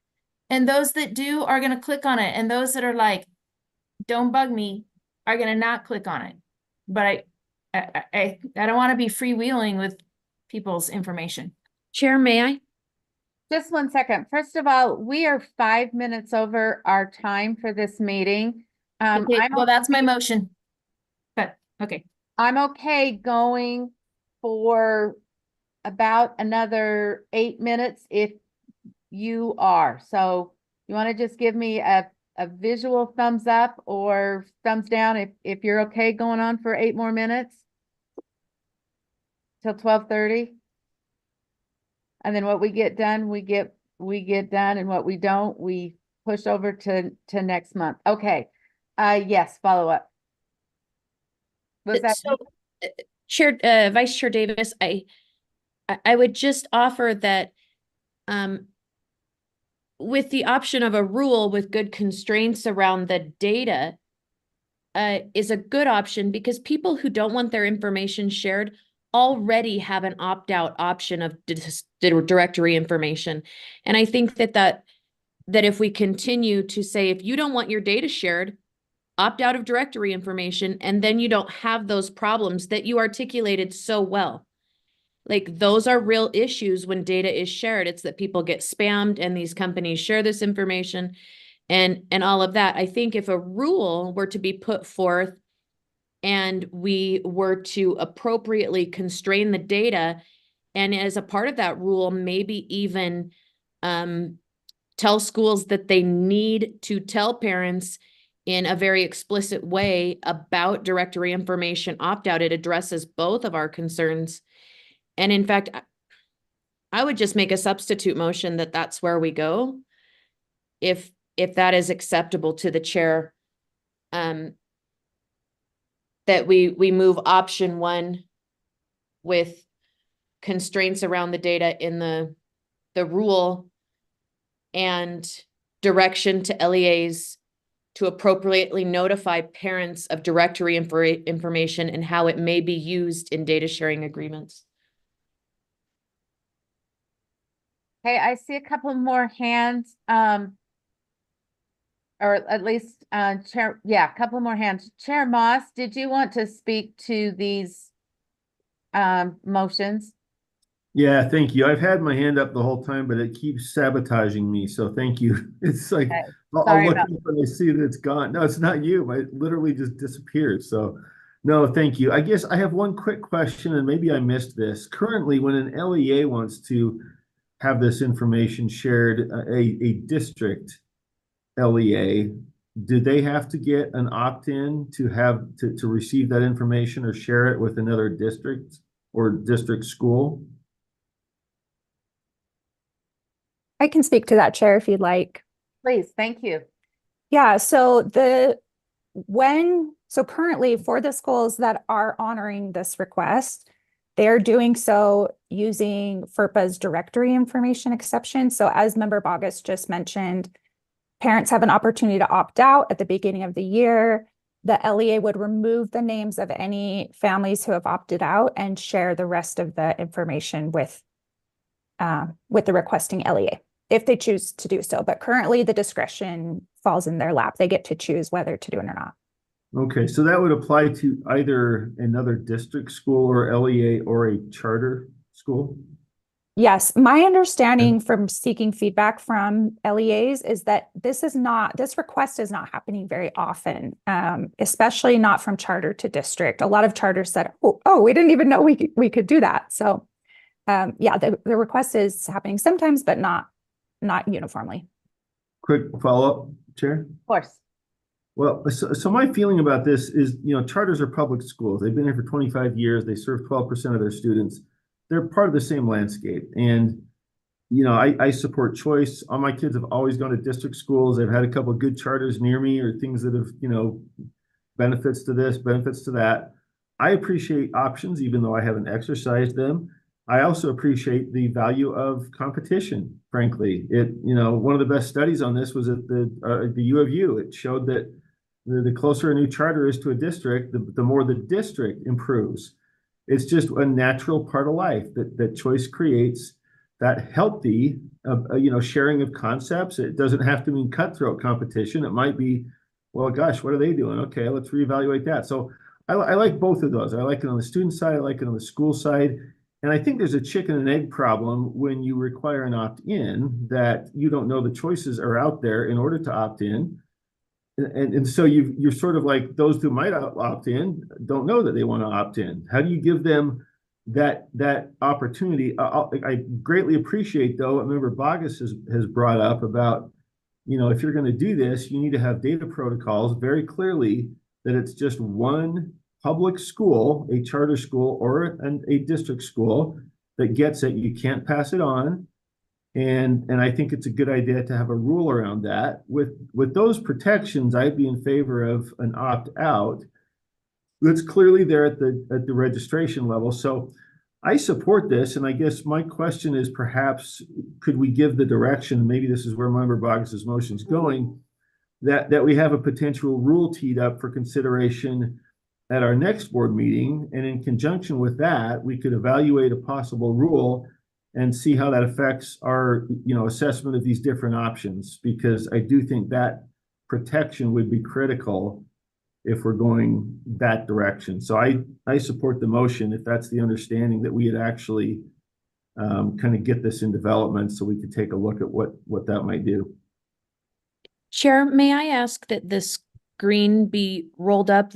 Speaker 2: And those that do are going to click on it. And those that are like, don't bug me, are going to not click on it. But I don't want to be freewheeling with people's information.
Speaker 4: Chair, may I?
Speaker 1: Just 1 second. First of all, we are 5 minutes over our time for this meeting.
Speaker 2: Okay, well, that's my motion. But, okay.
Speaker 1: I'm okay going for about another 8 minutes if you are. So you want to just give me a visual thumbs up or thumbs down if you're okay going on for 8 more minutes till 12:30. And then what we get done, we get done, and what we don't, we push over to next month. Okay. Yes, follow up. Was that
Speaker 4: So, Chair, Vice Chair Davis, I would just offer that with the option of a rule with good constraints around the data is a good option, because people who don't want their information shared already have an opt-out option of directory information. And I think that if we continue to say, if you don't want your data shared, opt out of directory information, and then you don't have those problems that you articulated so well. Like, those are real issues when data is shared. It's that people get spammed and these companies share this information and all of that. I think if a rule were to be put forth and we were to appropriately constrain the data, and as a part of that rule, maybe even tell schools that they need to tell parents in a very explicit way about directory information opt-out, it addresses both of our concerns. And in fact, I would just make a substitute motion that that's where we go, if that is acceptable to the chair. That we move option 1 with constraints around the data in the rule, and direction to LEAs to appropriately notify parents of directory information and how it may be used in data sharing agreements.
Speaker 1: Okay, I see a couple more hands, or at least, Chair, yeah, a couple more hands. Chair Moss, did you want to speak to these motions?
Speaker 5: Yeah, thank you. I've had my hand up the whole time, but it keeps sabotaging me. So thank you. It's like,
Speaker 1: Okay.
Speaker 5: I'll
Speaker 1: Sorry
Speaker 5: look
Speaker 1: about
Speaker 5: up and I see that it's gone. No, it's not you. It literally just disappeared. So no, thank you. I guess I have one quick question, and maybe I missed this. Currently, when an LEA wants to have this information shared, a district LEA, do they have to get an opt-in to have to receive that information or share it with another district or district school?
Speaker 21: I can speak to that, Chair, if you'd like.
Speaker 1: Please, thank you.
Speaker 21: Yeah, so currently for the schools that are honoring this request, they're doing so using FERPA's directory information exception. So as Member Bogus just mentioned, parents have an opportunity to opt out at the beginning of the year. The LEA would remove the names of any families who have opted out and share the rest of the information with the requesting LEA, if they choose to do so. But currently the discretion falls in their lap. They get to choose whether to do it or not.
Speaker 5: Okay, so that would apply to either another district school or LEA or a charter school?
Speaker 21: Yes, my understanding from seeking feedback from LEAs is that this request is not happening very often, especially not from charter to district. A lot of charters said, oh, we didn't even know we could do that. So yeah, the request is happening sometimes, but not uniformly.
Speaker 5: Quick follow-up, Chair?
Speaker 1: Of course.
Speaker 5: Well, so my feeling about this is, charters are public schools. They've been here for 25 years. They serve 12% of their students. They're part of the same landscape. And, I support choice. All my kids have always gone to district schools. I've had a couple of good charters near me, or things that have, benefits to this, benefits to that. I appreciate options, even though I haven't exercised them. I also appreciate the value of competition, frankly. One of the best studies on this was at the U of U. It showed that the closer a new charter is to a district, the more the district improves. It's just a natural part of life that choice creates, that healthy, sharing of concepts. It doesn't have to mean cutthroat competition. It might be, well, gosh, what are they doing? Okay, let's reevaluate that. So I like both of those. I like it on the student side, I like it on the school side. And I think there's a chicken and egg problem when you require an opt-in that you don't know the choices are out there in order to opt in. And so you're sort of like those who might opt in don't know that they want to opt in. How do you give them that opportunity? I greatly appreciate though what Member Bogus has brought up about, if you're going to do this, you need to have data protocols very clearly that it's just one public school, a charter school or a district school that gets it. You can't pass it on. And I think it's a good idea to have a rule around that. With those protections, I'd be in favor of an opt-out that's clearly there at the registration level. So I support this, and I guess my question is perhaps could we give the direction, maybe this is where Member Bogus's motion is going, that we have a potential rule teed up for consideration at our next board meeting, and in conjunction with that, we could evaluate a possible rule and see how that affects our, assessment of these different options, because I do think that protection would be critical if we're going that direction. So I support the motion if that's the understanding that we had actually kind of get this in development so we could take a look at what that might do.
Speaker 4: Chair, may I ask that the screen be rolled up?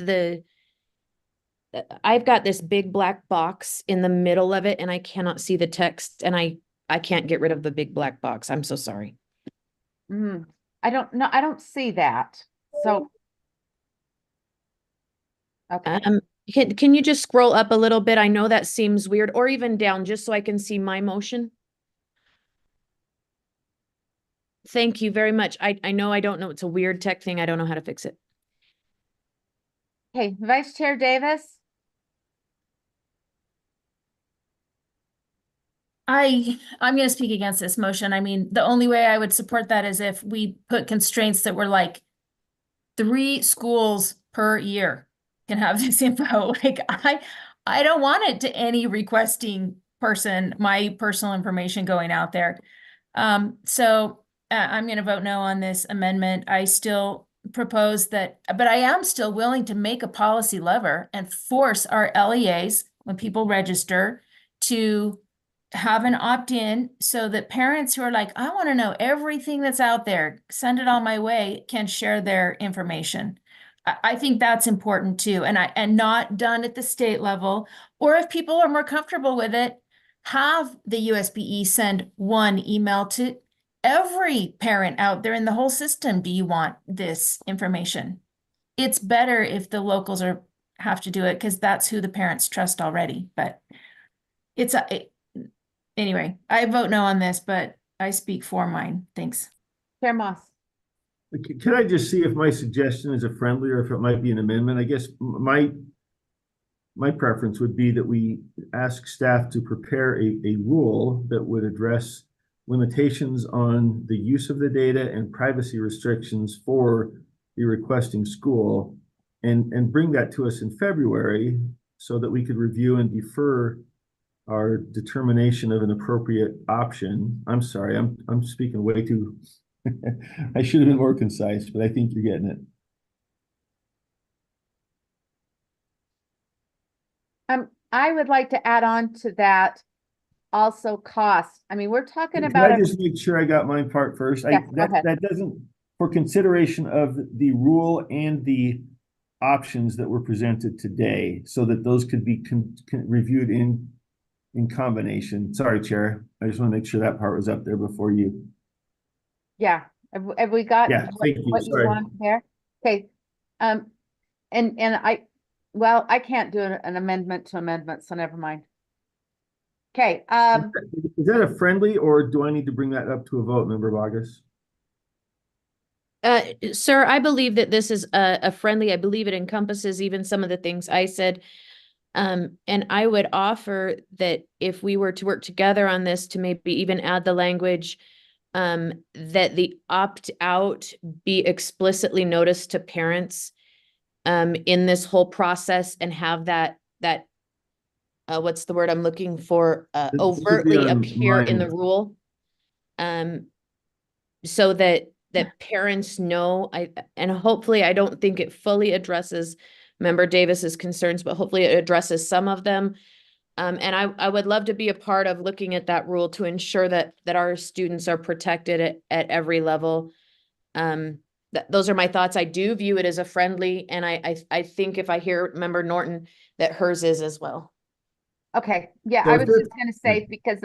Speaker 4: I've got this big black box in the middle of it and I cannot see the text, and I can't get rid of the big black box. I'm so sorry.
Speaker 1: I don't see that. So. Okay.
Speaker 4: Can you just scroll up a little bit? I know that seems weird, or even down just so I can see my motion. Thank you very much. I know I don't know. It's a weird tech thing. I don't know how to fix it.
Speaker 1: Okay, Vice Chair Davis.
Speaker 2: I'm going to speak against this motion. I mean, the only way I would support that is if we put constraints that were like 3 schools per year can have this info. Like I don't want it to any requesting person, my personal information going out there. So I'm going to vote no on this amendment. I still propose that, but I am still willing to make a policy lever and force our LEAs when people register to have an opt-in so that parents who are like, I want to know everything that's out there, send it on my way, can share their information. I think that's important too. And not done at the state level, or if people are more comfortable with it, have the USBE send one email to every parent out there in the whole system. Do you want this information? It's better if the locals have to do it because that's who the parents trust already. But anyway, I vote no on this, but I speak for mine. Thanks.
Speaker 1: Chair Moss.
Speaker 5: Can I just see if my suggestion is a friendly or if it might be an amendment? I guess my preference would be that we ask staff to prepare a rule that would address limitations on the use of the data and privacy restrictions for the requesting school, and bring that to us in February so that we could review and defer our determination of an appropriate option. I'm sorry, I'm speaking way too, I should have been more concise, but I think you're getting it.
Speaker 1: I would like to add on to that also cost. I mean, we're talking
Speaker 5: Can
Speaker 1: about.
Speaker 5: I just make sure I got my part first?
Speaker 1: Yes, go ahead.
Speaker 5: That doesn't, for consideration of the rule and the options that were presented today, so that those could be reviewed in combination. Sorry, Chair. I just want to make sure that part was up there before you.
Speaker 1: Yeah. Have we got
Speaker 5: Yeah, thank you.
Speaker 1: what you
Speaker 5: Sorry.
Speaker 1: want there? Okay. And I can't do an amendment to amendment, so never mind. Okay.
Speaker 5: Is that a friendly, or do I need to bring that up to a vote, Member Bogus?
Speaker 4: Sir, I believe that this is a friendly. I believe it encompasses even some of the things I said. And I would offer that if we were to work together on this, to maybe even add the language that the opt-out be explicitly noticed to parents in this whole process, and have that what's the word I'm looking for, overtly appear in the rule, so that parents know. And hopefully, I don't think it fully addresses Member Davis's concerns, but hopefully it addresses some of them. And I would love to be a part of looking at that rule to ensure that our students are protected at every level. Those are my thoughts. I do view it as a friendly, and I think if I hear Member Norton, that hers is as well.
Speaker 1: Okay, yeah,
Speaker 5: So
Speaker 1: I
Speaker 5: if
Speaker 1: was
Speaker 5: there's-
Speaker 1: just gonna say, because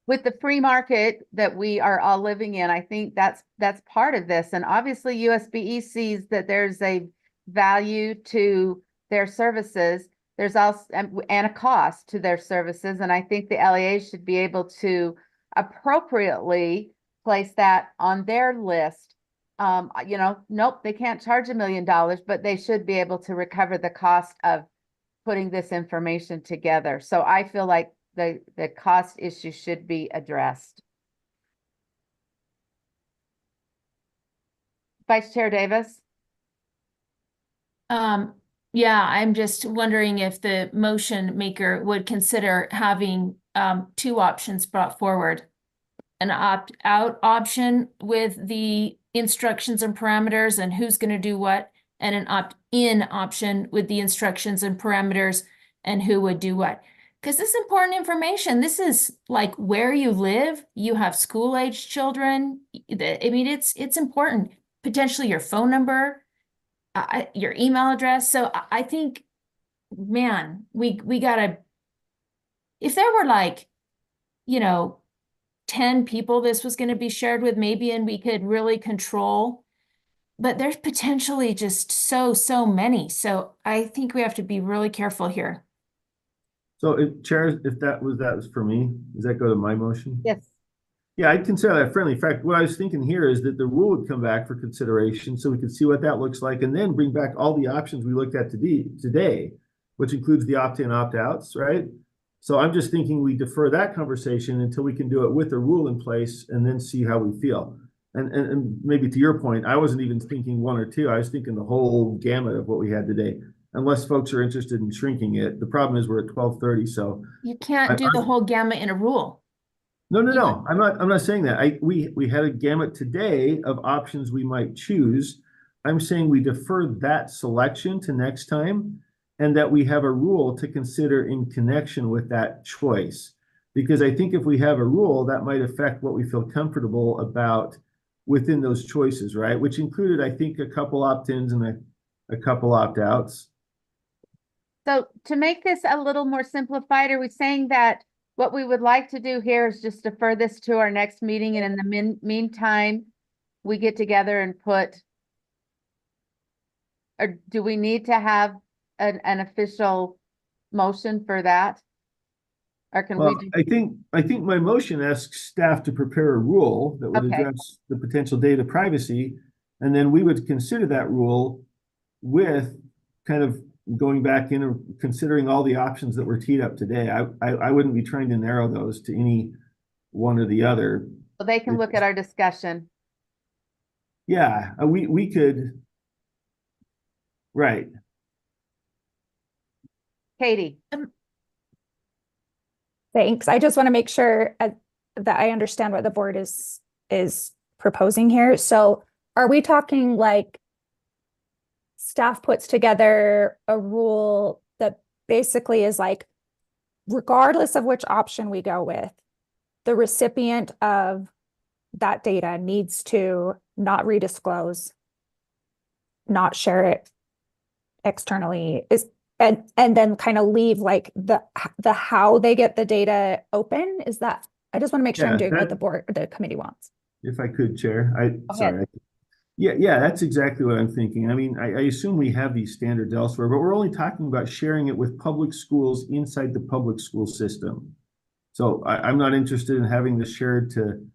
Speaker 1: with the free market that we are all living in, I think that's part of this. And obviously USBE sees that there's a value to their services. There's also, and a cost to their services. And I think the LEA should be able to appropriately place that on their list. You know, nope, they can't charge $1 million, but they should be able to recover the cost of putting this information together. So I feel like the cost issue should be addressed. Vice Chair Davis?
Speaker 2: Yeah, I'm just wondering if the motion maker would consider having two options brought forward. An opt-out option with the instructions and parameters and who's going to do what, and an opt-in option with the instructions and parameters and who would do what. Because this is important information. This is like where you live. You have school-aged children. I mean, it's important. Potentially your phone number, your email address. So I think, man, we gotta, if there were like, you know, 10 people this was going to be shared with, maybe, and we could really control, but there's potentially just so many. So I think we have to be really careful here.
Speaker 5: So Chair, if that was for me, does that go to my motion?
Speaker 1: Yes.
Speaker 5: Yeah, I'd consider that friendly. In fact, what I was thinking here is that the rule would come back for consideration so we could see what that looks like and then bring back all the options we looked at today, which includes the opt-in, opt-outs, right? So I'm just thinking we defer that conversation until we can do it with a rule in place and then see how we feel. And maybe to your point, I wasn't even thinking one or two. I was thinking the whole gamut of what we had today. Unless folks are interested in shrinking it. The problem is we're at 12:30, so.
Speaker 2: You can't do the whole gamut in a rule.
Speaker 5: No. I'm not saying that. We had a gamut today of options we might choose. I'm saying we defer that selection to next time and that we have a rule to consider in connection with that choice. Because I think if we have a rule, that might affect what we feel comfortable about within those choices, right? Which included, I think, a couple opt-ins and a couple opt-outs.
Speaker 1: So to make this a little more simplified, are we saying that what we would like to do here is just defer this to our next meeting, and in the meantime, we get together and put, or do we need to have an official motion for that? Or can
Speaker 5: Well,
Speaker 1: we?
Speaker 5: I think my motion asks staff to prepare a rule that would
Speaker 1: Okay.
Speaker 5: address the potential data privacy, and then we would consider that rule with kind of going back in and considering all the options that were teed up today. I wouldn't be trying to narrow those to any one or the other.
Speaker 1: So they can look at our discussion.
Speaker 5: Yeah, we could. Right.
Speaker 1: Katie.
Speaker 21: Thanks. I just want to make sure that I understand what the board is proposing here. So are we talking like staff puts together a rule that basically is like, regardless of which option we go with, the recipient of that data needs to not redisclose, not share it externally, and then kind of leave like the how they get the data open? Is that, I just want to make sure I'm doing what the committee wants.
Speaker 5: If I could, Chair,
Speaker 21: Go ahead.
Speaker 5: sorry. Yeah, that's exactly what I'm thinking. I mean, I assume we have these standards elsewhere, but we're only talking about sharing it with public schools inside the public school system. So I'm not interested in having this shared to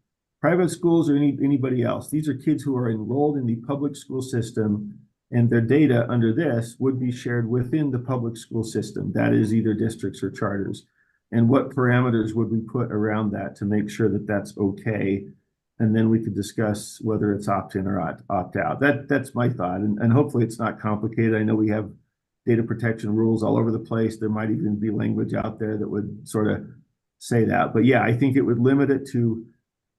Speaker 5: private schools or anybody else. These are kids who are enrolled in the public school system, and their data under this would be shared within the public school system. That is either districts or charters. And what parameters would we put around that to make sure that that's okay? And then we could discuss whether it's opt-in or opt-out. That's my thought. And hopefully it's not complicated. I know we have data protection rules all over the place. There might even be language out there that would sort of say that. But yeah, I think it would limit it to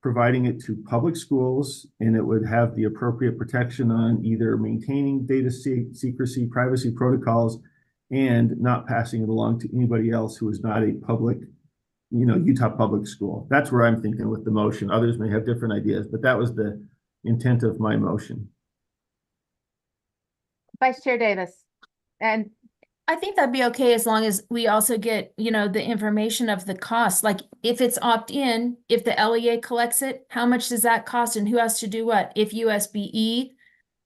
Speaker 5: providing it to public schools, and it would have the appropriate protection on either maintaining data secrecy, privacy protocols, and not passing it along to anybody else who is not a public, Utah public school. That's where I'm thinking with the motion. Others may have different ideas, but that was the intent of my motion.
Speaker 1: Vice Chair Davis. And
Speaker 2: I think that'd be okay as long as we also get, the information of the cost. Like if it's opt-in, if the LEA collects it, how much does that cost and who has to do what? If USBE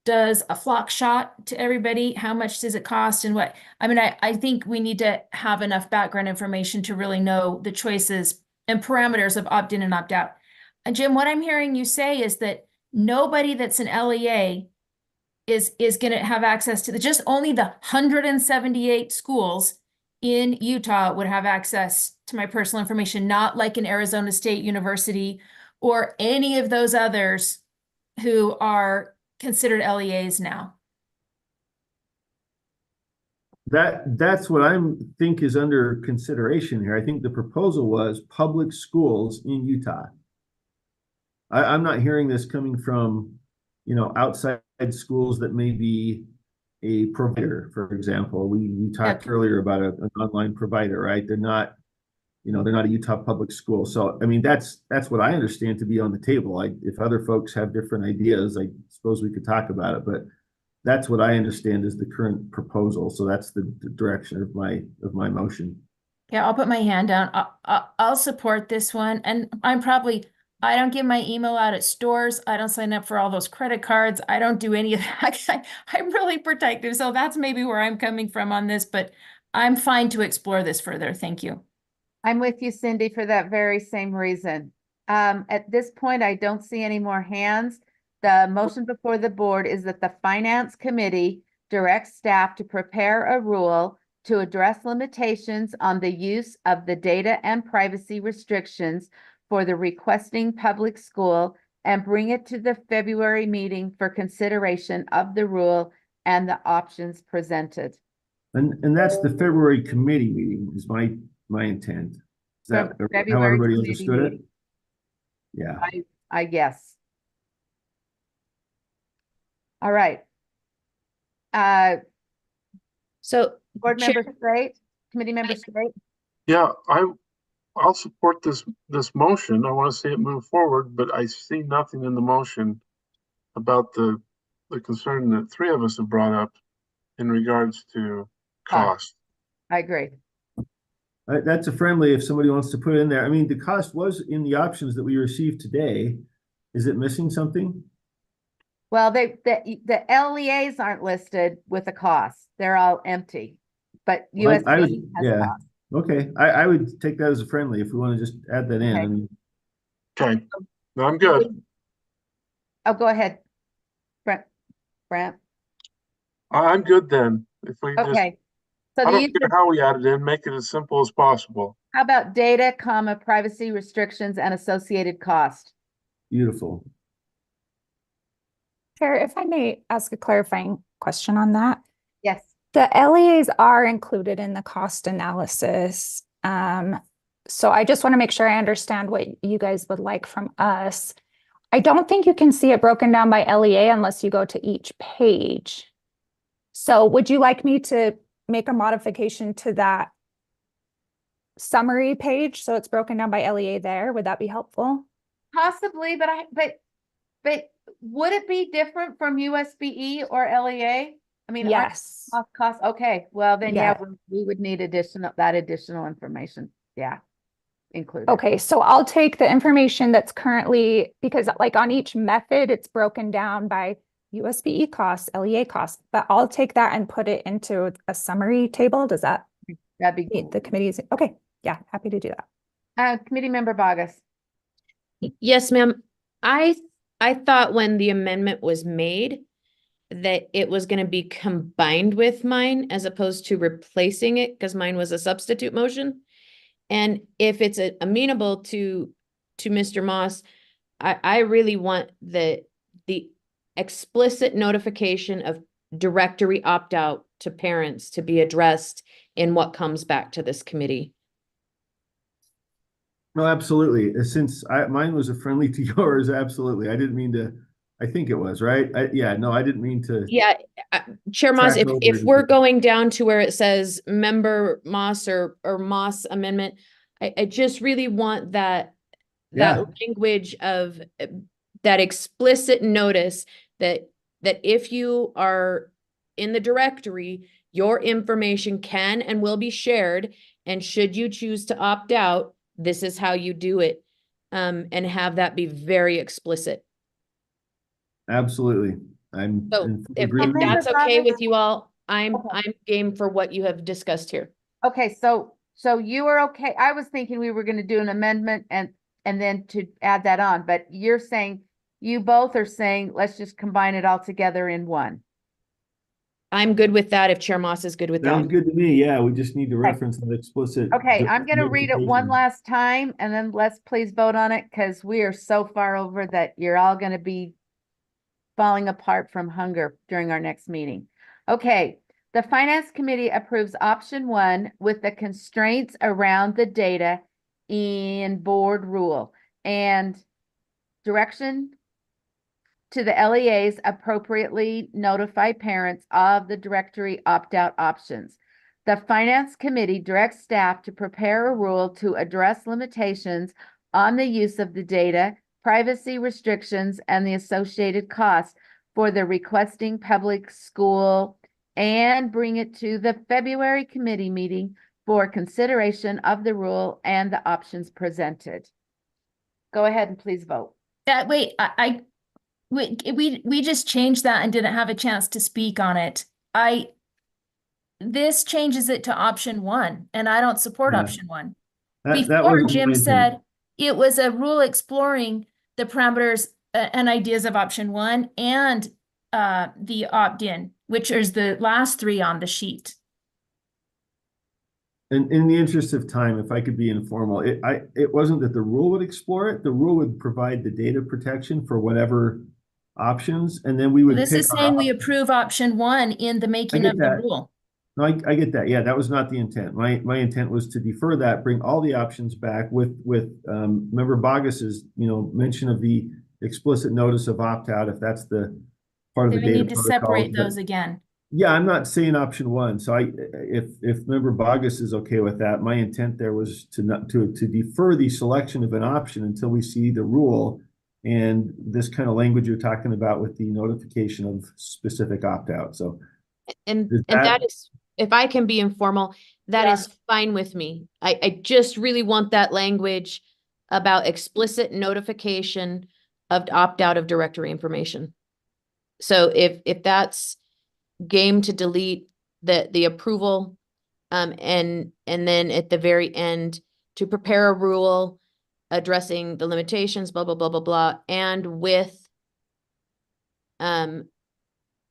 Speaker 2: does a flock shot to everybody, how much does it cost and what? I mean, I think we need to have enough background information to really know the choices and parameters of opt-in and opt-out. And Jim, what I'm hearing you say is that nobody that's an LEA is going to have access to just only the 178 schools in Utah would have access to my personal information, not like an Arizona State University or any of those others who are considered LEAs now.
Speaker 5: That's what I think is under consideration here. I think the proposal was public schools in Utah. I'm not hearing this coming from, outside schools that may be a provider, for example. We talked earlier about an online provider, right? They're not, they're not a Utah public school. So, I mean, that's what I understand to be on the table. If other folks have different ideas, I suppose we could talk about it, but that's what I understand is the current proposal. So that's the direction of my motion.
Speaker 2: Yeah, I'll put my hand down. I'll support this one. And I don't give my email out at stores. I don't sign up for all those credit cards. I don't do any of that. I'm really protective. So that's maybe where I'm coming from on this, but I'm fine to explore this further. Thank you.
Speaker 1: I'm with you, Cindy, for that very same reason. At this point, I don't see any more hands. The motion before the board is that the Finance Committee directs staff to prepare a rule to address limitations on the use of the data and privacy restrictions for the requesting public school and bring it to the February meeting for consideration of the rule and the options presented.
Speaker 5: And that's the February committee meeting is my intent. Is that how everybody understood it? Yeah.
Speaker 1: I guess. All right.
Speaker 4: So
Speaker 1: board member Straight, committee member Straight.
Speaker 3: Yeah, I'll support this motion. I want to see it move forward, but I see nothing in the motion about the concern that three of us have brought up in regards to cost.
Speaker 1: I agree.
Speaker 5: That's a friendly if somebody wants to put it in there. I mean, the cost was in the options that we received today. Is it missing something?
Speaker 1: Well, the LEAs aren't listed with a cost. They're all empty, but USB has a cost.
Speaker 5: Okay, I would take that as a friendly if we want to just add that in.
Speaker 1: Okay.
Speaker 5: I mean,
Speaker 3: Okay, no, I'm good.
Speaker 1: Oh, go ahead, Brent.
Speaker 3: I'm good then. If we just,
Speaker 1: Okay. So
Speaker 3: I
Speaker 1: the
Speaker 3: don't care how we add it in, make it as simple as possible.
Speaker 1: how about data, privacy restrictions and associated cost?
Speaker 5: beautiful.
Speaker 21: Chair, if I may ask a clarifying question on that.
Speaker 1: Yes.
Speaker 21: The LEAs are included in the cost analysis. So I just want to make sure I understand what you guys would like from us. I don't think you can see it broken down by LEA unless you go to each page. So would you like me to make a modification to that summary page so it's broken down by LEA there? Would that be helpful?
Speaker 1: Possibly, but would it be different from USBE or LEA? I mean,
Speaker 21: yes.
Speaker 1: Cost. Okay, well then, yeah,
Speaker 21: Yeah.
Speaker 1: we would need additional information. Yeah, included.
Speaker 21: Okay, so I'll take the information that's currently, because like on each method, it's broken down by USBE costs, LEA costs, but I'll take that and put it into a summary table. Does that?
Speaker 1: That'd be cool.
Speaker 21: The committee's, okay, yeah, happy to do that.
Speaker 1: Committee member Bogus.
Speaker 4: Yes, ma'am. I thought when the amendment was made that it was going to be combined with mine as opposed to replacing it because mine was a substitute motion. And if it's amenable to Mr. Moss, I really want the explicit notification of directory opt-out to parents to be addressed in what comes back to this committee.
Speaker 5: No, absolutely. Since mine was a friendly to yours, absolutely. I didn't mean to, I think it was, right? Yeah, no, I didn't mean to.
Speaker 4: Yeah, Chair Moss,
Speaker 5: Track
Speaker 4: if
Speaker 5: over
Speaker 4: we're
Speaker 5: anything.
Speaker 4: going down to where it says member Moss or Moss amendment, I just really want that
Speaker 5: Yeah.
Speaker 4: language of that explicit notice that if you are in the directory, your information can and will be shared, and should you choose to opt out, this is how you do it. And have that be very explicit.
Speaker 5: Absolutely. I'm
Speaker 4: So
Speaker 5: in full
Speaker 4: if
Speaker 5: agreement.
Speaker 4: that's
Speaker 1: Member
Speaker 4: okay
Speaker 1: Bogus?
Speaker 4: with you all, I'm
Speaker 1: Okay.
Speaker 4: game for what you have discussed here.
Speaker 1: Okay, so you are okay. I was thinking we were gonna do an amendment and then to add that on, but you're saying, you both are saying, let's just combine it all together in one.
Speaker 4: I'm good with that if Chair Moss is good with
Speaker 5: Sounds
Speaker 4: that.
Speaker 5: good to me. Yeah, we just need to reference that explicit.
Speaker 1: Okay, I'm gonna read it one
Speaker 5: notification.
Speaker 1: last time and then let's please vote on it because we are so far over that you're all gonna be falling apart from hunger during our next meeting. Okay, the Finance Committee approves option 1 with the constraints around the data in board rule and direction to the LEAs appropriately notify parents of the directory opt-out options. The Finance Committee directs staff to prepare a rule to address limitations on the use of the data, privacy restrictions, and the associated costs for the requesting public school and bring it to the February committee meeting for consideration of the rule and the options presented. Go ahead and please vote.
Speaker 2: Wait, we just changed that and didn't have a chance to speak on it. This changes it to option 1, and I don't support
Speaker 5: Yeah.
Speaker 2: option 1.
Speaker 5: That
Speaker 2: Before,
Speaker 5: wasn't
Speaker 2: Jim
Speaker 5: my intent.
Speaker 2: said it was a rule exploring the parameters and ideas of option 1 and the opt-in, which is the last 3 on the sheet.
Speaker 5: And in the interest of time, if I could be informal, it wasn't that the rule would explore it. The rule would provide the data protection for whatever options, and then we would
Speaker 2: This
Speaker 5: pick
Speaker 2: is
Speaker 5: our
Speaker 2: saying we
Speaker 5: options.
Speaker 2: approve option 1 in the making
Speaker 5: get
Speaker 2: of the
Speaker 5: that.
Speaker 2: rule.
Speaker 5: No, I get that. Yeah, that was not the intent. My intent was to defer that, bring all the options back with Member Bogus's, mention of the explicit notice of opt-out, if that's the part of
Speaker 2: So
Speaker 5: the
Speaker 2: we
Speaker 5: data
Speaker 2: need to
Speaker 5: protocol.
Speaker 2: separate
Speaker 5: But
Speaker 2: those again.
Speaker 5: yeah, I'm not saying option 1. So if Member Bogus is okay with that, my intent there was to defer the selection of an option until we see the rule and this kind of language you're talking about with the notification of specific opt-out. So
Speaker 4: And
Speaker 5: Is
Speaker 4: that
Speaker 5: that-
Speaker 4: is, if I can be informal, that is fine with me. I just really want that language about explicit notification of opt-out of directory information. So if that's game to delete the approval, and then at the very end to prepare a rule addressing the limitations, blah, blah, blah, blah, blah, and with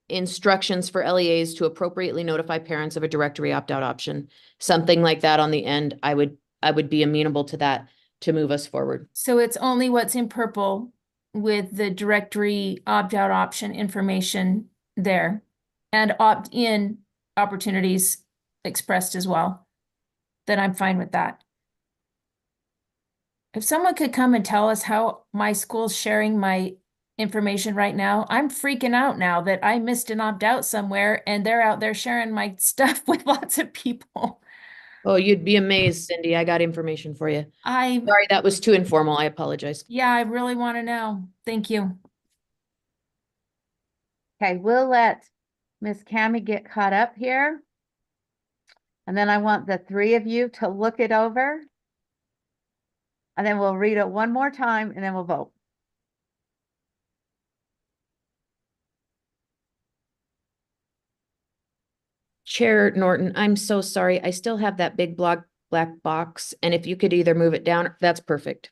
Speaker 4: instructions for LEAs to appropriately notify parents of a directory opt-out option, something like that on the end, I would be amenable to that to move us forward.
Speaker 2: So it's only what's in purple with the directory opt-out option information there and opt-in opportunities expressed as well. Then I'm fine with that. If someone could come and tell us how my school's sharing my information right now, I'm freaking out now that I missed an opt-out somewhere and they're out there sharing my stuff with lots of people.
Speaker 4: Oh, you'd be amazed, Cindy. I got information for you.
Speaker 2: I'm
Speaker 4: Sorry, that was too informal. I apologize.
Speaker 2: Yeah, I really want to know. Thank you.
Speaker 1: Okay, we'll let Miss Cami get caught up here. And then I want the 3 of you to look it over. And then we'll read it one more time and then we'll vote.
Speaker 4: Chair Norton, I'm so sorry. I still have that big black box. And if you could either move it down, that's perfect.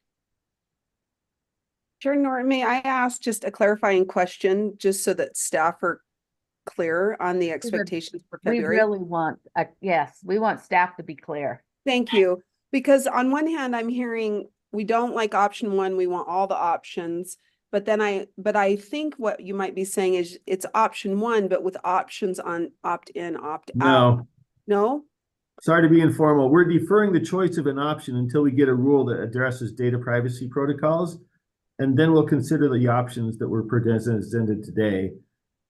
Speaker 7: Chair Norton, may I ask just a clarifying question, just so that staff are clear on the expectations for
Speaker 1: We
Speaker 7: February?
Speaker 1: really want, yes, we want staff to be clear.
Speaker 7: Thank you. Because on one hand, I'm hearing we don't like option 1, we want all the options. But then I think what you might be saying is it's option 1, but with options on opt-in, opt-out.
Speaker 5: No.
Speaker 7: No?
Speaker 5: sorry to be informal. We're deferring the choice of an option until we get a rule that addresses data privacy protocols. And then we'll consider the options that were presented today.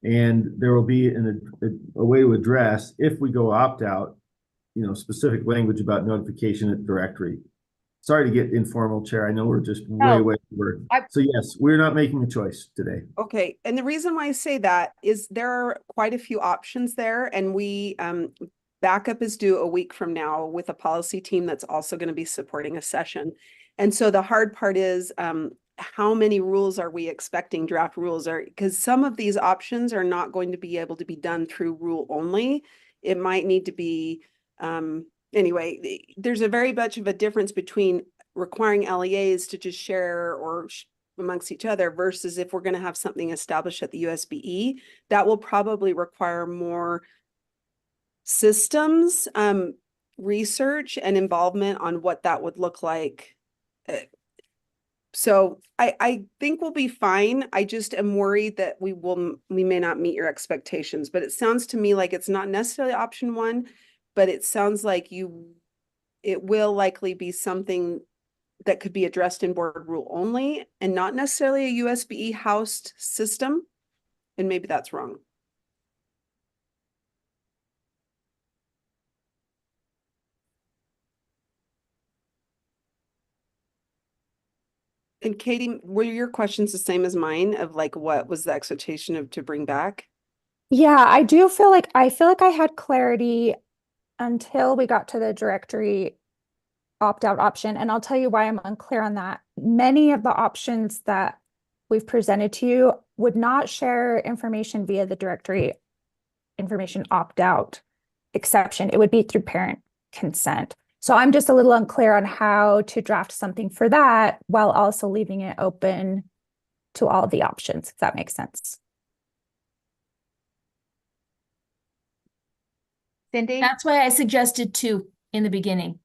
Speaker 5: And there will be a way to address, if we go opt-out, specific language about notification at directory. Sorry to get informal, Chair. I know we're just way over. So yes, we're not making a choice today.
Speaker 7: Okay, and the reason why I say that is there are quite a few options there, and we backup is due a week from now with a policy team that's also going to be supporting a session. And so the hard part is how many rules are we expecting, draft rules are, because some of these options are not going to be able to be done through rule only. It might need to be anyway, there's a very much of a difference between requiring LEAs to just share or amongst each other versus if we're going to have something established at the USBE, that will probably require more systems research and involvement on what that would look like. So I think we'll be fine. I just am worried that we may not meet your expectations, but it sounds to me like it's not necessarily option one, but it sounds like it will likely be something that could be addressed in board rule only and not necessarily a USBE housed system. And maybe that's wrong. And Katie, were your questions the same as mine of like, what was the expectation to bring back?
Speaker 21: Yeah, I feel like I had clarity until we got to the directory opt-out option. And I'll tell you why I'm unclear on that. Many of the options that we've presented to you would not share information via the directory information opt-out exception. It would be through parent consent. So I'm just a little unclear on how to draft something for that while also leaving it open to all the options, if that makes sense.
Speaker 1: Cindy?
Speaker 2: That's why I suggested two in the beginning.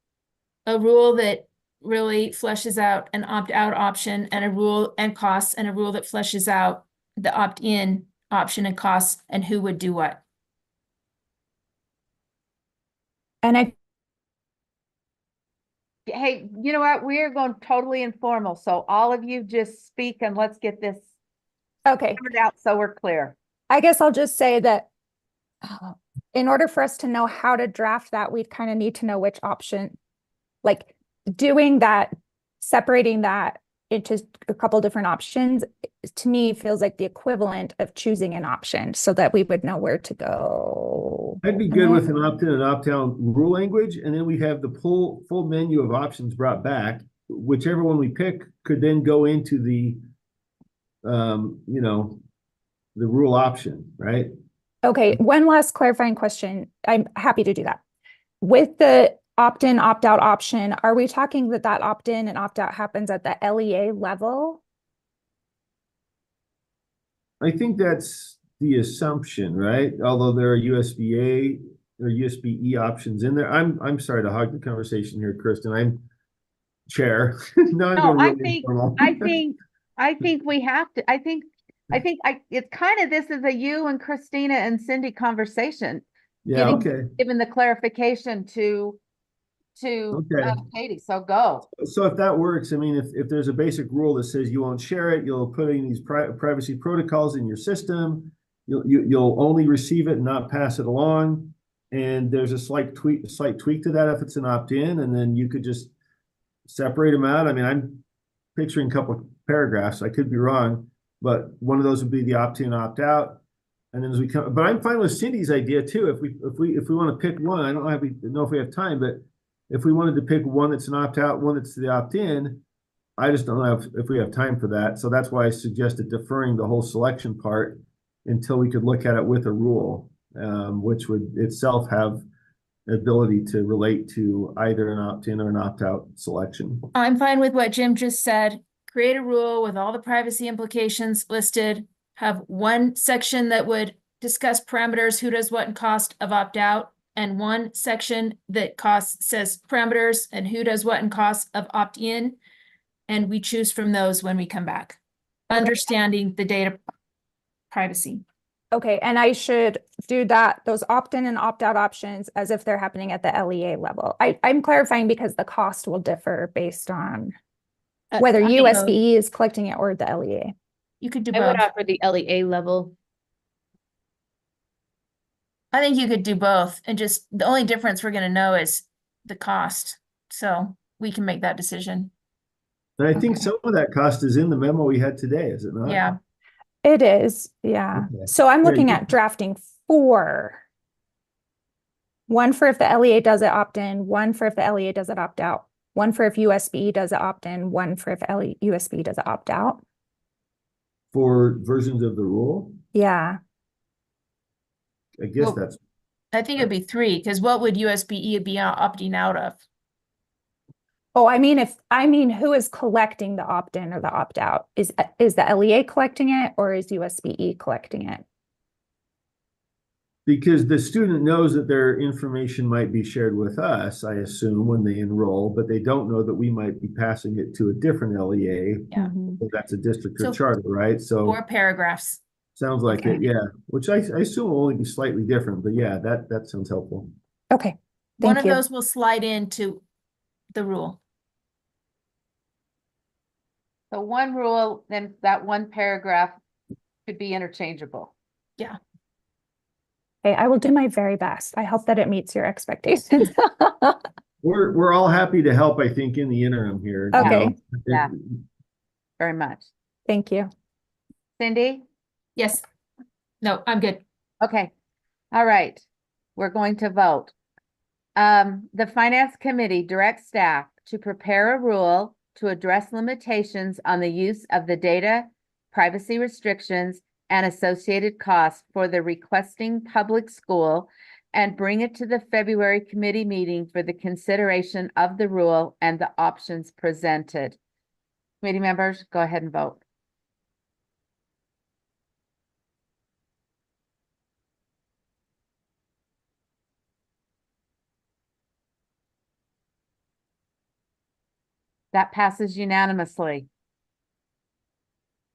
Speaker 2: A rule that really fleshes out an opt-out option and a rule and costs, and a rule that fleshes out the opt-in option and costs and who would do what.
Speaker 21: And
Speaker 1: Hey, you know what? We are going totally informal. So all of you just speak and let's get this
Speaker 21: okay
Speaker 1: out so we're clear.
Speaker 21: I guess I'll just say that in order for us to know how to draft that, we'd kind of need to know which option, like doing that, separating that into a couple different options, to me feels like the equivalent of choosing an option so that we would know where to go.
Speaker 5: I'd be good with an opt-in and opt-out rule language, and then we have the full menu of options brought back. Whichever one we pick could then go into the, the rule option, right?
Speaker 21: Okay, one last clarifying question. I'm happy to do that. With the opt-in, opt-out option, are we talking that opt-in and opt-out happens at the LEA level?
Speaker 5: I think that's the assumption, right? Although there are USB-A or USB-E options in there. I'm sorry to hog the conversation here, Kristen. I'm chair.
Speaker 1: I think we have to. I think it's kind of, this is a you and Christina and Cindy conversation.
Speaker 5: Yeah. Okay.
Speaker 1: Given the clarification to Katie. So go.
Speaker 5: So if that works, I mean, if there's a basic rule that says you won't share it, you'll put in these privacy protocols in your system. You'll only receive it and not pass it along. And there's a slight tweak to that if it's an opt-in, and then you could just separate them out. I mean, I'm picturing a couple of paragraphs. I could be wrong, but one of those would be the opt-in, opt-out. And then as we come, but I'm fine with Cindy's idea too. If we want to pick one, I don't know if we have time, but if we wanted to pick one that's an opt-out, one that's the opt-in, I just don't know if we have time for that. So that's why I suggested deferring the whole selection part until we could look at it with a rule, which would itself have the ability to relate to either an opt-in or an opt-out selection.
Speaker 2: I'm fine with what Jim just said. Create a rule with all the privacy implications listed, have one section that would discuss parameters, who does what and cost of opt-out, and one section that says parameters and who does what and cost of opt-in. And we choose from those when we come back, understanding the data privacy.
Speaker 21: Okay, and I should do that, those opt-in and opt-out options as if they're happening at the LEA level. I'm clarifying because the cost will differ based on whether
Speaker 4: I think
Speaker 21: USBE is collecting it or the LEA.
Speaker 2: You could do
Speaker 4: I would
Speaker 2: both.
Speaker 4: offer the LEA level.
Speaker 2: I think you could do both, and just the only difference we're gonna know is the cost. So we can make that decision.
Speaker 5: And I think
Speaker 21: Okay.
Speaker 5: some of that cost is in the memo we had today, is it not?
Speaker 2: Yeah.
Speaker 21: It is, yeah.
Speaker 5: Okay.
Speaker 21: So I'm
Speaker 5: Yeah,
Speaker 21: looking
Speaker 5: you-
Speaker 21: at drafting 4. One for if the LEA does it opt-in, one for if the LEA does it opt-out, one for if USB does it opt-in, one for if USB does it opt-out.
Speaker 5: For versions of the rule,
Speaker 21: Yeah.
Speaker 5: I guess
Speaker 2: Well,
Speaker 5: that's,
Speaker 2: I think it'd be 3, because what would USB be opting out of?
Speaker 21: Oh, I mean, who is collecting the opt-in or the opt-out? Is the LEA collecting it or is USBE collecting it?
Speaker 5: because the student knows that their information might be shared with us, I assume, when they enroll, but they don't know that we might be passing it to a different LEA.
Speaker 2: Yeah.
Speaker 5: If that's a district or
Speaker 2: So-
Speaker 5: charter, right? So
Speaker 2: 4 paragraphs.
Speaker 5: sounds like
Speaker 21: Okay.
Speaker 5: it, yeah, which I assume will only be slightly different, but yeah, that sounds helpful.
Speaker 21: Okay,
Speaker 2: One
Speaker 21: thank
Speaker 2: of
Speaker 21: you.
Speaker 2: those will slide into the rule.
Speaker 1: So one rule, then that one paragraph could be interchangeable.
Speaker 2: Yeah.
Speaker 21: Okay, I will do my very best. I hope that it meets your expectations.
Speaker 5: We're all happy to help, I think, in the interim here. you
Speaker 21: Okay.
Speaker 5: know.
Speaker 1: Yeah. Very much.
Speaker 21: Thank you.
Speaker 1: Cindy?
Speaker 2: Yes. No, I'm good.
Speaker 1: Okay. All right. We're going to vote. The Finance Committee directs staff to prepare a rule to address limitations on the use of the data, privacy restrictions, and associated costs for the requesting public school and bring it to the February committee meeting for the consideration of the rule and the options presented. Committee members, go ahead and vote. That passes unanimously.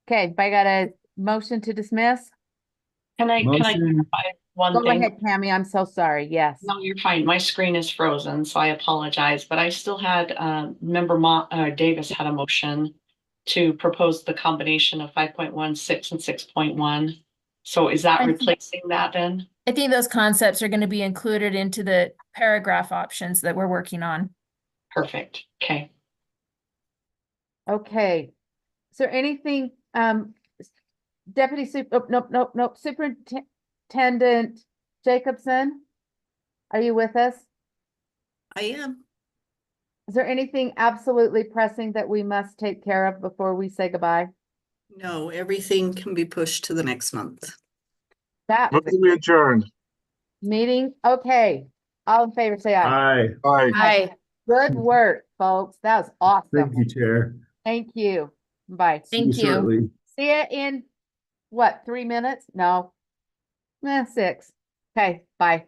Speaker 1: Okay, I got a motion to dismiss?
Speaker 6: Can I
Speaker 5: Motion.
Speaker 6: clarify one
Speaker 1: Go
Speaker 6: thing?
Speaker 1: ahead, Tammy, I'm so sorry, yes.
Speaker 6: No, you're fine. My screen is frozen, so I apologize, but I still had, member Davis had a motion to propose the combination of 5.16 and 6.1. So is that
Speaker 2: I think-
Speaker 6: replacing that then?
Speaker 2: I think those concepts are going to be included into the paragraph options that we're working on.
Speaker 6: Perfect. Okay.
Speaker 1: Okay. Is there anything, Deputy Superintendent Jacobson? Are you with us?
Speaker 9: I am.
Speaker 1: Is there anything absolutely pressing that we must take care of before we say goodbye?
Speaker 9: No, everything can be pushed to the next month.
Speaker 1: That was
Speaker 3: Moving adjourned.
Speaker 1: a meeting. Okay. All in favor, say aye.
Speaker 5: Aye,
Speaker 3: Aye.
Speaker 2: Hi.
Speaker 1: Good work, folks. That was awesome.
Speaker 5: thank you, Chair.
Speaker 1: Thank you. Bye.
Speaker 5: See you
Speaker 2: Thank you.
Speaker 5: shortly.
Speaker 1: See you in, what, 3 minutes? No. 6. Okay, bye.